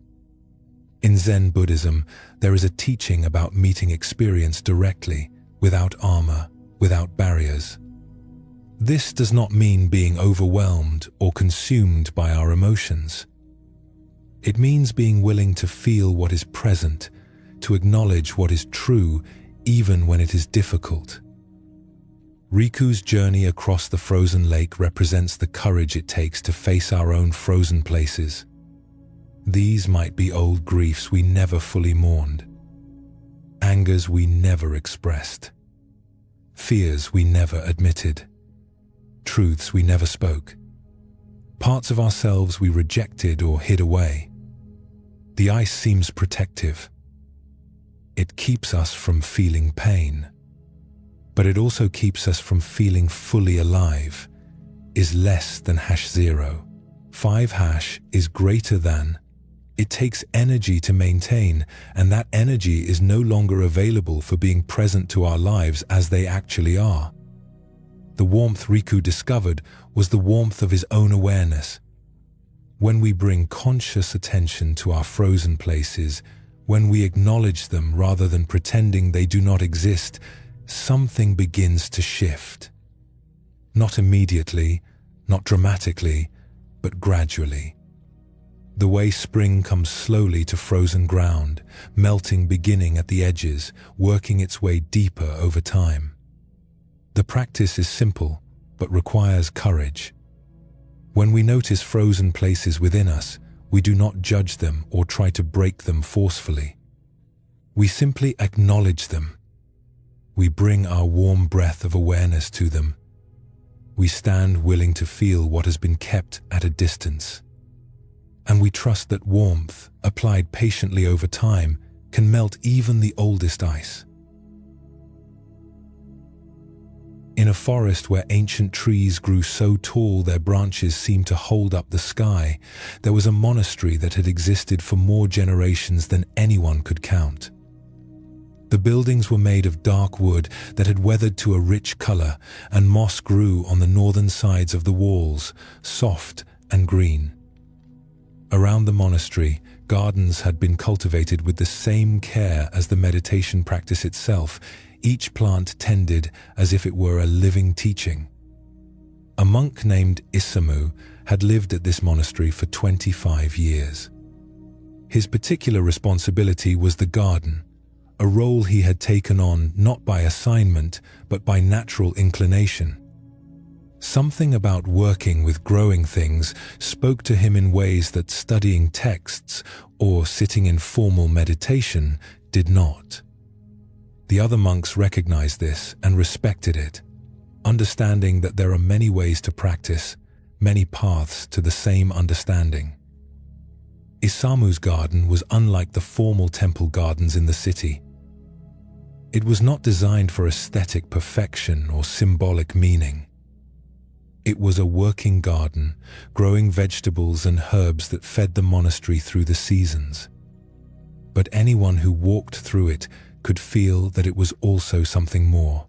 In Zen Buddhism, there is a teaching about meeting experience directly, without armor, without barriers. This does not mean being overwhelmed or consumed by our emotions. It means being willing to feel what is present, to acknowledge what is true, even when it is difficult. Riku's journey across the frozen lake represents the courage it takes to face our own frozen places. These might be old griefs we never fully mourned, angers we never expressed, fears we never admitted, truths we never spoke, parts of ourselves we rejected or hid away. The ice seems protective. It keeps us from feeling pain, but it also keeps us from feeling fully alive, is less than #0. 5 is greater than. It takes energy to maintain, and that energy is no longer available for being present to our lives as they actually are. The warmth Riku discovered was the warmth of his own awareness. When we bring conscious attention to our frozen places, when we acknowledge them rather than pretending they do not exist, something begins to shift. Not immediately, not dramatically, but gradually. The way spring comes slowly to frozen ground, melting beginning at the edges, working its way deeper over time. The practice is simple, but requires courage. When we notice frozen places within us, we do not judge them or try to break them forcefully. We simply acknowledge them. We bring our warm breath of awareness to them. We stand willing to feel what has been kept at a distance. And we trust that warmth, applied patiently over time, can melt even the oldest ice. In a forest where ancient trees grew so tall their branches seemed to hold up the sky, there was a monastery that had existed for more generations than anyone could count. The buildings were made of dark wood that had weathered to a rich color, and moss grew on the northern sides of the walls, soft and green. Around the monastery, gardens had been cultivated with the same care as the meditation practice itself, each plant tended as if it were a living teaching. A monk named Isamu had lived at this monastery for 25 years. His particular responsibility was the garden, a role he had taken on not by assignment but by natural inclination. Something about working with growing things spoke to him in ways that studying texts or sitting in formal meditation did not. The other monks recognized this and respected it, understanding that there are many ways to practice, many paths to the same understanding. Isamu's garden was unlike the formal temple gardens in the city. It was not designed for aesthetic perfection or symbolic meaning. It was a working garden, growing vegetables and herbs that fed the monastery through the seasons. But anyone who walked through it could feel that it was also something more.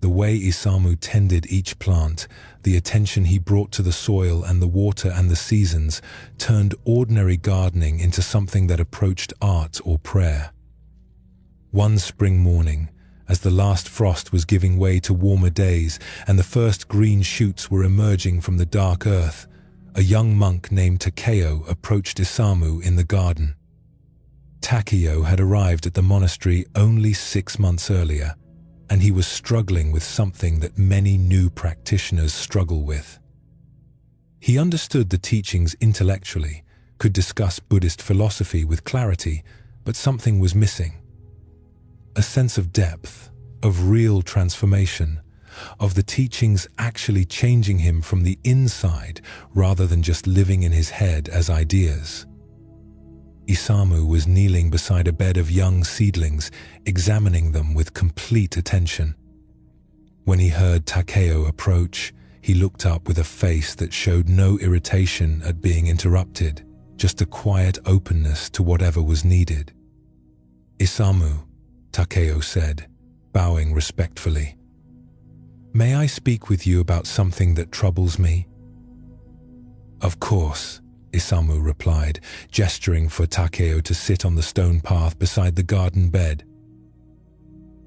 The way Isamu tended each plant, the attention he brought to the soil and the water and the seasons, turned ordinary gardening into something that approached art or prayer. One spring morning, as the last frost was giving way to warmer days and the first green shoots were emerging from the dark earth, a young monk named Takeo approached Isamu in the garden. Takeo had arrived at the monastery only 6 months earlier, and he was struggling with something that many new practitioners struggle with. He understood the teachings intellectually, could discuss Buddhist philosophy with clarity, but something was missing. A sense of depth, of real transformation, of the teachings actually changing him from the inside rather than just living in his head as ideas. Isamu was kneeling beside a bed of young seedlings, examining them with complete attention. When he heard Takeo approach, He looked up with a face that showed no irritation at being interrupted, just a quiet openness to whatever was needed. "Isamu," Takeo said, bowing respectfully. "May I speak with you about something that troubles me?" "Of course," Isamu replied, gesturing for Takeo to sit on the stone path beside the garden bed.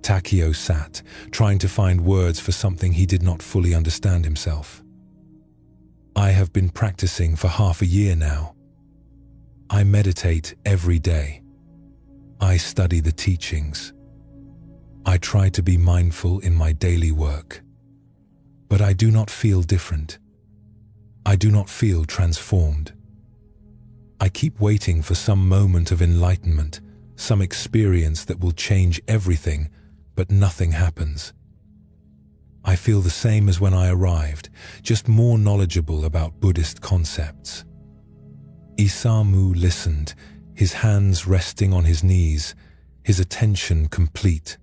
Takeo sat, trying to find words for something he did not fully understand himself. "I have been practicing for half a year now. I meditate every day. I study the teachings. I try to be mindful in my daily work. But I do not feel different. I do not feel transformed. I keep waiting for some moment of enlightenment, some experience that will change everything, but nothing happens. I feel the same as when I arrived, just more knowledgeable about Buddhist concepts." Isamu listened, his hands resting on his knees, his attention complete.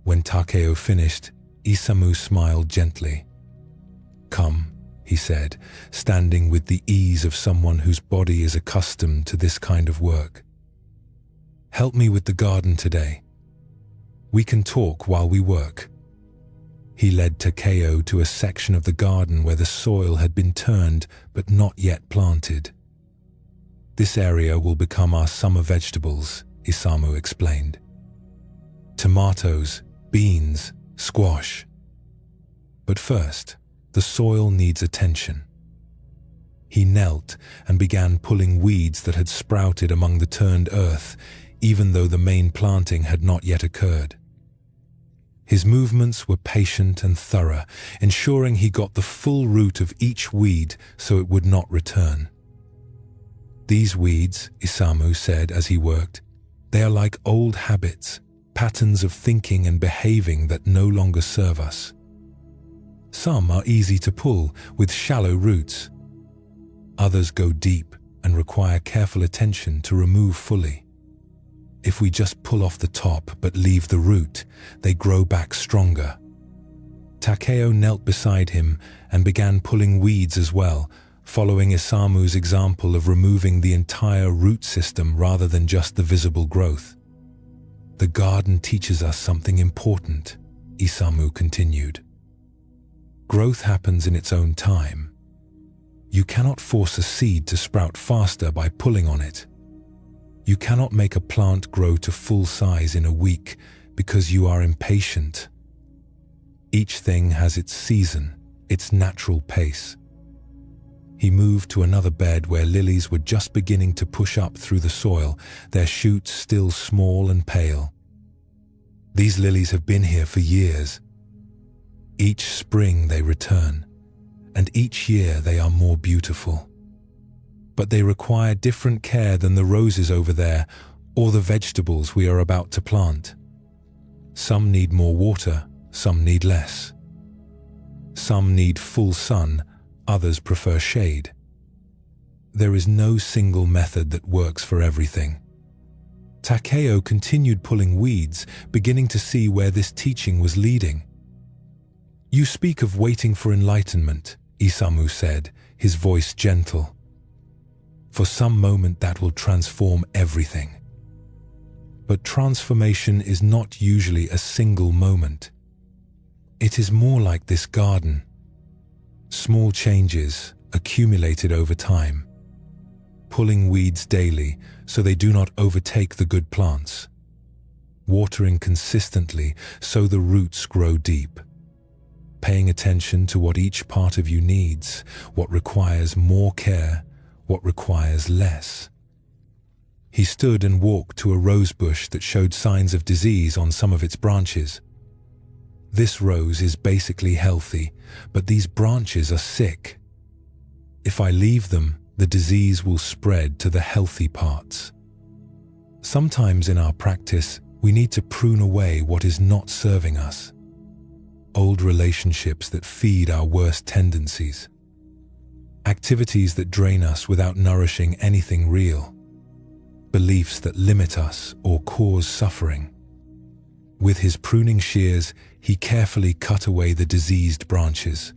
When Takeo finished, Isamu smiled gently. "Come," he said, standing with the ease of someone whose body is accustomed to this kind of work. "Help me with the garden today. We can talk while we work." He led Takeo to a section of the garden where the soil had been turned but not yet planted. "This area will become our summer vegetables," Isamu explained. "Tomatoes, beans, squash. But first, the soil needs attention." He knelt and began pulling weeds that had sprouted among the turned earth, even though the main planting had not yet occurred. His movements were patient and thorough, ensuring he got the full root of each weed so it would not return. "These weeds," Isamu said as he worked, "they are like old habits, patterns of thinking and behaving that no longer serve us. Some are easy to pull with shallow roots. Others go deep and require careful attention to remove fully. If we just pull off the top but leave the root, they grow back stronger." Takeo knelt beside him and began pulling weeds as well, following Isamu's example of removing the entire root system rather than just the visible growth. "The garden teaches us something important," Isamu continued. "Growth happens in its own time. You cannot force a seed to sprout faster by pulling on it. You cannot make a plant grow to full size in a week because you are impatient. Each thing has its season, its natural pace." He moved to another bed where lilies were just beginning to push up through the soil, their shoots still small and pale. "These lilies have been here for years. Each spring they return, and each year they are more beautiful. But they require different care than the roses over there or the vegetables we are about to plant. Some need more water, some need less. Some need full sun, others prefer shade. There is no single method that works for everything." Takeo continued pulling weeds, beginning to see where this teaching was leading. "You speak of waiting for enlightenment," Isamu said, his voice gentle. "For some moment that will transform everything. But transformation is not usually a single moment. It is more like this garden. Small changes accumulated over time. Pulling weeds daily so they do not overtake the good plants. Watering consistently so the roots grow deep. Paying attention to what each part of you needs, what requires more care, what requires less." He stood and walked to a rose bush that showed signs of disease on some of its branches. "This rose is basically healthy, but these branches are sick. If I leave them, the disease will spread to the healthy parts." Sometimes in our practice, we need to prune away what is not serving us. Old relationships that feed our worst tendencies. Activities that drain us without nourishing anything real. Beliefs that limit us or cause suffering. With his pruning shears, he carefully cut away the diseased branches.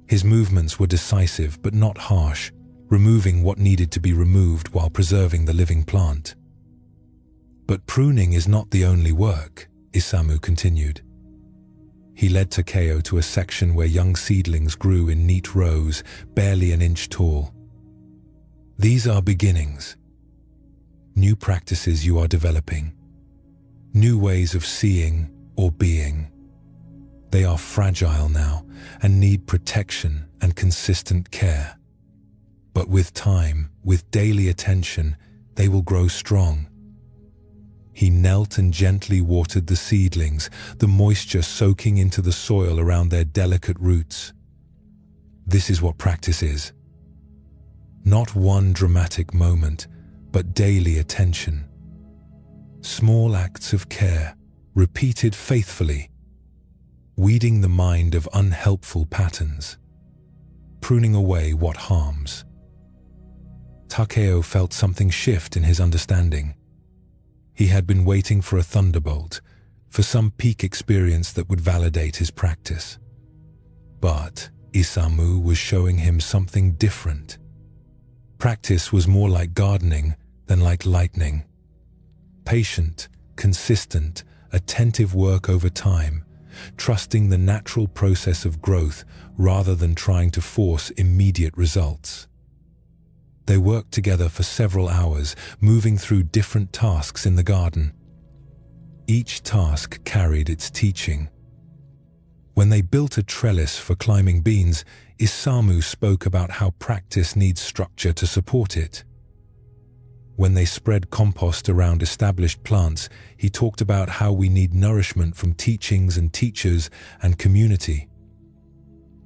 His movements were decisive but not harsh, removing what needed to be removed while preserving the living plant. But pruning is not the only work, Isamu continued. He led Takeo to a section where young seedlings grew in neat rows, barely an inch tall. These are beginnings. New practices you are developing. New ways of seeing or being. They are fragile now and need protection and consistent care. But with time, with daily attention, they will grow strong. He knelt and gently watered the seedlings, the moisture soaking into the soil around their delicate roots. This is what practice is. Not one dramatic moment, but daily attention. Small acts of care, repeated faithfully. Weeding the mind of unhelpful patterns. Pruning away what harms. Takeo felt something shift in his understanding. He had been waiting for a thunderbolt, for some peak experience that would validate his practice. But Isamu was showing him something different. Practice was more like gardening than like lightning. Patient, consistent, attentive work over time, trusting the natural process of growth rather than trying to force immediate results. They worked together for several hours, moving through different tasks in the garden. Each task carried its teaching. When they built a trellis for climbing beans, Isamu spoke about how practice needs structure to support it. When they spread compost around established plants, he talked about how we need nourishment from teachings and teachers and community.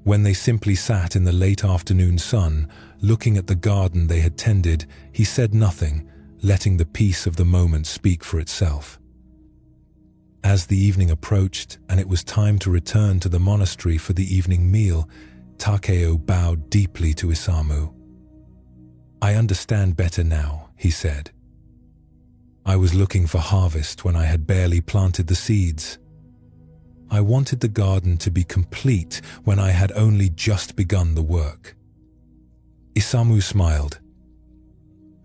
When they simply sat in the late afternoon sun, looking at the garden they had tended, he said nothing, letting the peace of the moment speak for itself. As the evening approached and it was time to return to the monastery for the evening meal, Takeo bowed deeply to Isamu. "I understand better now," he said. "I was looking for harvest when I had barely planted the seeds. I wanted the garden to be complete when I had only just begun the work." Isamu smiled.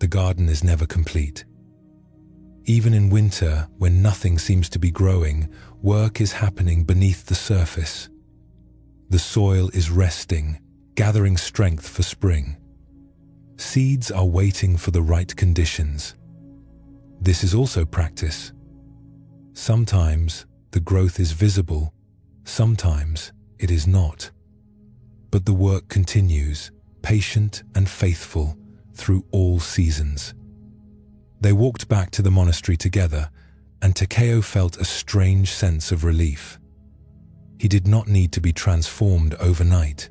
The garden is never complete. Even in winter, when nothing seems to be growing, work is happening beneath the surface. The soil is resting, gathering strength for spring. Seeds are waiting for the right conditions. This is also practice. Sometimes the growth is visible, sometimes it is not. But the work continues, patient and faithful, through all seasons. They walked back to the monastery together, and Takeo felt a strange sense of relief. He did not need to be transformed overnight.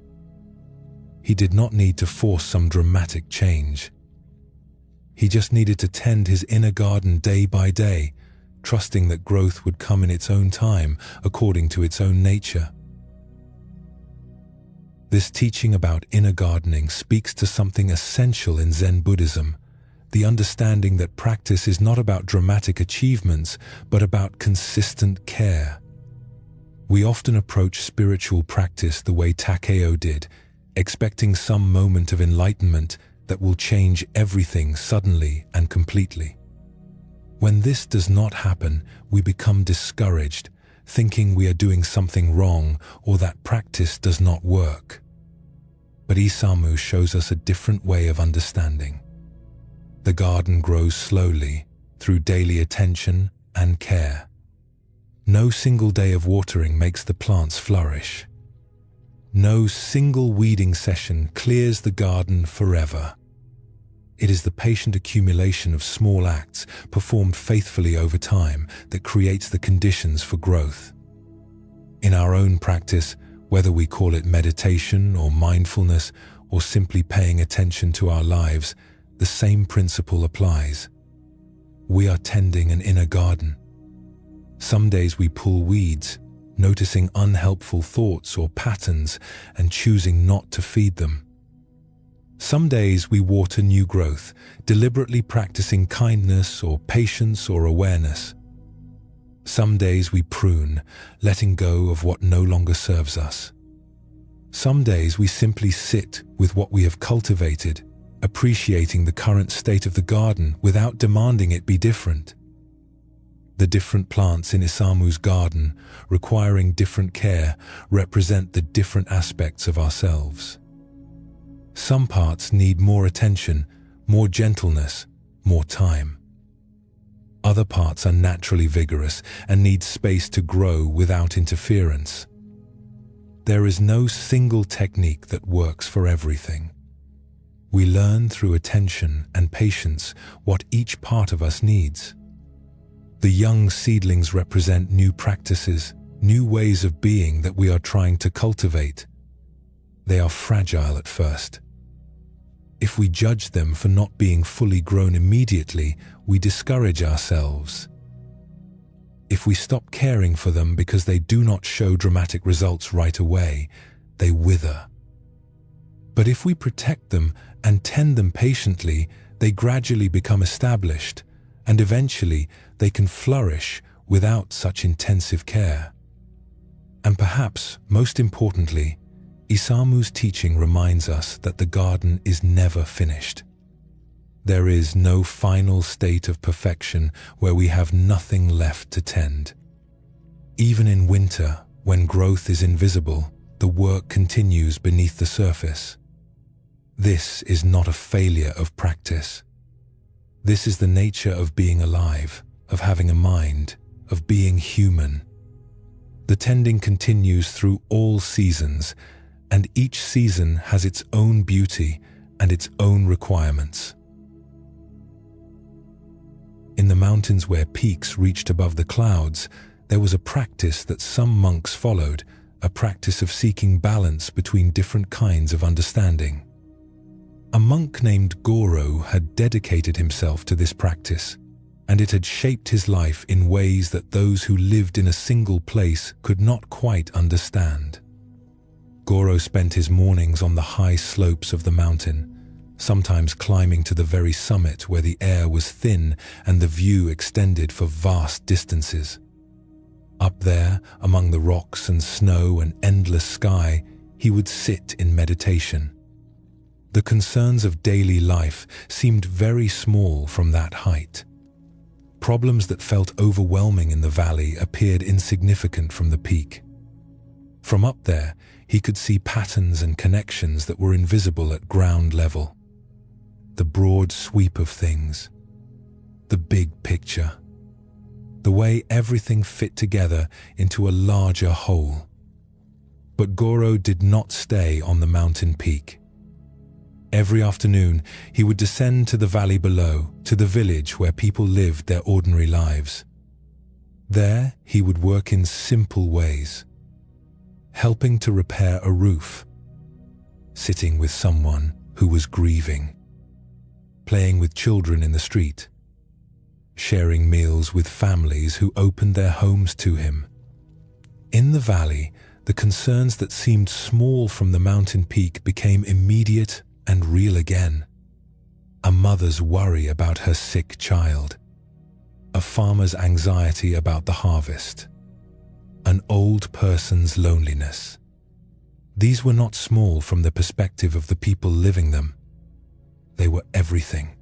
He did not need to force some dramatic change. He just needed to tend his inner garden day by day, trusting that growth would come in its own time, according to its own nature. This teaching about inner gardening speaks to something essential in Zen Buddhism, the understanding that practice is not about dramatic achievements, but about consistent care. We often approach spiritual practice the way Takeo did, expecting some moment of enlightenment that will change everything suddenly and completely. When this does not happen, we become discouraged, thinking we are doing something wrong or that practice does not work. But Isamu shows us a different way of understanding. The garden grows slowly, through daily attention and care. No single day of watering makes the plants flourish. No single weeding session clears the garden forever. It is the patient accumulation of small acts performed faithfully over time that creates the conditions for growth. In our own practice, whether we call it meditation or mindfulness or simply paying attention to our lives, the same principle applies. We are tending an inner garden. Some days we pull weeds, noticing unhelpful thoughts or patterns and choosing not to feed them. Some days we water new growth, deliberately practicing kindness or patience or awareness. Some days we prune, letting go of what no longer serves us. Some days we simply sit with what we have cultivated, appreciating the current state of the garden without demanding it be different. The different plants in Isamu's garden, requiring different care, represent the different aspects of ourselves. Some parts need more attention, more gentleness, more time. Other parts are naturally vigorous and need space to grow without interference. There is no single technique that works for everything. We learn through attention and patience what each part of us needs. The young seedlings represent new practices, new ways of being that we are trying to cultivate. They are fragile at first. If we judge them for not being fully grown immediately, we discourage ourselves. If we stop caring for them because they do not show dramatic results right away, they wither. But if we protect them and tend them patiently, they gradually become established, and eventually they can flourish without such intensive care. And perhaps, most importantly, Isamu's teaching reminds us that the garden is never finished. There is no final state of perfection where we have nothing left to tend. Even in winter, when growth is invisible, the work continues beneath the surface. This is not a failure of practice. This is the nature of being alive, of having a mind, of being human. The tending continues through all seasons, and each season has its own beauty and its own requirements. In the mountains where peaks reached above the clouds, there was a practice that some monks followed, a practice of seeking balance between different kinds of understanding. A monk named Goro had dedicated himself to this practice, and it had shaped his life in ways that those who lived in a single place could not quite understand. Goro spent his mornings on the high slopes of the mountain, sometimes climbing to the very summit where the air was thin and the view extended for vast distances. Up there, among the rocks and snow and endless sky, he would sit in meditation. The concerns of daily life seemed very small from that height. Problems that felt overwhelming in the valley appeared insignificant from the peak. From up there, he could see patterns and connections that were invisible at ground level. The broad sweep of things, the big picture, the way everything fit together into a larger whole. But Goro did not stay on the mountain peak. Every afternoon, he would descend to the valley below, to the village where people lived their ordinary lives. There, he would work in simple ways, helping to repair a roof, sitting with someone who was grieving, playing with children in the street, sharing meals with families who opened their homes to him. In the valley, the concerns that seemed small from the mountain peak became immediate and real again. A mother's worry about her sick child, a farmer's anxiety about the harvest, an old person's loneliness. These were not small from the perspective of the people living them. They were everything,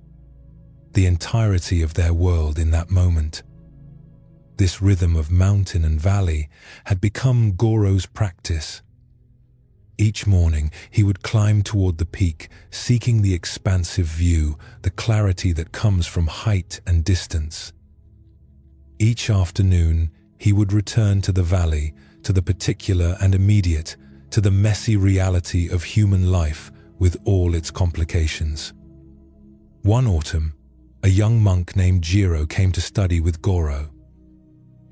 the entirety of their world in that moment. This rhythm of mountain and valley had become Goro's practice. Each morning, he would climb toward the peak, seeking the expansive view, the clarity that comes from height and distance. Each afternoon, he would return to the valley, to the particular and immediate, to the messy reality of human life with all its complications. One autumn, a young monk named Jiro came to study with Goro.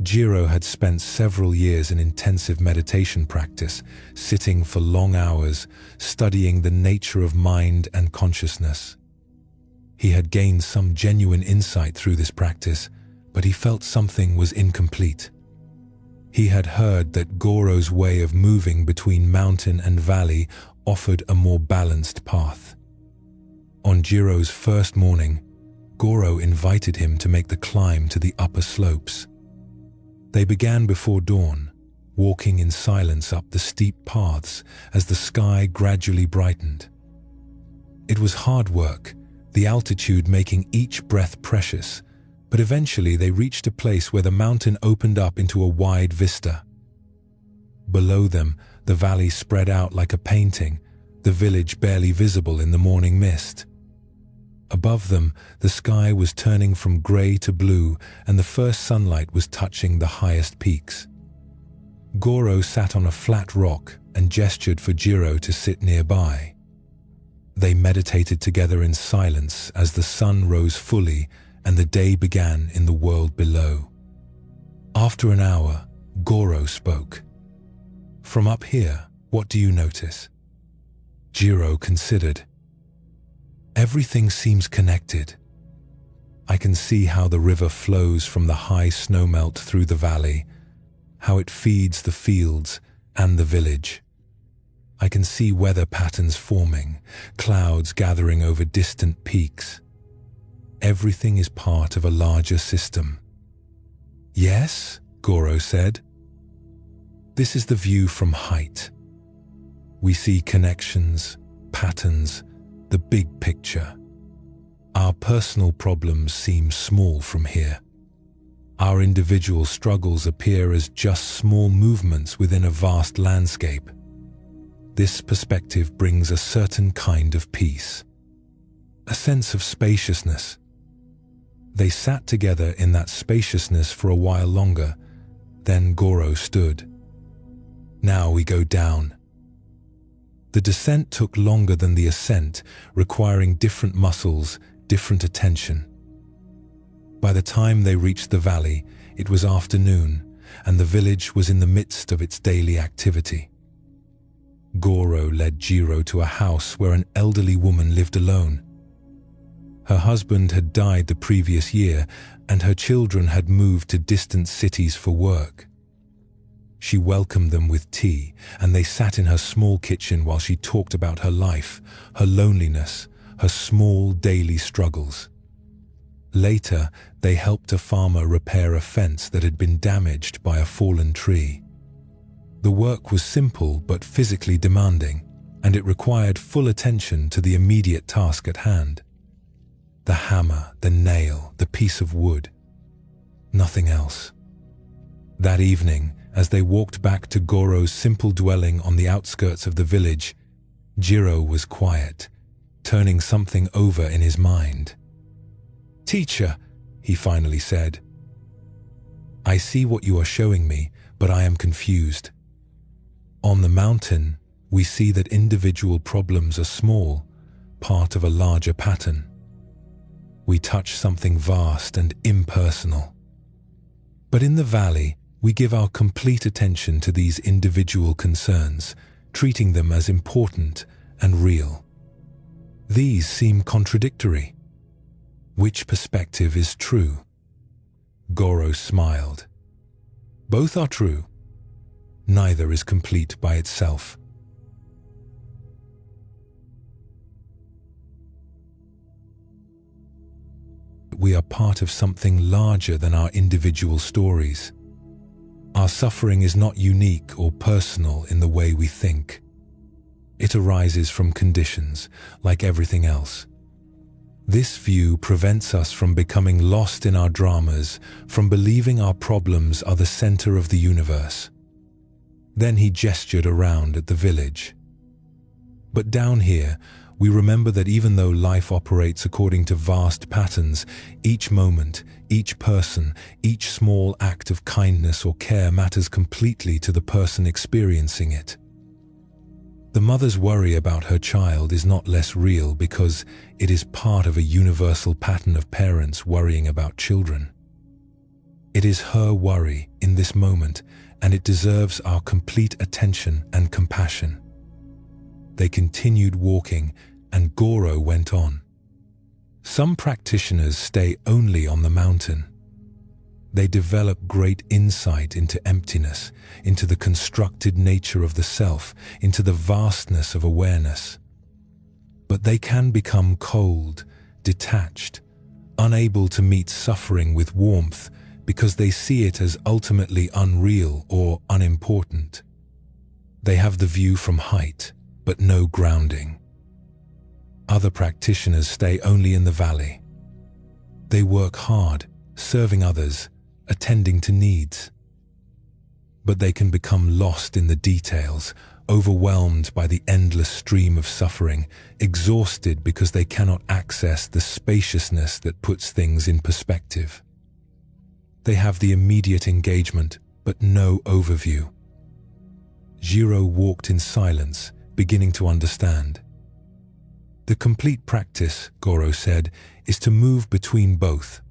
Jiro had spent several years in intensive meditation practice, sitting for long hours, studying the nature of mind and consciousness. He had gained some genuine insight through this practice, but he felt something was incomplete. He had heard that Goro's way of moving between mountain and valley offered a more balanced path. On Jiro's first morning, Goro invited him to make the climb to the upper slopes. They began before dawn, walking in silence up the steep paths as the sky gradually brightened. It was hard work, the altitude making each breath precious, but eventually they reached a place where the mountain opened up into a wide vista. Below them, the valley spread out like a painting, the village barely visible in the morning mist. Above them, the sky was turning from grey to blue, and the first sunlight was touching the highest peaks. Goro sat on a flat rock and gestured for Jiro to sit nearby. They meditated together in silence as the sun rose fully and the day began in the world below. After an hour, Goro spoke. "From up here, what do you notice?" Jiro considered. "Everything seems connected. I can see how the river flows from the high snowmelt through the valley, how it feeds the fields and the village. I can see weather patterns forming, clouds gathering over distant peaks. Everything is part of a larger system." "Yes," Goro said. "This is the view from height. We see connections, patterns, the big picture. Our personal problems seem small from here. Our individual struggles appear as just small movements within a vast landscape. This perspective brings a certain kind of peace, a sense of spaciousness." They sat together in that spaciousness for a while longer, then Goro stood. "Now we go down." The descent took longer than the ascent, requiring different muscles, different attention. By the time they reached the valley, it was afternoon, and the village was in the midst of its daily activity. Goro led Jiro to a house where an elderly woman lived alone. Her husband had died the previous year, and her children had moved to distant cities for work. She welcomed them with tea, and they sat in her small kitchen while she talked about her life, her loneliness, her small daily struggles. Later, they helped a farmer repair a fence that had been damaged by a fallen tree. The work was simple but physically demanding, and it required full attention to the immediate task at hand. The hammer, the nail, the piece of wood. Nothing else. That evening, as they walked back to Goro's simple dwelling on the outskirts of the village, Jiro was quiet, turning something over in his mind. "Teacher," he finally said, "I see what you are showing me, but I am confused. On the mountain, we see that individual problems are small, part of a larger pattern. We touch something vast and impersonal. But in the valley, we give our complete attention to these individual concerns, treating them as important and real. These seem contradictory. Which perspective is true?" Goro smiled. "Both are true. Neither is complete by itself." We are part of something larger than our individual stories. Our suffering is not unique or personal in the way we think. It arises from conditions, like everything else. This view prevents us from becoming lost in our dramas, from believing our problems are the center of the universe. Then he gestured around at the village. "But down here, we remember that even though life operates according to vast patterns, each moment, each person, each small act of kindness or care matters completely to the person experiencing it. The mother's worry about her child is not less real because it is part of a universal pattern of parents worrying about children. It is her worry in this moment, and it deserves our complete attention and compassion." They continued walking, and Goro went on. "Some practitioners stay only on the mountain. They develop great insight into emptiness, into the constructed nature of the self, into the vastness of awareness. But they can become cold, detached, unable to meet suffering with warmth because they see it as ultimately unreal or unimportant. They have the view from height, but no grounding. Other practitioners stay only in the valley. They work hard, serving others, attending to needs. But they can become lost in the details, overwhelmed by the endless stream of suffering, exhausted because they cannot access the spaciousness that puts things in perspective. They have the immediate engagement, but no overview. Jiro walked in silence, beginning to understand. The complete practice, Goro said, is to move between both.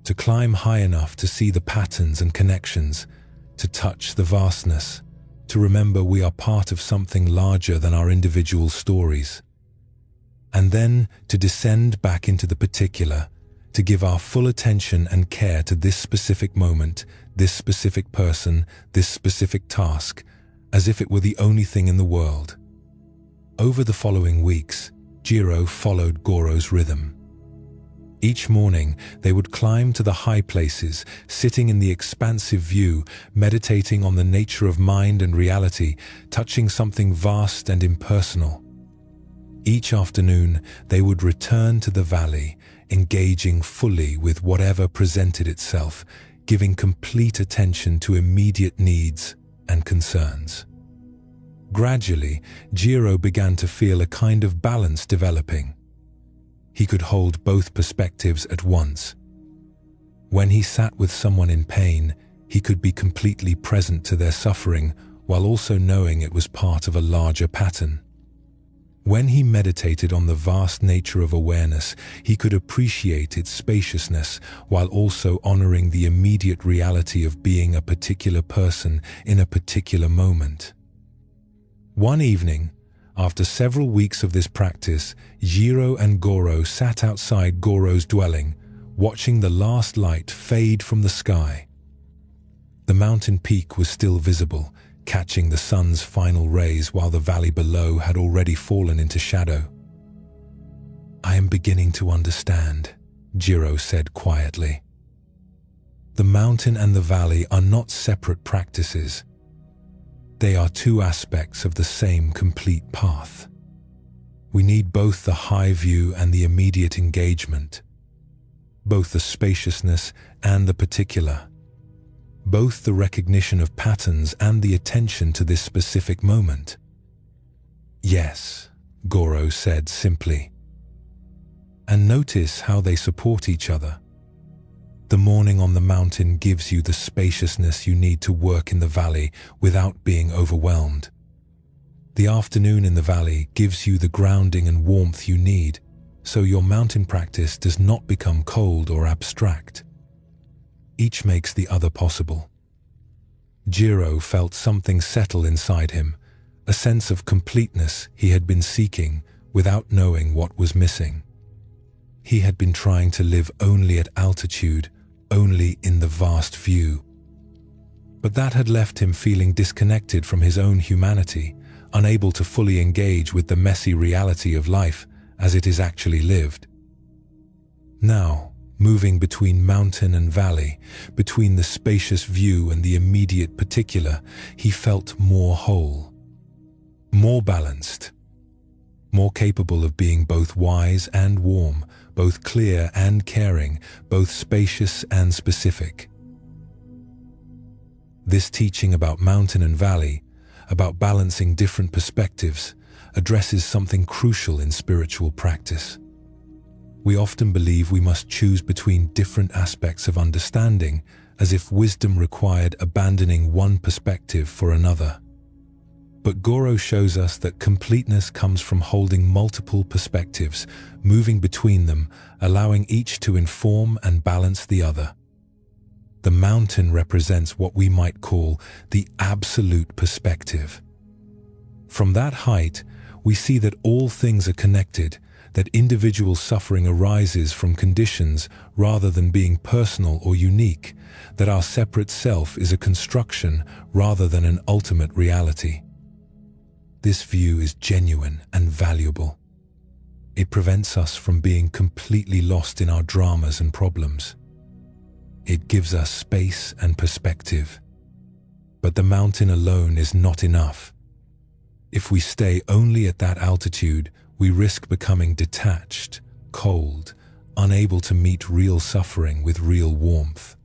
To climb high enough to see the patterns and connections, to touch the vastness, to remember we are part of something larger than our individual stories. And then to descend back into the particular, to give our full attention and care to this specific moment, this specific person, this specific task, as if it were the only thing in the world. Over the following weeks, Jiro followed Goro's rhythm. Each morning, they would climb to the high places, sitting in the expansive view, meditating on the nature of mind and reality, touching something vast and impersonal. Each afternoon, they would return to the valley, engaging fully with whatever presented itself, giving complete attention to immediate needs and concerns. Gradually, Jiro began to feel a kind of balance developing. He could hold both perspectives at once. When he sat with someone in pain, he could be completely present to their suffering while also knowing it was part of a larger pattern. When he meditated on the vast nature of awareness, he could appreciate its spaciousness while also honoring the immediate reality of being a particular person in a particular moment. One evening, after several weeks of this practice, Jiro and Goro sat outside Goro's dwelling, watching the last light fade from the sky. The mountain peak was still visible, catching the sun's final rays while the valley below had already fallen into shadow. "I am beginning to understand," Jiro said quietly. "The mountain and the valley are not separate practices. They are two aspects of the same complete path. We need both the high view and the immediate engagement, both the spaciousness and the particular, both the recognition of patterns and the attention to this specific moment." "Yes," Goro said simply. "And notice how they support each other. The morning on the mountain gives you the spaciousness you need to work in the valley without being overwhelmed. The afternoon in the valley gives you the grounding and warmth you need, so your mountain practice does not become cold or abstract. Each makes the other possible." Jiro felt something settle inside him, a sense of completeness he had been seeking without knowing what was missing. He had been trying to live only at altitude, only in the vast view. But that had left him feeling disconnected from his own humanity, unable to fully engage with the messy reality of life as it is actually lived. Now, moving between mountain and valley, between the spacious view and the immediate particular, he felt more whole, more balanced, more capable of being both wise and warm, both clear and caring, both spacious and specific. This teaching about mountain and valley, about balancing different perspectives, addresses something crucial in spiritual practice. We often believe we must choose between different aspects of understanding, as if wisdom required abandoning one perspective for another. But Goro shows us that completeness comes from holding multiple perspectives, moving between them, allowing each to inform and balance the other. The mountain represents what we might call the absolute perspective. From that height, we see that all things are connected, that individual suffering arises from conditions rather than being personal or unique, that our separate self is a construction rather than an ultimate reality. This view is genuine and valuable. It prevents us from being completely lost in our dramas and problems. It gives us space and perspective. But the mountain alone is not enough. If we stay only at that altitude, we risk becoming detached, cold, unable to meet real suffering with real warmth.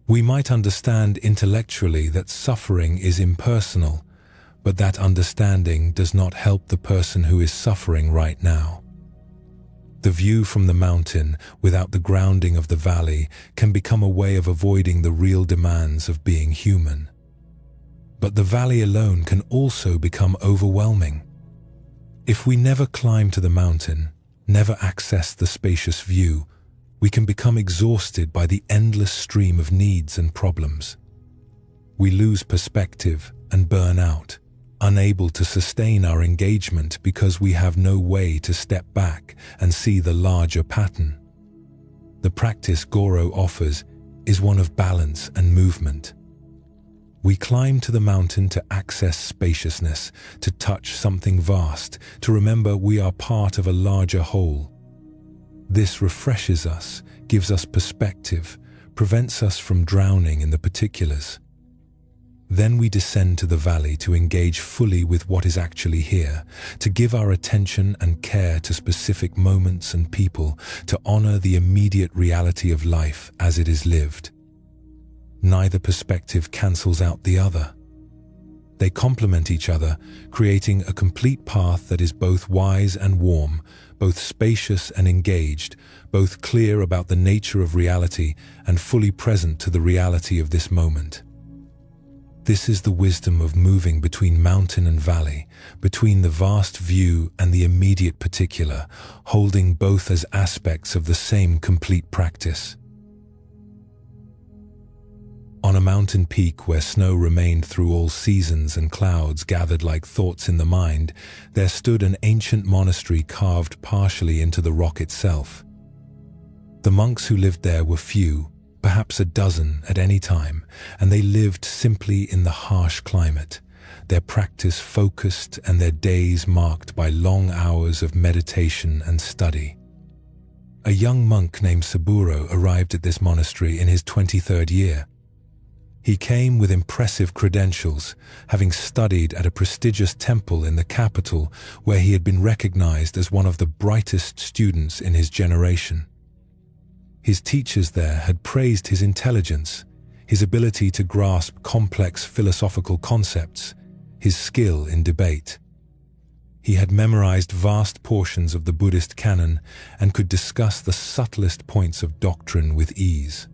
We might understand intellectually that suffering is impersonal, but that understanding does not help the person who is suffering right now. The view from the mountain, without the grounding of the valley, can become a way of avoiding the real demands of being human. But the valley alone can also become overwhelming. If we never climb to the mountain, never access the spacious view, we can become exhausted by the endless stream of needs and problems. We lose perspective and burn out, unable to sustain our engagement because we have no way to step back and see the larger pattern. The practice Goro offers is one of balance and movement. We climb to the mountain to access spaciousness, to touch something vast, to remember we are part of a larger whole. This refreshes us, gives us perspective, prevents us from drowning in the particulars. Then we descend to the valley to engage fully with what is actually here, to give our attention and care to specific moments and people, to honor the immediate reality of life as it is lived. Neither perspective cancels out the other. They complement each other, creating a complete path that is both wise and warm, both spacious and engaged, both clear about the nature of reality and fully present to the reality of this moment. This is the wisdom of moving between mountain and valley, between the vast view and the immediate particular, holding both as aspects of the same complete practice. On a mountain peak where snow remained through all seasons and clouds gathered like thoughts in the mind, there stood an ancient monastery carved partially into the rock itself. The monks who lived there were few, perhaps a dozen at any time, and they lived simply in the harsh climate, their practice focused and their days marked by long hours of meditation and study. A young monk named Saburo arrived at this monastery in his 23rd year. He came with impressive credentials, having studied at a prestigious temple in the capital where he had been recognized as one of the brightest students in his generation. His teachers there had praised his intelligence, his ability to grasp complex philosophical concepts, his skill in debate. He had memorized vast portions of the Buddhist canon and could discuss the subtlest points of doctrine with ease.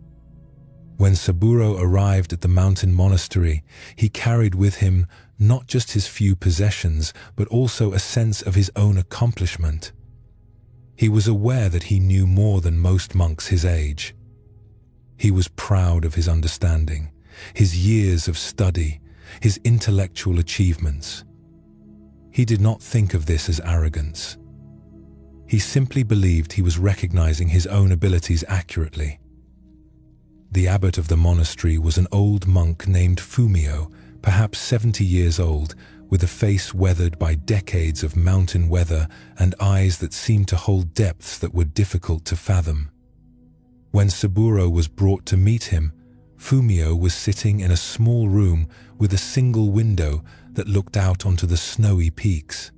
When Saburo arrived at the mountain monastery, he carried with him not just his few possessions, but also a sense of his own accomplishment. He was aware that he knew more than most monks his age. He was proud of his understanding, his years of study, his intellectual achievements. He did not think of this as arrogance. He simply believed he was recognizing his own abilities accurately. The abbot of the monastery was an old monk named Fumio, perhaps 70 years old, with a face weathered by decades of mountain weather and eyes that seemed to hold depths that were difficult to fathom. When Saburo was brought to meet him, Fumio was sitting in a small room with a single window that looked out onto the snowy peaks.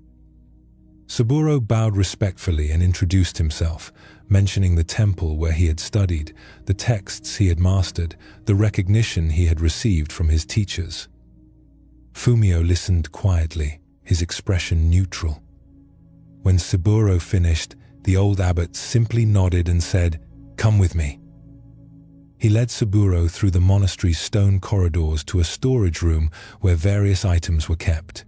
Saburo bowed respectfully and introduced himself, mentioning the temple where he had studied, the texts he had mastered, the recognition he had received from his teachers. Fumio listened quietly, his expression neutral. When Saburo finished, the old abbot simply nodded and said, "Come with me." He led Saburo through the monastery's stone corridors to a storage room where various items were kept.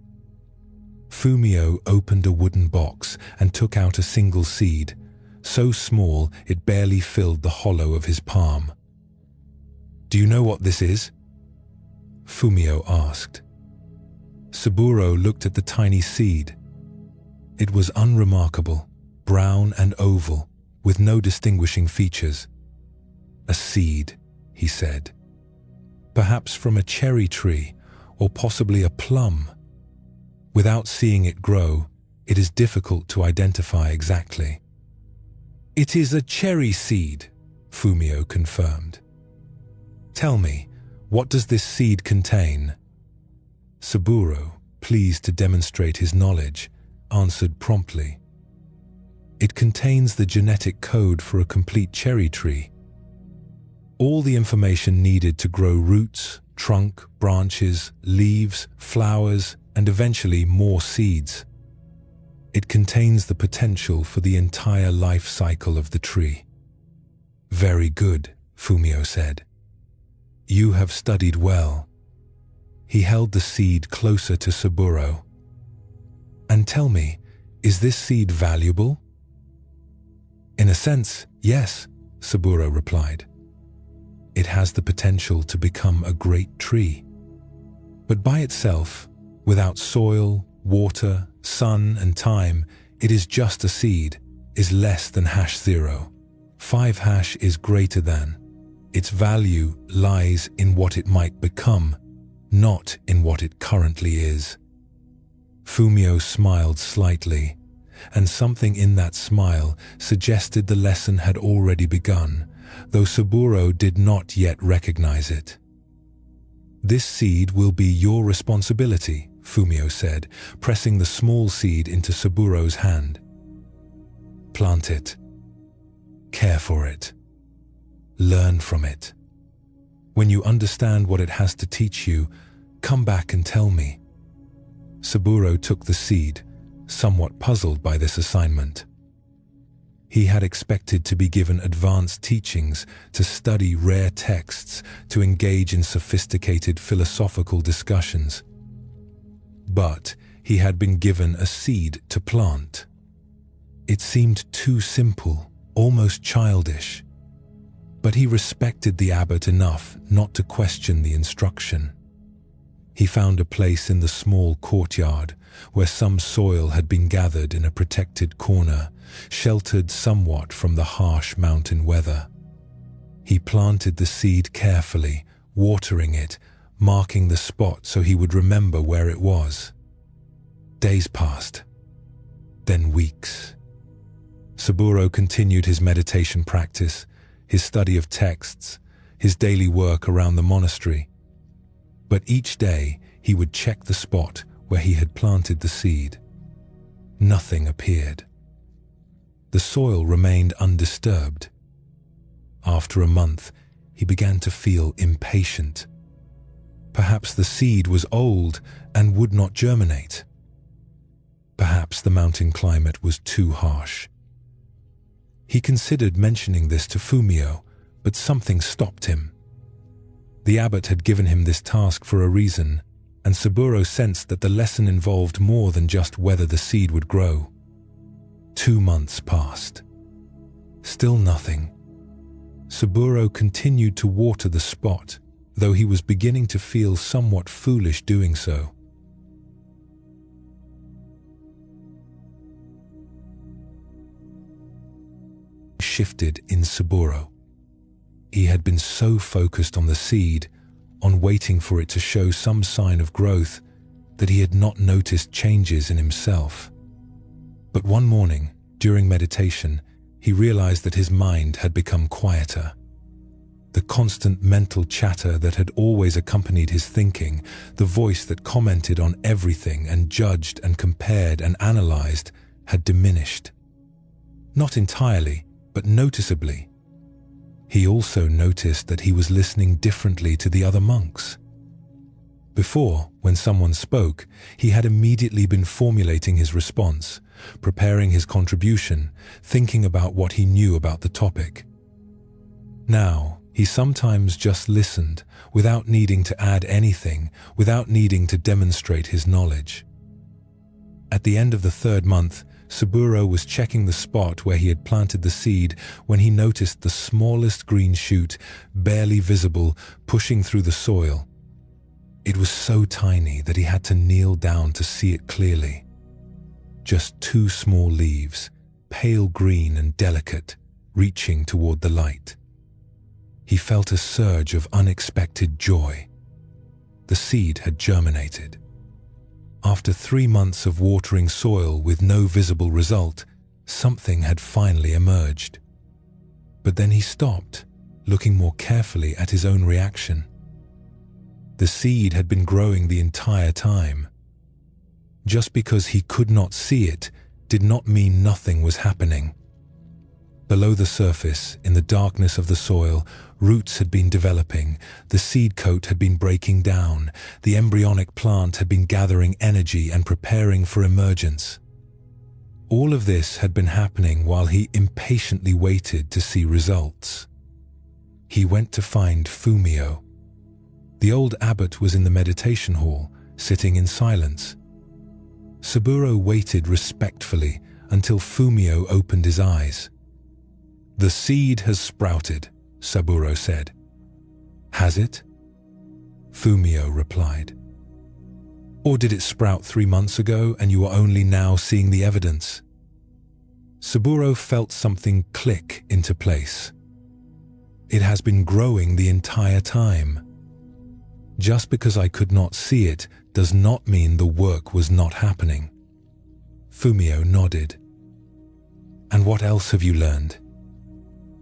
Fumio opened a wooden box and took out a single seed, so small it barely filled the hollow of his palm. "Do you know what this is?" Fumio asked. Saburo looked at the tiny seed. It was unremarkable, brown and oval, with no distinguishing features. "A seed," he said. "Perhaps from a cherry tree, or possibly a plum. Without seeing it grow, it is difficult to identify exactly." "It is a cherry seed," Fumio confirmed. Tell me, what does this seed contain?" Saburo, pleased to demonstrate his knowledge, answered promptly. "It contains the genetic code for a complete cherry tree. All the information needed to grow roots, trunk, branches, leaves, flowers, and eventually more seeds. It contains the potential for the entire life cycle of the tree." "Very good," Fumio said. "You have studied well." He held the seed closer to Saburo. "And tell me, is this seed valuable?" "In a sense, yes," Saburo replied. "It has the potential to become a great tree. But by itself, without soil, water, sun, and time, it is just a seed, is less than #0. 5# is greater than. Its value lies in what it might become, not in what it currently is." Fumio smiled slightly, and something in that smile suggested the lesson had already begun, though Saburo did not yet recognize it. "This seed will be your responsibility," Fumio said, pressing the small seed into Saburo's hand. "Plant it. Care for it. Learn from it. When you understand what it has to teach you, come back and tell me." Saburo took the seed, somewhat puzzled by this assignment. He had expected to be given advanced teachings, to study rare texts, to engage in sophisticated philosophical discussions. But he had been given a seed to plant. It seemed too simple, almost childish. But he respected the abbot enough not to question the instruction. He found a place in the small courtyard where some soil had been gathered in a protected corner, sheltered somewhat from the harsh mountain weather. He planted the seed carefully, watering it, marking the spot so he would remember where it was. Days passed, then weeks. Saburo continued his meditation practice, his study of texts, his daily work around the monastery. But each day he would check the spot where he had planted the seed. Nothing appeared. The soil remained undisturbed. After a month, he began to feel impatient. Perhaps the seed was old and would not germinate. Perhaps the mountain climate was too harsh. He considered mentioning this to Fumio, but something stopped him. The abbot had given him this task for a reason, and Saburo sensed that the lesson involved more than just whether the seed would grow. 2 months passed. Still nothing. Saburo continued to water the spot, though he was beginning to feel somewhat foolish doing so. Shifted in Saburo. He had been so focused on the seed, on waiting for it to show some sign of growth, that he had not noticed changes in himself. But one morning, during meditation, he realized that his mind had become quieter. The constant mental chatter that had always accompanied his thinking, the voice that commented on everything and judged and compared and analyzed, had diminished. Not entirely, but noticeably. He also noticed that he was listening differently to the other monks. Before, when someone spoke, he had immediately been formulating his response, preparing his contribution, thinking about what he knew about the topic. Now, he sometimes just listened, without needing to add anything, without needing to demonstrate his knowledge. At the end of the 3rd month, Saburo was checking the spot where he had planted the seed when he noticed the smallest green shoot, barely visible, pushing through the soil. It was so tiny that he had to kneel down to see it clearly. Just 2 small leaves, pale green and delicate, reaching toward the light. He felt a surge of unexpected joy. The seed had germinated. After 3 months of watering soil with no visible result, something had finally emerged. But then he stopped, looking more carefully at his own reaction. The seed had been growing the entire time. Just because he could not see it did not mean nothing was happening. Below the surface, in the darkness of the soil, roots had been developing, the seed coat had been breaking down, the embryonic plant had been gathering energy and preparing for emergence. All of this had been happening while he impatiently waited to see results. He went to find Fumio. The old abbot was in the meditation hall, sitting in silence. Saburo waited respectfully until Fumio opened his eyes. "The seed has sprouted," Saburo said. "Has it?" Fumio replied. "Or did it sprout 3 months ago and you are only now seeing the evidence?" Saburo felt something click into place. It has been growing the entire time. Just because I could not see it does not mean the work was not happening. Fumio nodded. "And what else have you learned?"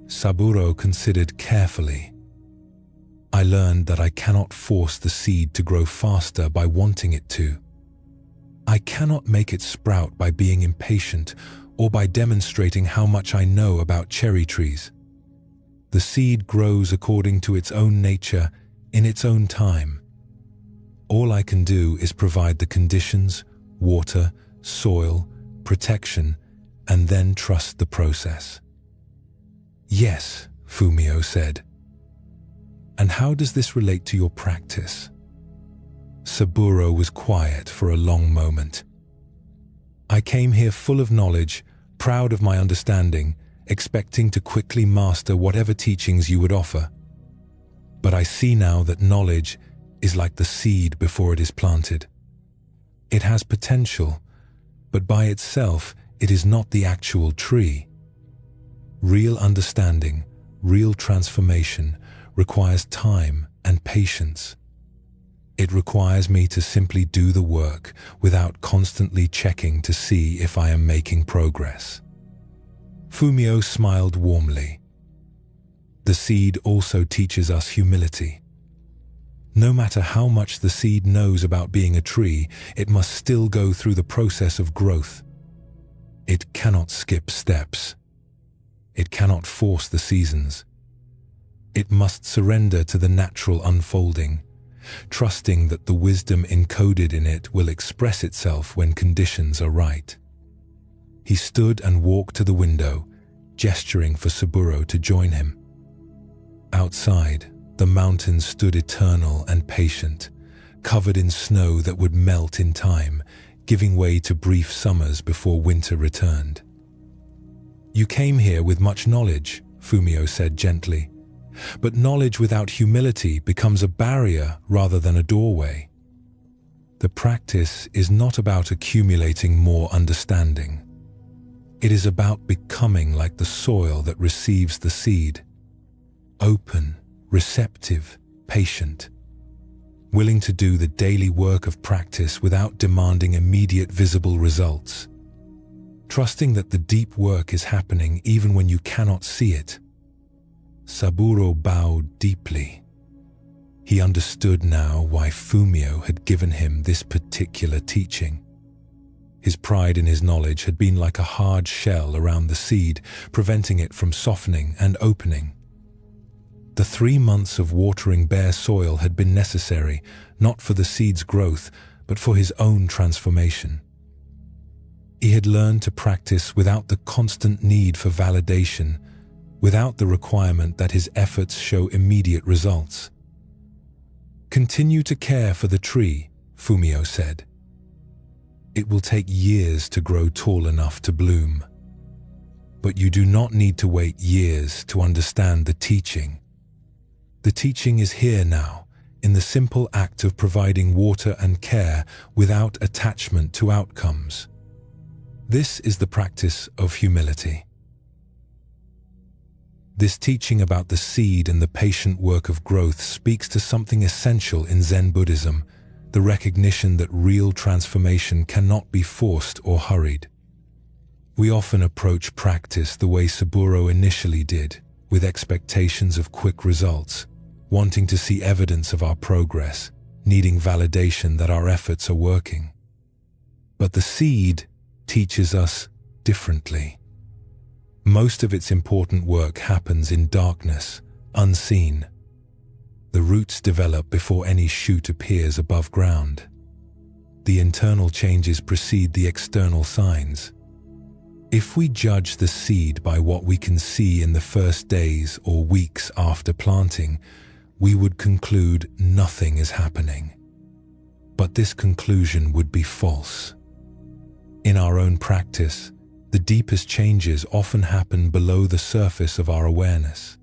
Saburo considered carefully. "I learned that I cannot force the seed to grow faster by wanting it to. I cannot make it sprout by being impatient or by demonstrating how much I know about cherry trees. The seed grows according to its own nature, in its own time. All I can do is provide the conditions, water, soil, protection, and then trust the process." "Yes," Fumio said. "And how does this relate to your practice?" Saburo was quiet for a long moment. "I came here full of knowledge, proud of my understanding, expecting to quickly master whatever teachings you would offer. But I see now that knowledge is like the seed before it is planted. It has potential, but by itself it is not the actual tree. Real understanding, real transformation requires time and patience. It requires me to simply do the work without constantly checking to see if I am making progress." Fumio smiled warmly. "The seed also teaches us humility. No matter how much the seed knows about being a tree, it must still go through the process of growth. It cannot skip steps. It cannot force the seasons. It must surrender to the natural unfolding, trusting that the wisdom encoded in it will express itself when conditions are right." He stood and walked to the window, gesturing for Saburo to join him. Outside, the mountains stood eternal and patient, covered in snow that would melt in time, giving way to brief summers before winter returned. "You came here with much knowledge," Fumio said gently, "but knowledge without humility becomes a barrier rather than a doorway. The practice is not about accumulating more understanding. It is about becoming like the soil that receives the seed, open, receptive, patient, willing to do the daily work of practice without demanding immediate visible results, trusting that the deep work is happening even when you cannot see it." Saburo bowed deeply. He understood now why Fumio had given him this particular teaching. His pride in his knowledge had been like a hard shell around the seed, preventing it from softening and opening. The 3 months of watering bare soil had been necessary, not for the seed's growth, but for his own transformation. He had learned to practice without the constant need for validation, without the requirement that his efforts show immediate results. "Continue to care for the tree," Fumio said. "It will take years to grow tall enough to bloom. But you do not need to wait years to understand the teaching. The teaching is here now, in the simple act of providing water and care without attachment to outcomes. This is the practice of humility." This teaching about the seed and the patient work of growth speaks to something essential in Zen Buddhism, the recognition that real transformation cannot be forced or hurried. We often approach practice the way Saburo initially did, with expectations of quick results, wanting to see evidence of our progress, needing validation that our efforts are working. But the seed teaches us differently. Most of its important work happens in darkness, unseen. The roots develop before any shoot appears above ground. The internal changes precede the external signs. If we judge the seed by what we can see in the first days or weeks after planting, we would conclude nothing is happening. But this conclusion would be false. In our own practice, the deepest changes often happen below the surface of our awareness.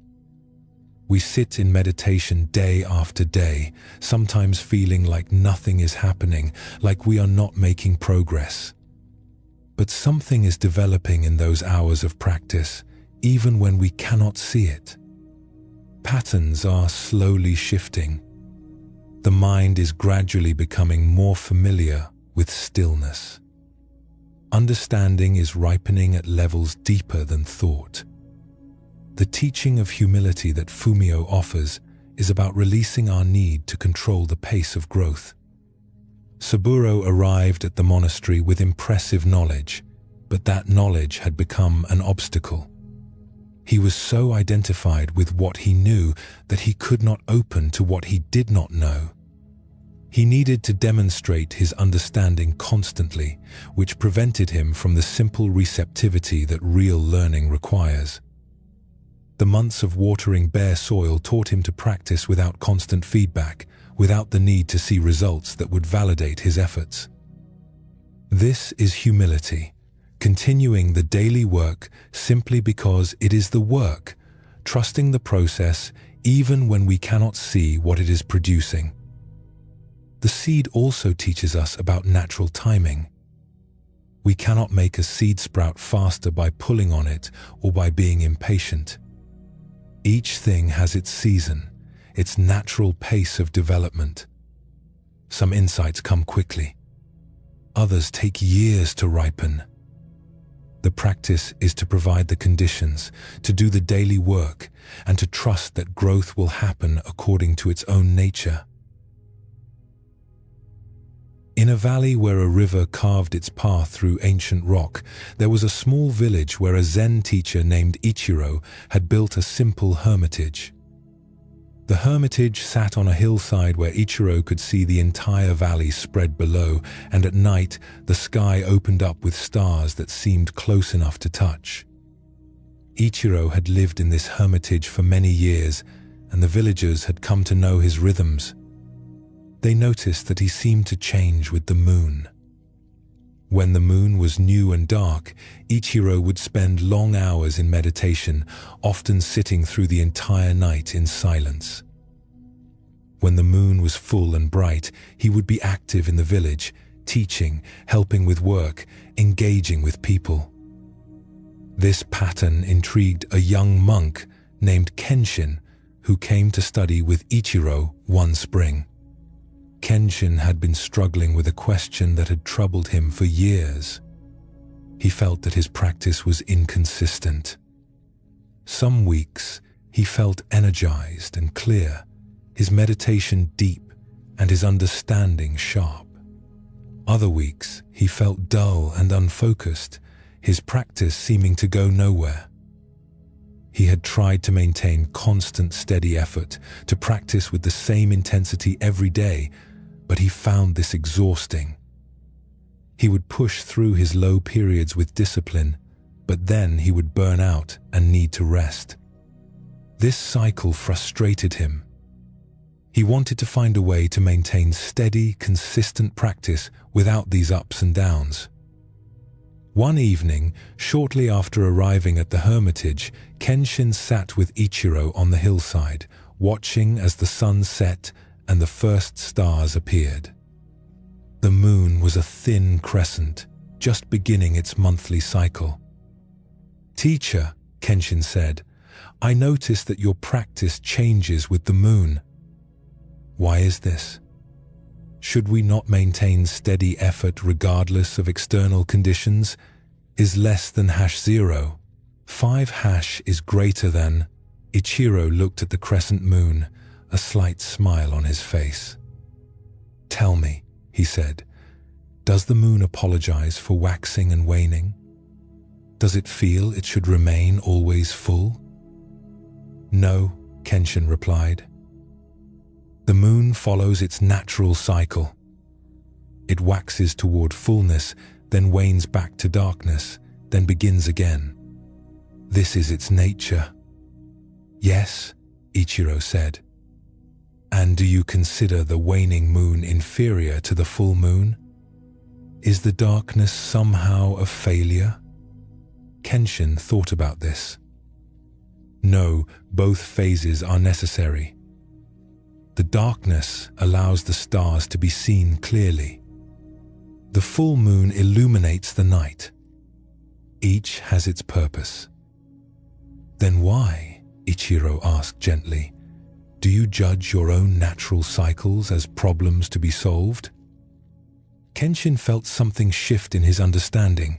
We sit in meditation day after day, sometimes feeling like nothing is happening, like we are not making progress. But something is developing in those hours of practice, even when we cannot see it. Patterns are slowly shifting. The mind is gradually becoming more familiar with stillness. Understanding is ripening at levels deeper than thought. The teaching of humility that Fumio offers is about releasing our need to control the pace of growth. Saburo arrived at the monastery with impressive knowledge, but that knowledge had become an obstacle. He was so identified with what he knew that he could not open to what he did not know. He needed to demonstrate his understanding constantly, which prevented him from the simple receptivity that real learning requires. The months of watering bare soil taught him to practice without constant feedback, without the need to see results that would validate his efforts. This is humility, continuing the daily work simply because it is the work, trusting the process even when we cannot see what it is producing. The seed also teaches us about natural timing. We cannot make a seed sprout faster by pulling on it or by being impatient. Each thing has its season, its natural pace of development. Some insights come quickly. Others take years to ripen. The practice is to provide the conditions, to do the daily work, and to trust that growth will happen according to its own nature. In a valley where a river carved its path through ancient rock, there was a small village where a Zen teacher named Ichiro had built a simple hermitage. The hermitage sat on a hillside where Ichiro could see the entire valley spread below, and at night the sky opened up with stars that seemed close enough to touch. Ichiro had lived in this hermitage for many years, and the villagers had come to know his rhythms. They noticed that he seemed to change with the moon. When the moon was new and dark, Ichiro would spend long hours in meditation, often sitting through the entire night in silence. When the moon was full and bright, he would be active in the village, teaching, helping with work, engaging with people. This pattern intrigued a young monk named Kenshin, who came to study with Ichiro one spring. Kenshin had been struggling with a question that had troubled him for years. He felt that his practice was inconsistent. Some weeks, he felt energized and clear, his meditation deep and his understanding sharp. Other weeks, he felt dull and unfocused, his practice seeming to go nowhere. He had tried to maintain constant, steady effort, to practice with the same intensity every day, but he found this exhausting. He would push through his low periods with discipline, but then he would burn out and need to rest. This cycle frustrated him. He wanted to find a way to maintain steady, consistent practice without these ups and downs. One evening, shortly after arriving at the hermitage, Kenshin sat with Ichiro on the hillside, watching as the sun set and the first stars appeared. The moon was a thin crescent, just beginning its monthly cycle. "Teacher," Kenshin said, "I notice that your practice changes with the moon. Why is this? Should we not maintain steady effort regardless of external conditions? Is less than #0. 5 is greater than..." Ichiro looked at the crescent moon, a slight smile on his face. "Tell me," he said, "does the moon apologize for waxing and waning? Does it feel it should remain always full?" "No," Kenshin replied. "The moon follows its natural cycle. It waxes toward fullness, then wanes back to darkness, then begins again. This is its nature." "Yes," Ichiro said. "And do you consider the waning moon inferior to the full moon? Is the darkness somehow a failure?" Kenshin thought about this. "No, both phases are necessary. The darkness allows the stars to be seen clearly. The full moon illuminates the night. Each has its purpose." "Then why," Ichiro asked gently, "do you judge your own natural cycles as problems to be solved?" Kenshin felt something shift in his understanding,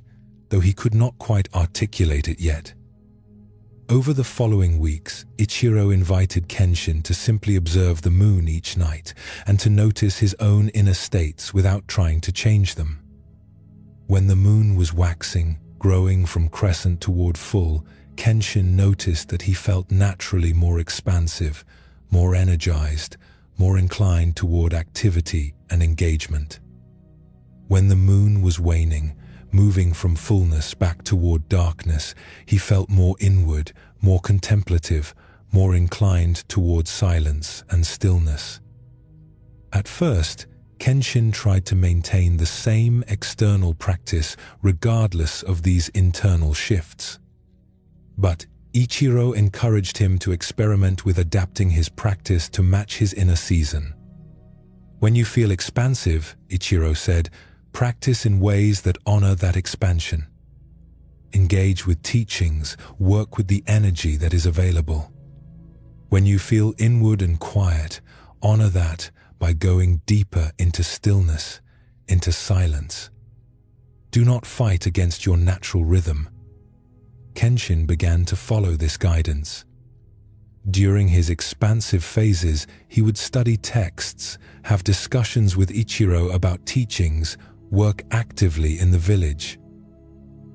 though he could not quite articulate it yet. Over the following weeks, Ichiro invited Kenshin to simply observe the moon each night and to notice his own inner states without trying to change them. When the moon was waxing, growing from crescent toward full, Kenshin noticed that he felt naturally more expansive, more energized, more inclined toward activity and engagement. When the moon was waning, moving from fullness back toward darkness, he felt more inward, more contemplative, more inclined toward silence and stillness. At first, Kenshin tried to maintain the same external practice regardless of these internal shifts. But Ichiro encouraged him to experiment with adapting his practice to match his inner season. "When you feel expansive," Ichiro said, "practice in ways that honor that expansion. Engage with teachings, work with the energy that is available. When you feel inward and quiet, honor that by going deeper into stillness, into silence. Do not fight against your natural rhythm." Kenshin began to follow this guidance. During his expansive phases, he would study texts, have discussions with Ichiro about teachings, work actively in the village.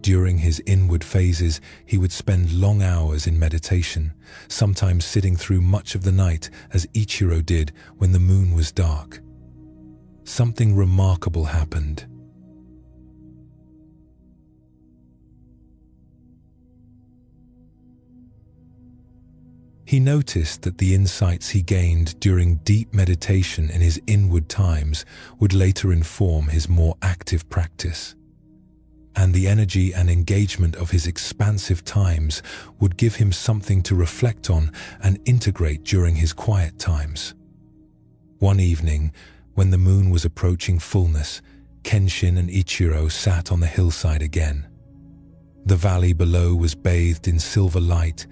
During his inward phases, he would spend long hours in meditation, sometimes sitting through much of the night as Ichiro did when the moon was dark. Something remarkable happened. He noticed that the insights he gained during deep meditation in his inward times would later inform his more active practice. And the energy and engagement of his expansive times would give him something to reflect on and integrate during his quiet times. One evening, when the moon was approaching fullness, Kenshin and Ichiro sat on the hillside again. The valley below was bathed in silver light,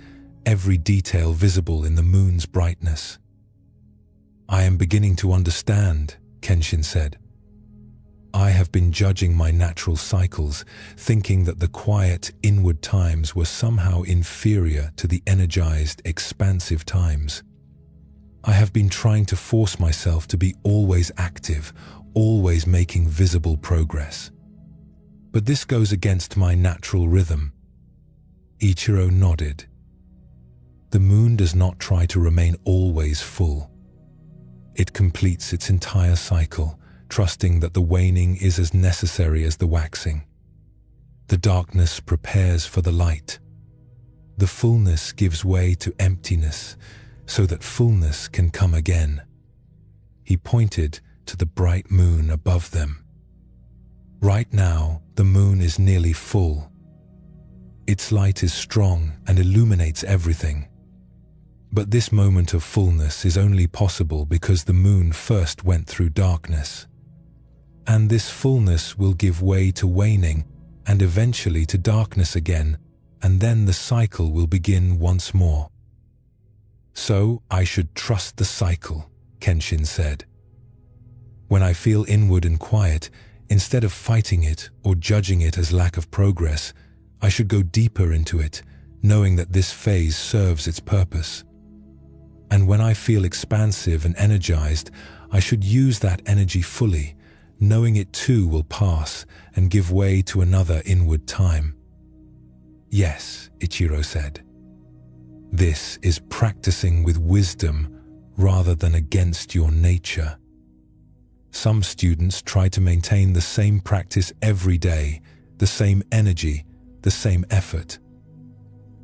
every detail visible in the moon's brightness. "I am beginning to understand," Kenshin said. "I have been judging my natural cycles, thinking that the quiet, inward times were somehow inferior to the energized, expansive times. I have been trying to force myself to be always active, always making visible progress. But this goes against my natural rhythm." Ichiro nodded. The moon does not try to remain always full. It completes its entire cycle, trusting that the waning is as necessary as the waxing. The darkness prepares for the light. The fullness gives way to emptiness, so that fullness can come again. He pointed to the bright moon above them. Right now, the moon is nearly full. Its light is strong and illuminates everything. But this moment of fullness is only possible because the moon first went through darkness. And this fullness will give way to waning and eventually to darkness again, and then the cycle will begin once more. "So I should trust the cycle," Kenshin said. "When I feel inward and quiet, instead of fighting it or judging it as lack of progress, I should go deeper into it, knowing that this phase serves its purpose. And when I feel expansive and energized, I should use that energy fully, knowing it too will pass and give way to another inward time. Yes, Ichiro said. This is practicing with wisdom rather than against your nature. Some students try to maintain the same practice every day, the same energy, the same effort.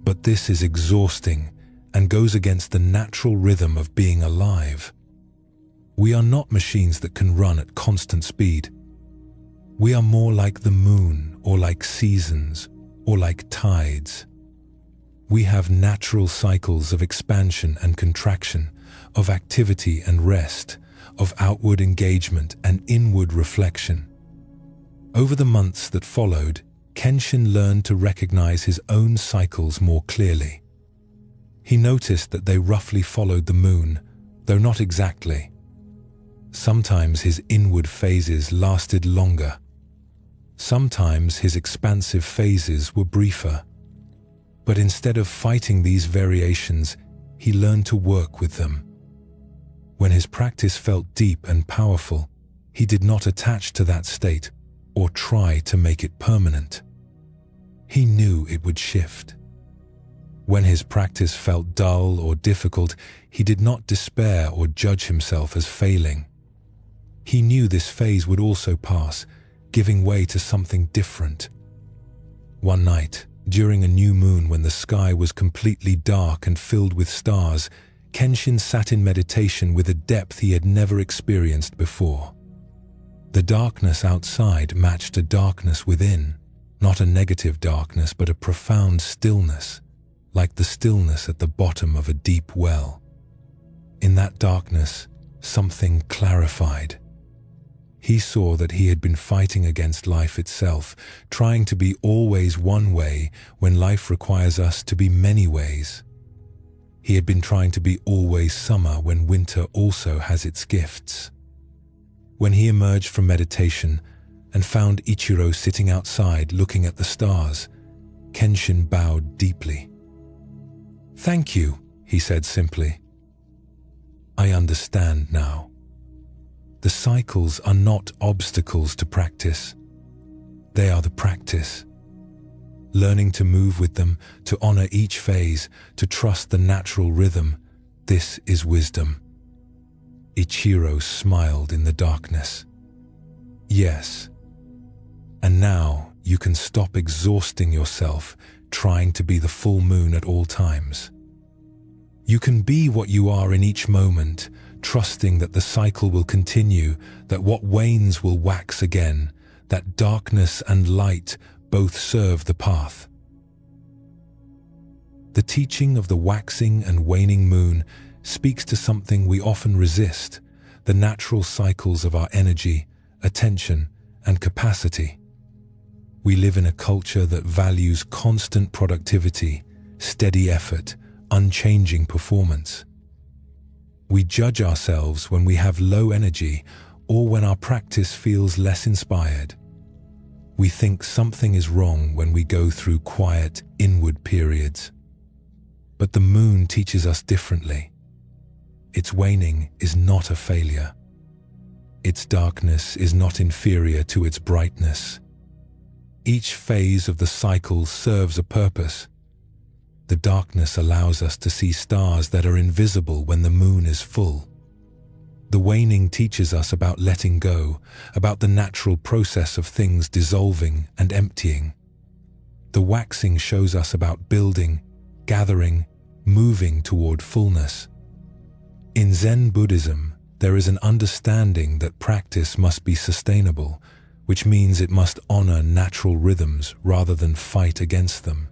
But this is exhausting and goes against the natural rhythm of being alive. We are not machines that can run at constant speed. We are more like the moon, or like seasons, or like tides. We have natural cycles of expansion and contraction, of activity and rest, of outward engagement and inward reflection. Over the months that followed, Kenshin learned to recognize his own cycles more clearly. He noticed that they roughly followed the moon, though not exactly. Sometimes his inward phases lasted longer. Sometimes his expansive phases were briefer. But instead of fighting these variations, he learned to work with them. When his practice felt deep and powerful, he did not attach to that state or try to make it permanent. He knew it would shift. When his practice felt dull or difficult, he did not despair or judge himself as failing. He knew this phase would also pass, giving way to something different. One night, during a new moon when the sky was completely dark and filled with stars, Kenshin sat in meditation with a depth he had never experienced before. The darkness outside matched a darkness within, not a negative darkness but a profound stillness, like the stillness at the bottom of a deep well. In that darkness, something clarified. He saw that he had been fighting against life itself, trying to be always one way when life requires us to be many ways. He had been trying to be always summer when winter also has its gifts. When he emerged from meditation and found Ichiro sitting outside looking at the stars, Kenshin bowed deeply. "Thank you," he said simply. "I understand now. The cycles are not obstacles to practice. They are the practice. Learning to move with them, to honor each phase, to trust the natural rhythm, this is wisdom." Ichiro smiled in the darkness. "Yes. And now you can stop exhausting yourself trying to be the full moon at all times. You can be what you are in each moment, trusting that the cycle will continue, that what wanes will wax again, that darkness and light both serve the path." The teaching of the waxing and waning moon speaks to something we often resist, the natural cycles of our energy, attention, and capacity. We live in a culture that values constant productivity, steady effort, unchanging performance. We judge ourselves when we have low energy or when our practice feels less inspired. We think something is wrong when we go through quiet, inward periods. But the moon teaches us differently. Its waning is not a failure. Its darkness is not inferior to its brightness. Each phase of the cycle serves a purpose. The darkness allows us to see stars that are invisible when the moon is full. The waning teaches us about letting go, about the natural process of things dissolving and emptying. The waxing shows us about building, gathering, moving toward fullness. In Zen Buddhism, there is an understanding that practice must be sustainable, which means it must honor natural rhythms rather than fight against them.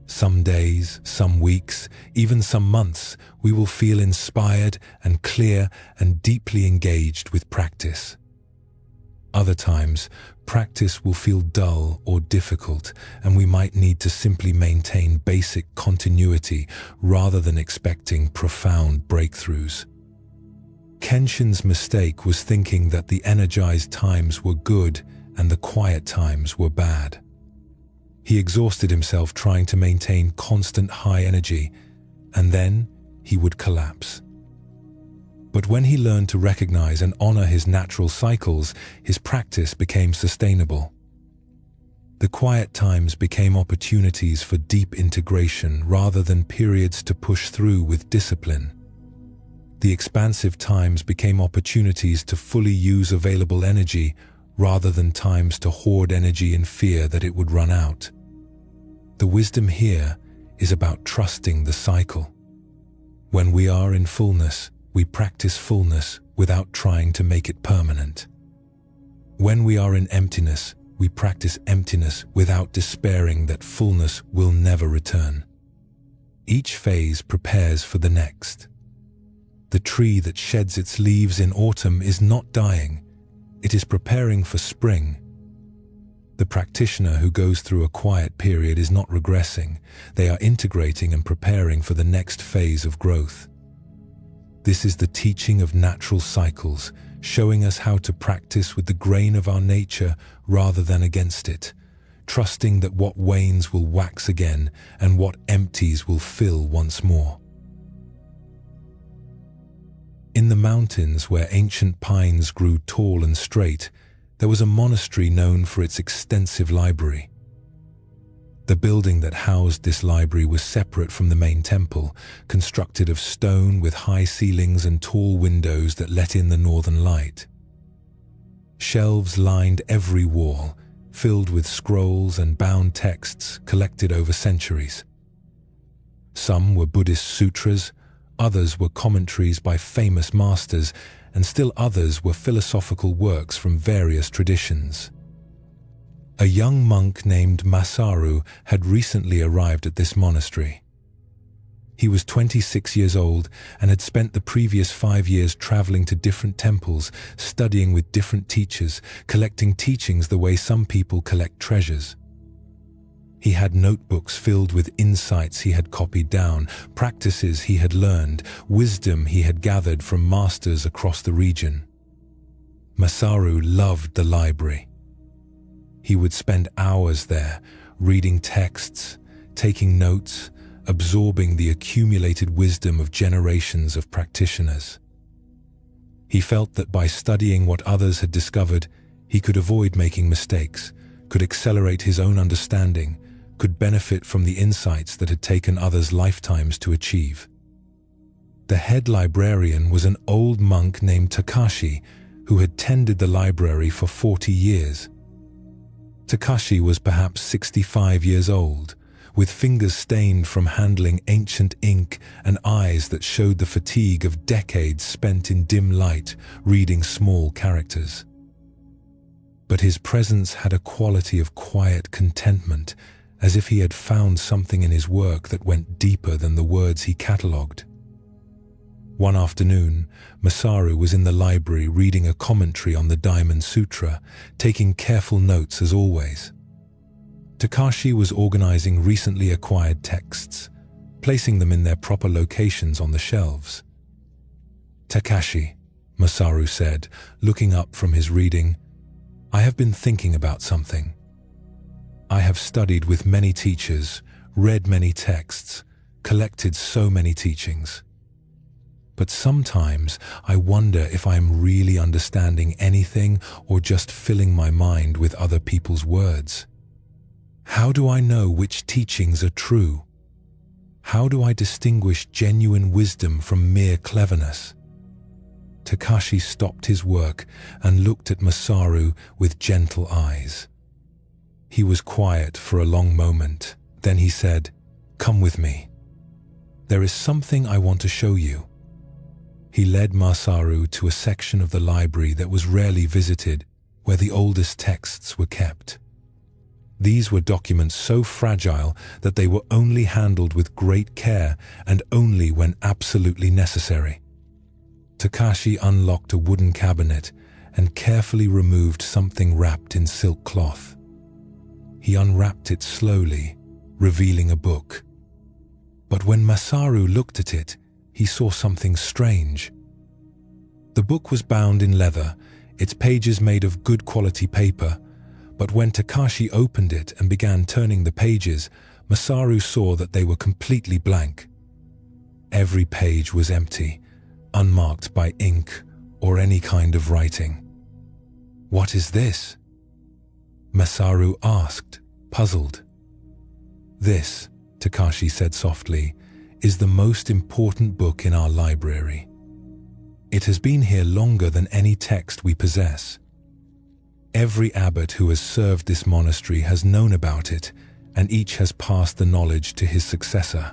Some days, some weeks, even some months, we will feel inspired and clear and deeply engaged with practice. Other times, practice will feel dull or difficult, and we might need to simply maintain basic continuity rather than expecting profound breakthroughs. Kenshin's mistake was thinking that the energized times were good and the quiet times were bad. He exhausted himself trying to maintain constant high energy, and then he would collapse. But when he learned to recognize and honor his natural cycles, his practice became sustainable. The quiet times became opportunities for deep integration rather than periods to push through with discipline. The expansive times became opportunities to fully use available energy rather than times to hoard energy in fear that it would run out. The wisdom here is about trusting the cycle. When we are in fullness, we practice fullness without trying to make it permanent. When we are in emptiness, we practice emptiness without despairing that fullness will never return. Each phase prepares for the next. The tree that sheds its leaves in autumn is not dying, it is preparing for spring. The practitioner who goes through a quiet period is not regressing, they are integrating and preparing for the next phase of growth. This is the teaching of natural cycles, showing us how to practice with the grain of our nature rather than against it, trusting that what wanes will wax again and what empties will fill once more. In the mountains where ancient pines grew tall and straight, there was a monastery known for its extensive library. The building that housed this library was separate from the main temple, constructed of stone with high ceilings and tall windows that let in the northern light. Shelves lined every wall, filled with scrolls and bound texts collected over centuries. Some were Buddhist sutras, others were commentaries by famous masters, and still others were philosophical works from various traditions. A young monk named Masaru had recently arrived at this monastery. He was 26 years old and had spent the previous 5 years traveling to different temples, studying with different teachers, collecting teachings the way some people collect treasures. He had notebooks filled with insights he had copied down, practices he had learned, wisdom he had gathered from masters across the region. Masaru loved the library. He would spend hours there, reading texts, taking notes, absorbing the accumulated wisdom of generations of practitioners. He felt that by studying what others had discovered, he could avoid making mistakes, could accelerate his own understanding, could benefit from the insights that had taken others lifetimes to achieve. The head librarian was an old monk named Takashi, who had tended the library for 40 years. Takashi was perhaps 65 years old, with fingers stained from handling ancient ink and eyes that showed the fatigue of decades spent in dim light reading small characters. But his presence had a quality of quiet contentment, as if he had found something in his work that went deeper than the words he catalogued. One afternoon, Masaru was in the library reading a commentary on the Diamond Sutra, taking careful notes as always. Takashi was organizing recently acquired texts, placing them in their proper locations on the shelves. "Takashi," Masaru said, looking up from his reading, "I have been thinking about something. I have studied with many teachers, read many texts, collected so many teachings. But sometimes I wonder if I am really understanding anything or just filling my mind with other people's words. How do I know which teachings are true? How do I distinguish genuine wisdom from mere cleverness?" Takashi stopped his work and looked at Masaru with gentle eyes. He was quiet for a long moment. Then he said, "Come with me. There is something I want to show you." He led Masaru to a section of the library that was rarely visited, where the oldest texts were kept. These were documents so fragile that they were only handled with great care and only when absolutely necessary. Takashi unlocked a wooden cabinet and carefully removed something wrapped in silk cloth. He unwrapped it slowly, revealing a book. But when Masaru looked at it, he saw something strange. The book was bound in leather, its pages made of good quality paper, But when Takashi opened it and began turning the pages, Masaru saw that they were completely blank. Every page was empty, unmarked by ink or any kind of writing. "What is this?" Masaru asked, puzzled. "This," Takashi said softly, "is the most important book in our library. It has been here longer than any text we possess. Every abbot who has served this monastery has known about it, and each has passed the knowledge to his successor."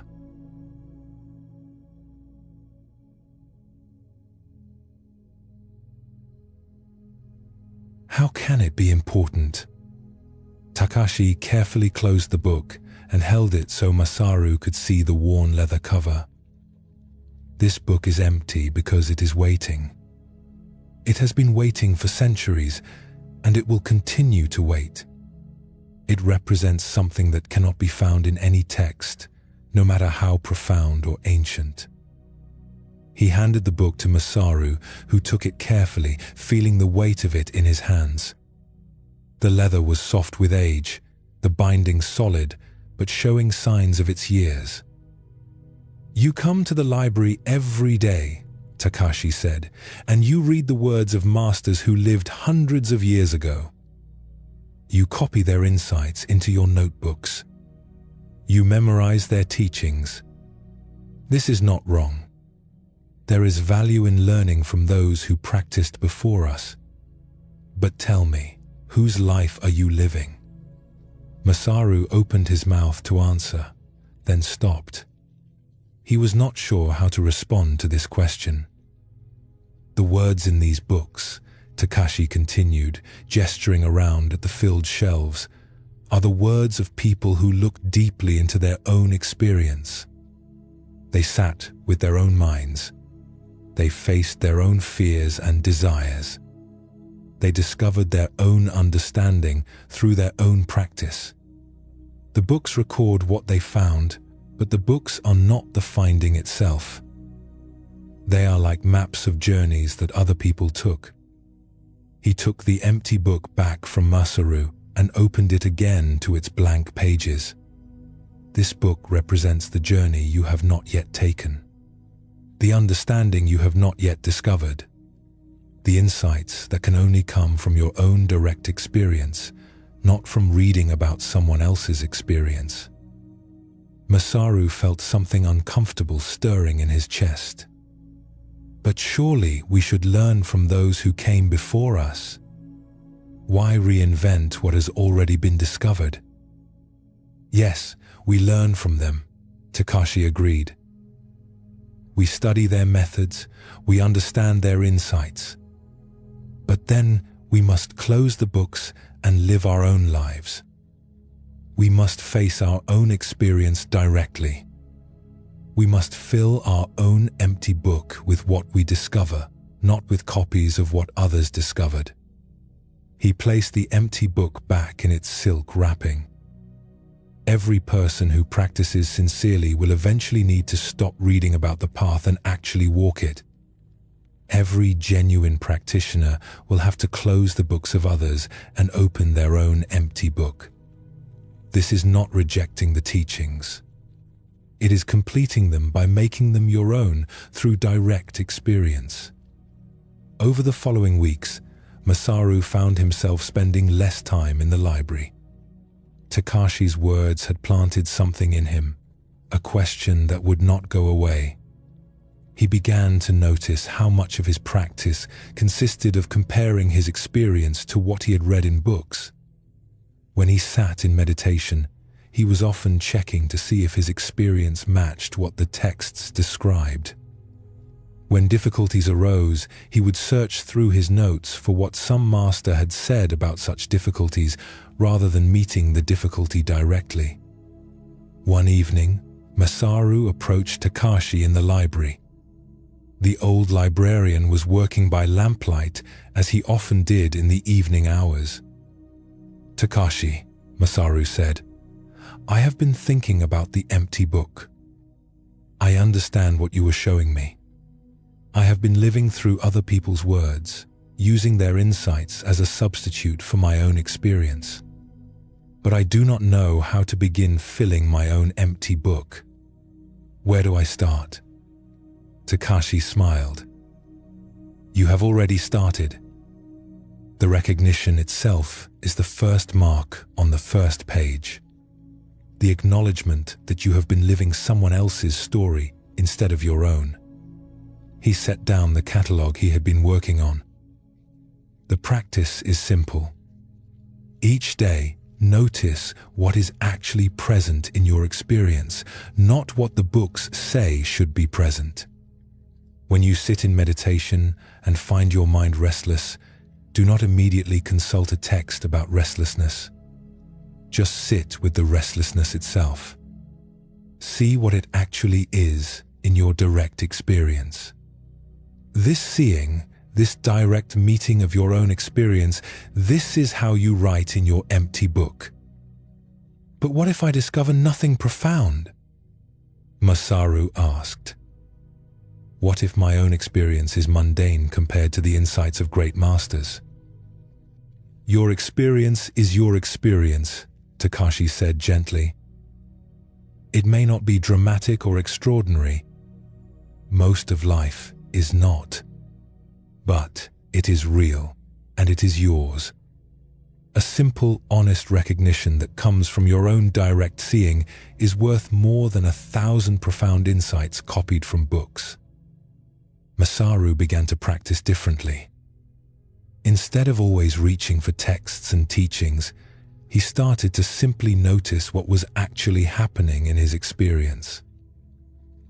How can it be important? Takashi carefully closed the book and held it so Masaru could see the worn leather cover. This book is empty because it is waiting. It has been waiting for centuries, and it will continue to wait. It represents something that cannot be found in any text, no matter how profound or ancient. He handed the book to Masaru, who took it carefully, feeling the weight of it in his hands. The leather was soft with age, the binding solid, but showing signs of its years. "You come to the library every day," Takashi said, "and you read the words of masters who lived hundreds of years ago. You copy their insights into your notebooks. You memorize their teachings. This is not wrong. There is value in learning from those who practiced before us. But tell me, whose life are you living?" Masaru opened his mouth to answer, then stopped. He was not sure how to respond to this question. "The words in these books," Takashi continued, gesturing around at the filled shelves, "are the words of people who looked deeply into their own experience. They sat with their own minds. They faced their own fears and desires. They discovered their own understanding through their own practice. The books record what they found, but the books are not the finding itself. They are like maps of journeys that other people took." He took the empty book back from Masaru and opened it again to its blank pages. "This book represents the journey you have not yet taken, the understanding you have not yet discovered, the insights that can only come from your own direct experience, not from reading about someone else's experience." Masaru felt something uncomfortable stirring in his chest. "But surely we should learn from those who came before us. Why reinvent what has already been discovered?" "Yes, we learn from them," Takashi agreed. "We study their methods, we understand their insights. But then we must close the books and live our own lives. We must face our own experience directly. We must fill our own empty book with what we discover, not with copies of what others discovered." He placed the empty book back in its silk wrapping. Every person who practices sincerely will eventually need to stop reading about the path and actually walk it. Every genuine practitioner will have to close the books of others and open their own empty book. This is not rejecting the teachings. It is completing them by making them your own through direct experience. Over the following weeks, Masaru found himself spending less time in the library. Takashi's words had planted something in him, a question that would not go away. He began to notice how much of his practice consisted of comparing his experience to what he had read in books. When he sat in meditation, he was often checking to see if his experience matched what the texts described. When difficulties arose, he would search through his notes for what some master had said about such difficulties rather than meeting the difficulty directly. One evening, Masaru approached Takashi in the library. The old librarian was working by lamplight, as he often did in the evening hours. "Takashi," Masaru said, "I have been thinking about the empty book. I understand what you were showing me. I have been living through other people's words, using their insights as a substitute for my own experience. But I do not know how to begin filling my own empty book. Where do I start? Takashi smiled. You have already started. The recognition itself is the first mark on the first page. The acknowledgement that you have been living someone else's story instead of your own. He set down the catalogue he had been working on. The practice is simple. Each day, notice what is actually present in your experience, not what the books say should be present. When you sit in meditation and find your mind restless, do not immediately consult a text about restlessness. Just sit with the restlessness itself. See what it actually is in your direct experience. This seeing, this direct meeting of your own experience, this is how you write in your empty book. But what if I discover nothing profound? Masaru asked. What if my own experience is mundane compared to the insights of great masters? Your experience is your experience, Takashi said gently. It may not be dramatic or extraordinary. Most of life is not. But it is real, and it is yours. A simple, honest recognition that comes from your own direct seeing is worth more than 1,000 profound insights copied from books. Masaru began to practice differently. Instead of always reaching for texts and teachings, he started to simply notice what was actually happening in his experience.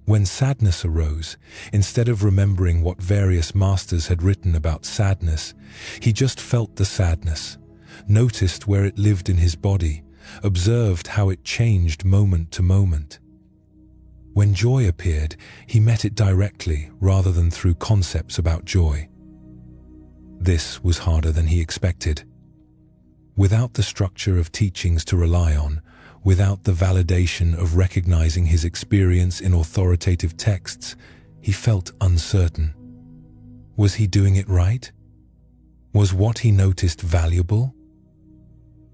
When sadness arose, instead of remembering what various masters had written about sadness, he just felt the sadness, noticed where it lived in his body, observed how it changed moment to moment. When joy appeared, he met it directly rather than through concepts about joy. This was harder than he expected. Without the structure of teachings to rely on, without the validation of recognizing his experience in authoritative texts, he felt uncertain. Was he doing it right? Was what he noticed valuable?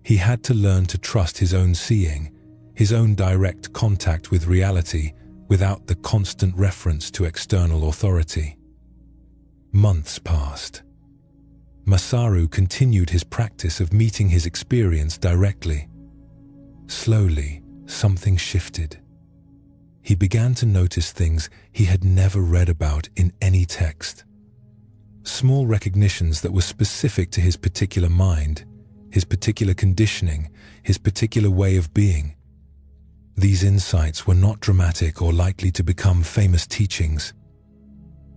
He had to learn to trust his own seeing, his own direct contact with reality, without the constant reference to external authority. Months passed. Masaru continued his practice of meeting his experience directly. Slowly, something shifted. He began to notice things he had never read about in any text. Small recognitions that were specific to his particular mind, his particular conditioning, his particular way of being. These insights were not dramatic or likely to become famous teachings.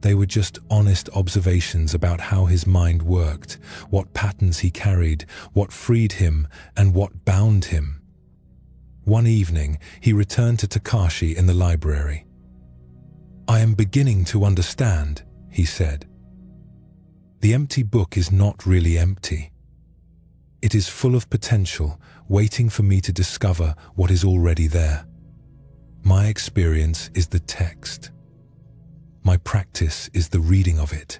They were just honest observations about how his mind worked, what patterns he carried, what freed him, and what bound him. One evening, he returned to Takashi in the library. "I am beginning to understand," he said. "The empty book is not really empty. It is full of potential, waiting for me to discover what is already there. My experience is the text. My practice is the reading of it.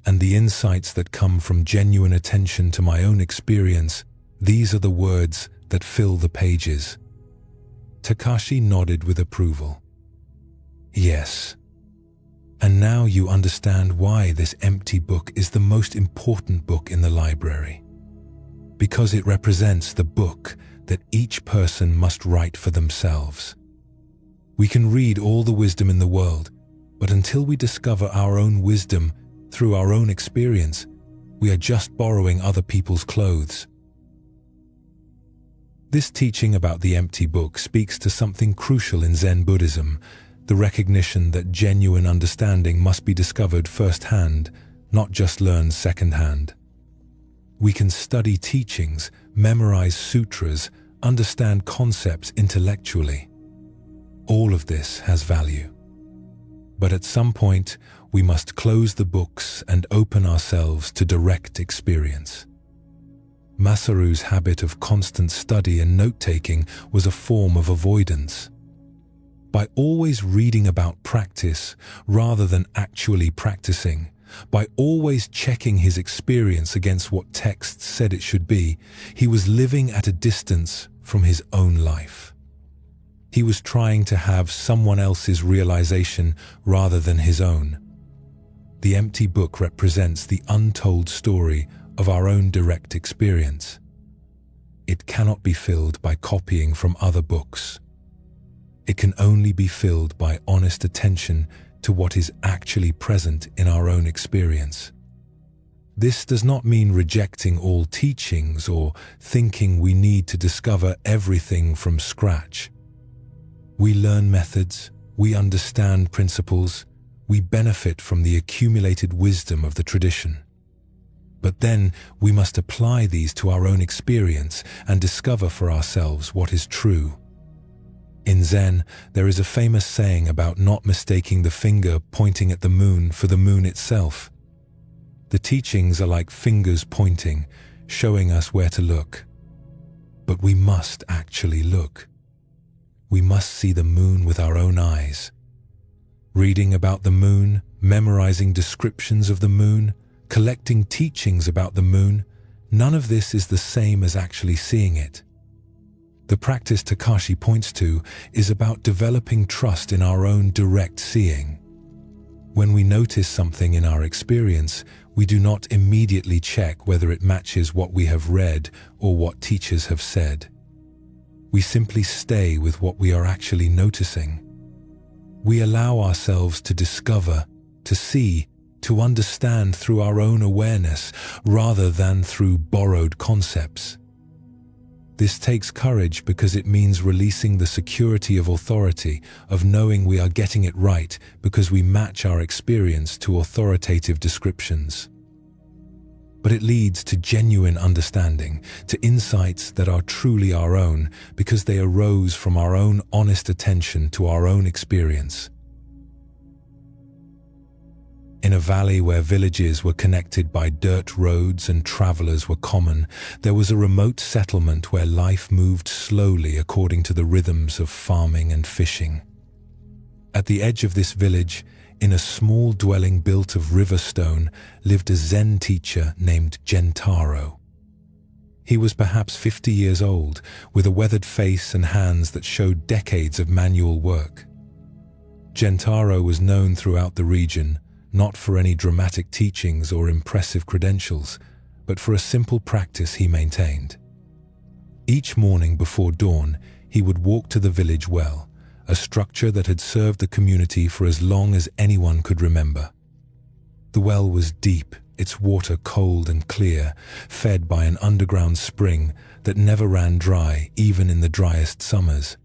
And the insights that come from genuine attention to my own experience, these are the words that fill the pages." Takashi nodded with approval. "Yes. And now you understand why this empty book is the most important book in the library. Because it represents the book that each person must write for themselves. We can read all the wisdom in the world, but until we discover our own wisdom through our own experience, we are just borrowing other people's clothes." This teaching about the empty book speaks to something crucial in Zen Buddhism, the recognition that genuine understanding must be discovered firsthand, not just learned secondhand. We can study teachings, memorize sutras, understand concepts intellectually. All of this has value. But at some point, we must close the books and open ourselves to direct experience. Masaru's habit of constant study and note-taking was a form of avoidance. By always reading about practice rather than actually practicing, By always checking his experience against what texts said it should be, he was living at a distance from his own life. He was trying to have someone else's realization rather than his own. The empty book represents the untold story of our own direct experience. It cannot be filled by copying from other books. It can only be filled by honest attention to what is actually present in our own experience. This does not mean rejecting all teachings or thinking we need to discover everything from scratch. We learn methods, we understand principles, we benefit from the accumulated wisdom of the tradition. But then we must apply these to our own experience and discover for ourselves what is true. In Zen, there is a famous saying about not mistaking the finger pointing at the moon for the moon itself. The teachings are like fingers pointing, showing us where to look. But we must actually look. We must see the moon with our own eyes. Reading about the moon, memorizing descriptions of the moon, collecting teachings about the moon, none of this is the same as actually seeing it. The practice Takashi points to is about developing trust in our own direct seeing. When we notice something in our experience, we do not immediately check whether it matches what we have read or what teachers have said. We simply stay with what we are actually noticing. We allow ourselves to discover, to see, to understand through our own awareness rather than through borrowed concepts. This takes courage because it means releasing the security of authority, of knowing we are getting it right because we match our experience to authoritative descriptions. But it leads to genuine understanding, to insights that are truly our own because they arose from our own honest attention to our own experience. In a valley where villages were connected by dirt roads and travelers were common, there was a remote settlement where life moved slowly according to the rhythms of farming and fishing. At the edge of this village, in a small dwelling built of river stone, lived a Zen teacher named Gentaro. He was perhaps 50 years old, with a weathered face and hands that showed decades of manual work. Gentaro was known throughout the region, not for any dramatic teachings or impressive credentials, but for a simple practice he maintained. Each morning before dawn, he would walk to the village well, a structure that had served the community for as long as anyone could remember. The well was deep, its water cold and clear, fed by an underground spring that never ran dry even in the driest summers.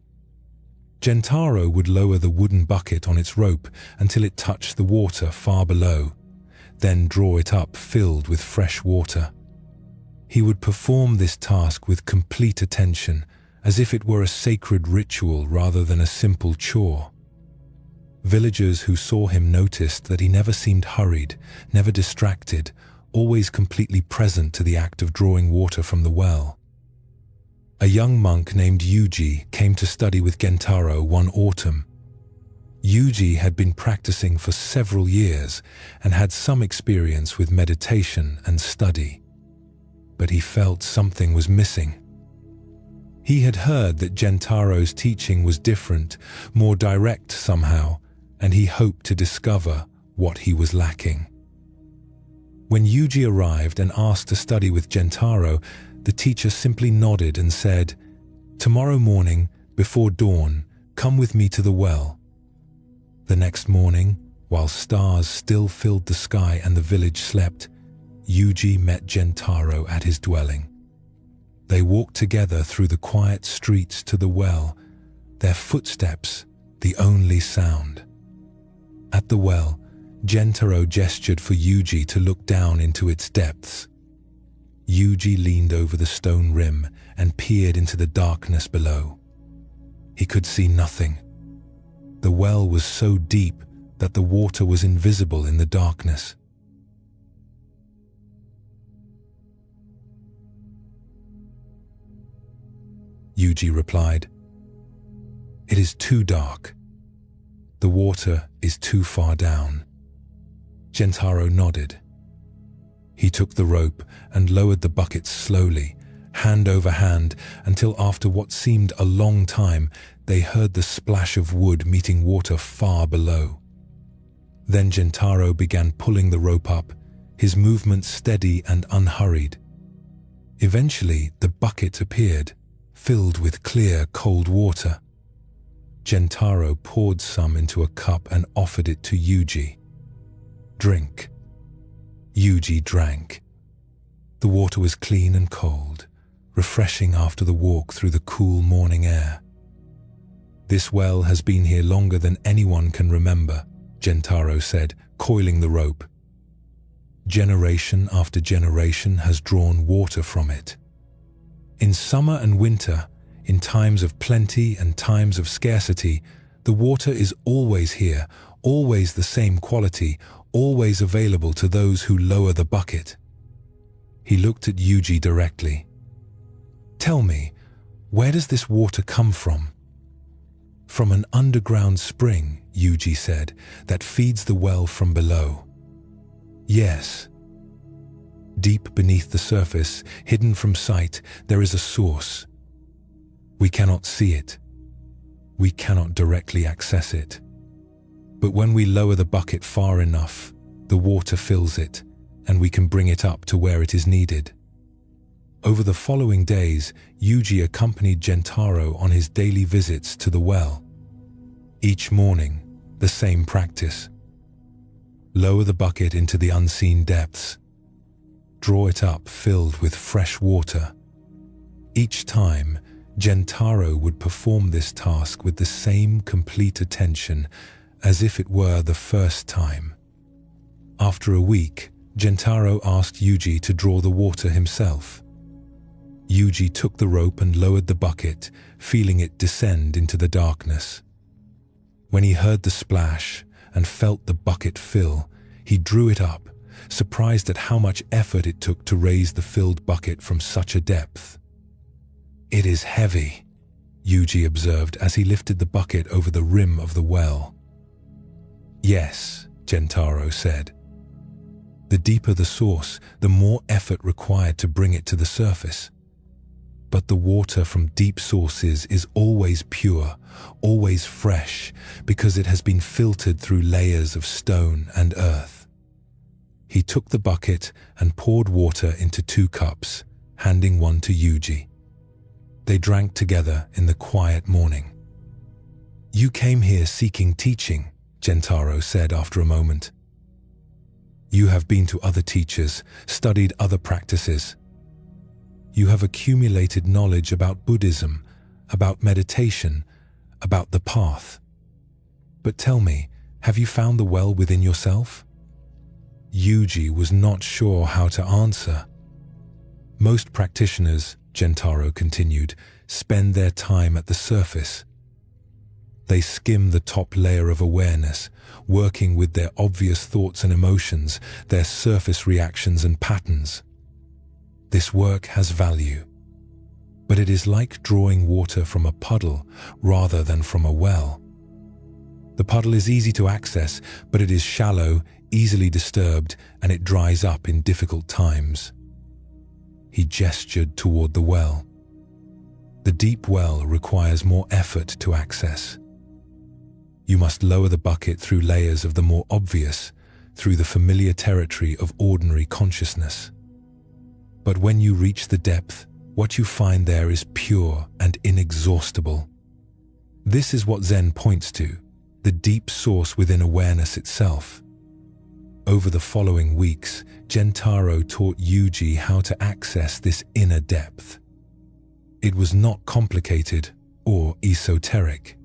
Gentaro would lower the wooden bucket on its rope until it touched the water far below, then draw it up filled with fresh water. He would perform this task with complete attention, as if it were a sacred ritual rather than a simple chore. Villagers who saw him noticed that he never seemed hurried, never distracted, always completely present to the act of drawing water from the well. A young monk named Yuji came to study with Gentaro one autumn. Yuji had been practicing for several years and had some experience with meditation and study. But he felt something was missing. He had heard that Gentaro's teaching was different, more direct somehow, and he hoped to discover what he was lacking. When Yuji arrived and asked to study with Gentaro, the teacher simply nodded and said, "Tomorrow morning, before dawn, come with me to the well." The next morning, while stars still filled the sky and the village slept, Yuji met Gentaro at his dwelling. They walked together through the quiet streets to the well, their footsteps the only sound. At the well, Gentaro gestured for Yuji to look down into its depths. Yuji leaned over the stone rim and peered into the darkness below. He could see nothing. The well was so deep that the water was invisible in the darkness. Yuji replied, "It is too dark. The water is too far down." Gentaro nodded. He took the rope and lowered the bucket slowly, hand over hand, until after what seemed a long time, they heard the splash of wood meeting water far below. Then Gentaro began pulling the rope up, his movements steady and unhurried. Eventually, the bucket appeared, filled with clear, cold water. Gentaro poured some into a cup and offered it to Yuji. "Drink." Yuji drank. The water was clean and cold, refreshing after the walk through the cool morning air. "This well has been here longer than anyone can remember," Gentaro said, coiling the rope. "Generation after generation has drawn water from it. In summer and winter, in times of plenty and times of scarcity, the water is always here, always the same quality, always available to those who lower the bucket." He looked at Yuji directly. "Tell me, where does this water come from?" "From an underground spring," Yuji said, "that feeds the well from below." "Yes." "Deep beneath the surface, hidden from sight, there is a source. We cannot see it. We cannot directly access it. But when we lower the bucket far enough, the water fills it, and we can bring it up to where it is needed." Over the following days, Yuji accompanied Gentaro on his daily visits to the well. Each morning, the same practice. Lower the bucket into the unseen depths. Draw it up filled with fresh water. Each time, Gentaro would perform this task with the same complete attention, as if it were the first time. After a week, Gentaro asked Yuji to draw the water himself. Yuji took the rope and lowered the bucket, feeling it descend into the darkness. When he heard the splash and felt the bucket fill, he drew it up, surprised at how much effort it took to raise the filled bucket from such a depth. "It is heavy," Yuji observed as he lifted the bucket over the rim of the well. "Yes," Gentaro said. "The deeper the source, the more effort required to bring it to the surface. But the water from deep sources is always pure, always fresh, because it has been filtered through layers of stone and earth." He took the bucket and poured water into 2 cups, handing one to Yuji. They drank together in the quiet morning. "You came here seeking teaching," Gentaro said after a moment. "You have been to other teachers, studied other practices. You have accumulated knowledge about Buddhism, about meditation, about the path. But tell me, have you found the well within yourself?" Yuji was not sure how to answer. "Most practitioners," Gentaro continued, "spend their time at the surface. They skim the top layer of awareness, working with their obvious thoughts and emotions, their surface reactions and patterns. This work has value, but it is like drawing water from a puddle rather than from a well. The puddle is easy to access, but it is shallow, easily disturbed, and it dries up in difficult times." He gestured toward the well. "The deep well requires more effort to access. You must lower the bucket through layers of the more obvious, through the familiar territory of ordinary consciousness. But when you reach the depth, what you find there is pure and inexhaustible. This is what Zen points to, the deep source within awareness itself." Over the following weeks, Gentaro taught Yuji how to access this inner depth. It was not complicated or esoteric.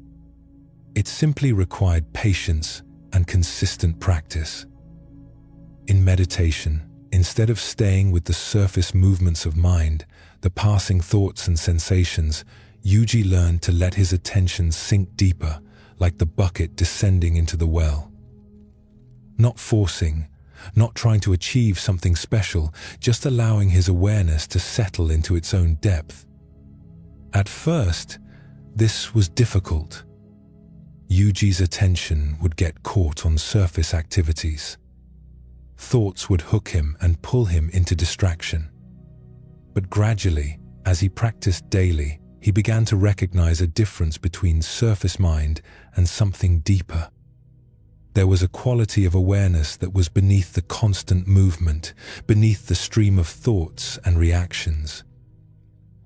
It simply required patience and consistent practice. In meditation, instead of staying with the surface movements of mind, the passing thoughts and sensations, Yuji learned to let his attention sink deeper, like the bucket descending into the well. Not forcing, not trying to achieve something special, just allowing his awareness to settle into its own depth. At first, this was difficult. Yuji's attention would get caught on surface activities. Thoughts would hook him and pull him into distraction. But gradually, as he practiced daily, he began to recognize a difference between surface mind and something deeper. There was a quality of awareness that was beneath the constant movement, beneath the stream of thoughts and reactions.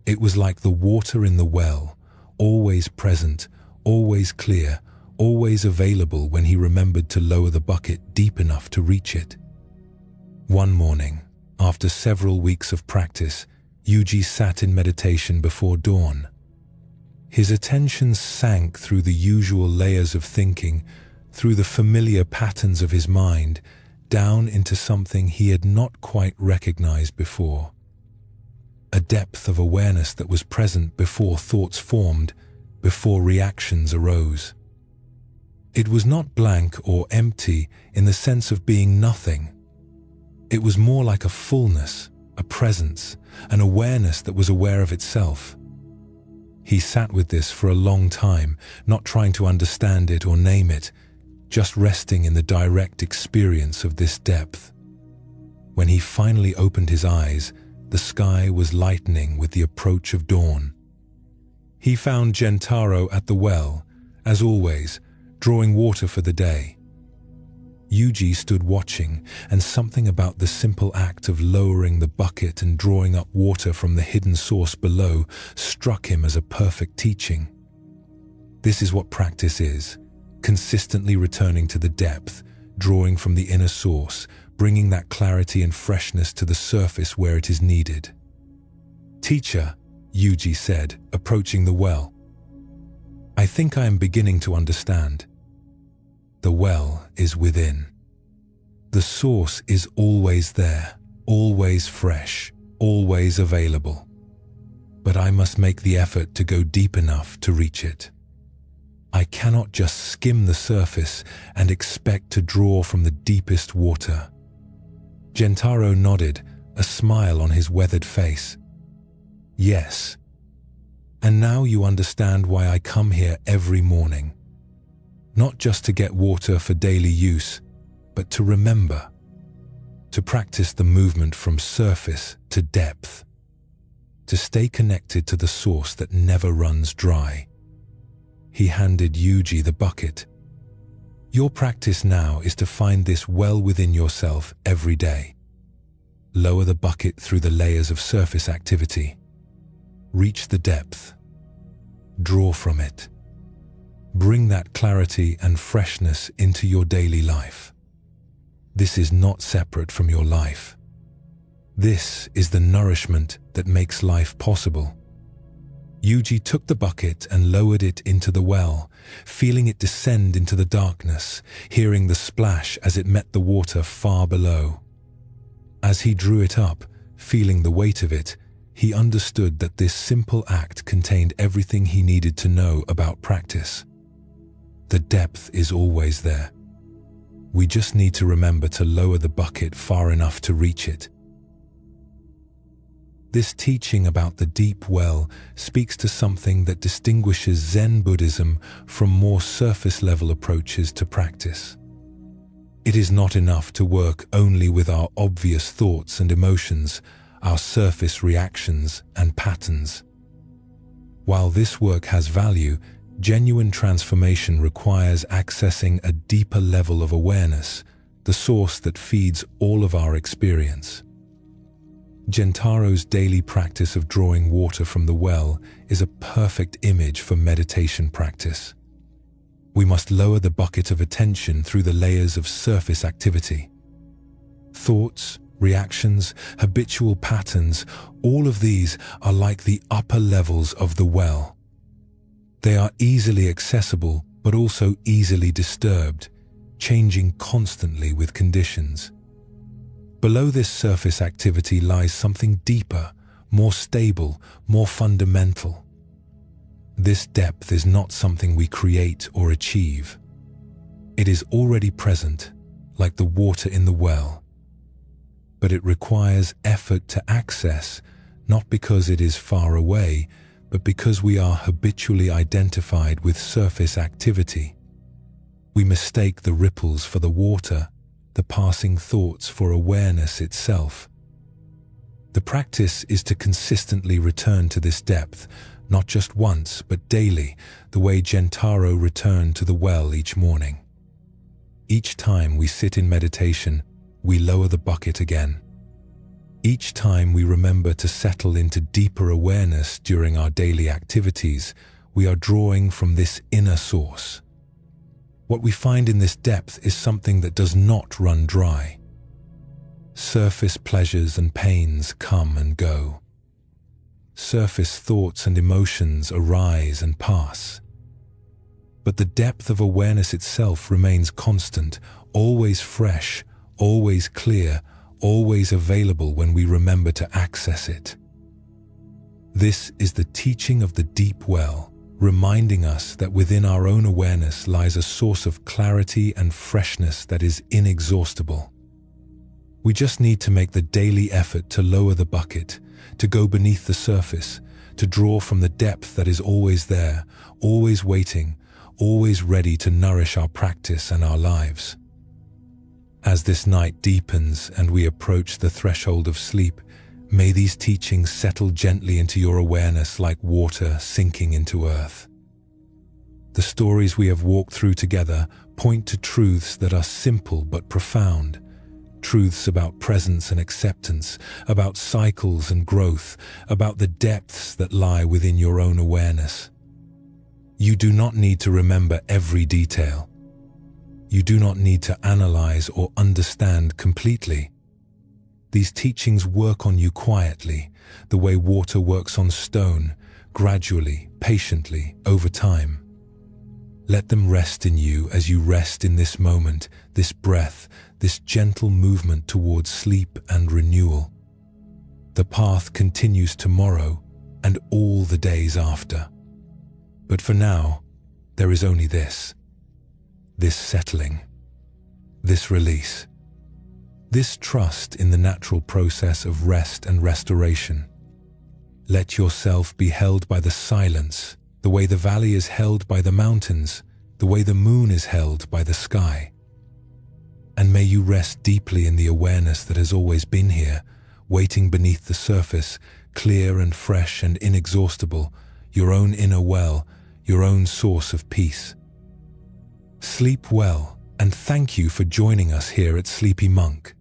It was like the water in the well, always present, always clear, always available when he remembered to lower the bucket deep enough to reach it. One morning, after several weeks of practice, Yuji sat in meditation before dawn. His attention sank through the usual layers of thinking, through the familiar patterns of his mind, down into something he had not quite recognized before. A depth of awareness that was present before thoughts formed, before reactions arose. It was not blank or empty in the sense of being nothing. It was more like a fullness, a presence, an awareness that was aware of itself. He sat with this for a long time, not trying to understand it or name it, just resting in the direct experience of this depth. When he finally opened his eyes, the sky was lightening with the approach of dawn. He found Gentaro at the well, as always, drawing water for the day. Yuji stood watching, and something about the simple act of lowering the bucket and drawing up water from the hidden source below struck him as a perfect teaching. This is what practice is, consistently returning to the depth, drawing from the inner source, bringing that clarity and freshness to the surface where it is needed. "Teacher," Yuji said, approaching the well, "I think I am beginning to understand. The well is within. The source is always there, always fresh, always available. But I must make the effort to go deep enough to reach it. I cannot just skim the surface and expect to draw from the deepest water." Gentaro nodded, a smile on his weathered face. "Yes. And now you understand why I come here every morning. Not just to get water for daily use, but to remember, to practice the movement from surface to depth, to stay connected to the source that never runs dry." He handed Yuji the bucket. "Your practice now is to find this well within yourself every day. Lower the bucket through the layers of surface activity. Reach the depth. Draw from it. Bring that clarity and freshness into your daily life. This is not separate from your life. This is the nourishment that makes life possible." Yuji took the bucket and lowered it into the well, feeling it descend into the darkness, hearing the splash as it met the water far below. As he drew it up, feeling the weight of it, he understood that this simple act contained everything he needed to know about practice. The depth is always there. We just need to remember to lower the bucket far enough to reach it. This teaching about the deep well speaks to something that distinguishes Zen Buddhism from more surface-level approaches to practice. It is not enough to work only with our obvious thoughts and emotions, our surface reactions and patterns. While this work has value, genuine transformation requires accessing a deeper level of awareness, the source that feeds all of our experience. Gentaro's daily practice of drawing water from the well is a perfect image for meditation practice. We must lower the bucket of attention through the layers of surface activity. Thoughts, reactions, habitual patterns, all of these are like the upper levels of the well. They are easily accessible but also easily disturbed, changing constantly with conditions. Below this surface activity lies something deeper, more stable, more fundamental. This depth is not something we create or achieve. It is already present, like the water in the well. But it requires effort to access, not because it is far away, but because we are habitually identified with surface activity. We mistake the ripples for the water, the passing thoughts for awareness itself. The practice is to consistently return to this depth, not just once, but daily, the way Gentaro returned to the well each morning. Each time we sit in meditation, we lower the bucket again. Each time we remember to settle into deeper awareness during our daily activities, we are drawing from this inner source. What we find in this depth is something that does not run dry. Surface pleasures and pains come and go. Surface thoughts and emotions arise and pass. But the depth of awareness itself remains constant, always fresh, always clear, always available when we remember to access it. This is the teaching of the deep well, reminding us that within our own awareness lies a source of clarity and freshness that is inexhaustible. We just need to make the daily effort to lower the bucket, to go beneath the surface, to draw from the depth that is always there, always waiting, always ready to nourish our practice and our lives. As this night deepens and we approach the threshold of sleep, may these teachings settle gently into your awareness like water sinking into earth. The stories we have walked through together point to truths that are simple but profound. Truths about presence and acceptance, about cycles and growth, about the depths that lie within your own awareness. You do not need to remember every detail. You do not need to analyze or understand completely. These teachings work on you quietly, the way water works on stone, gradually, patiently, over time. Let them rest in you as you rest in this moment, this breath, this gentle movement towards sleep and renewal. The path continues tomorrow and all the days after. But for now, there is only this settling, this release, this trust in the natural process of rest and restoration. Let yourself be held by the silence, the way the valley is held by the mountains, the way the moon is held by the sky. And may you rest deeply in the awareness that has always been here, waiting beneath the surface, clear and fresh and inexhaustible, your own inner well, your own source of peace. Sleep well, and thank you for joining us here at Sleepy Monk.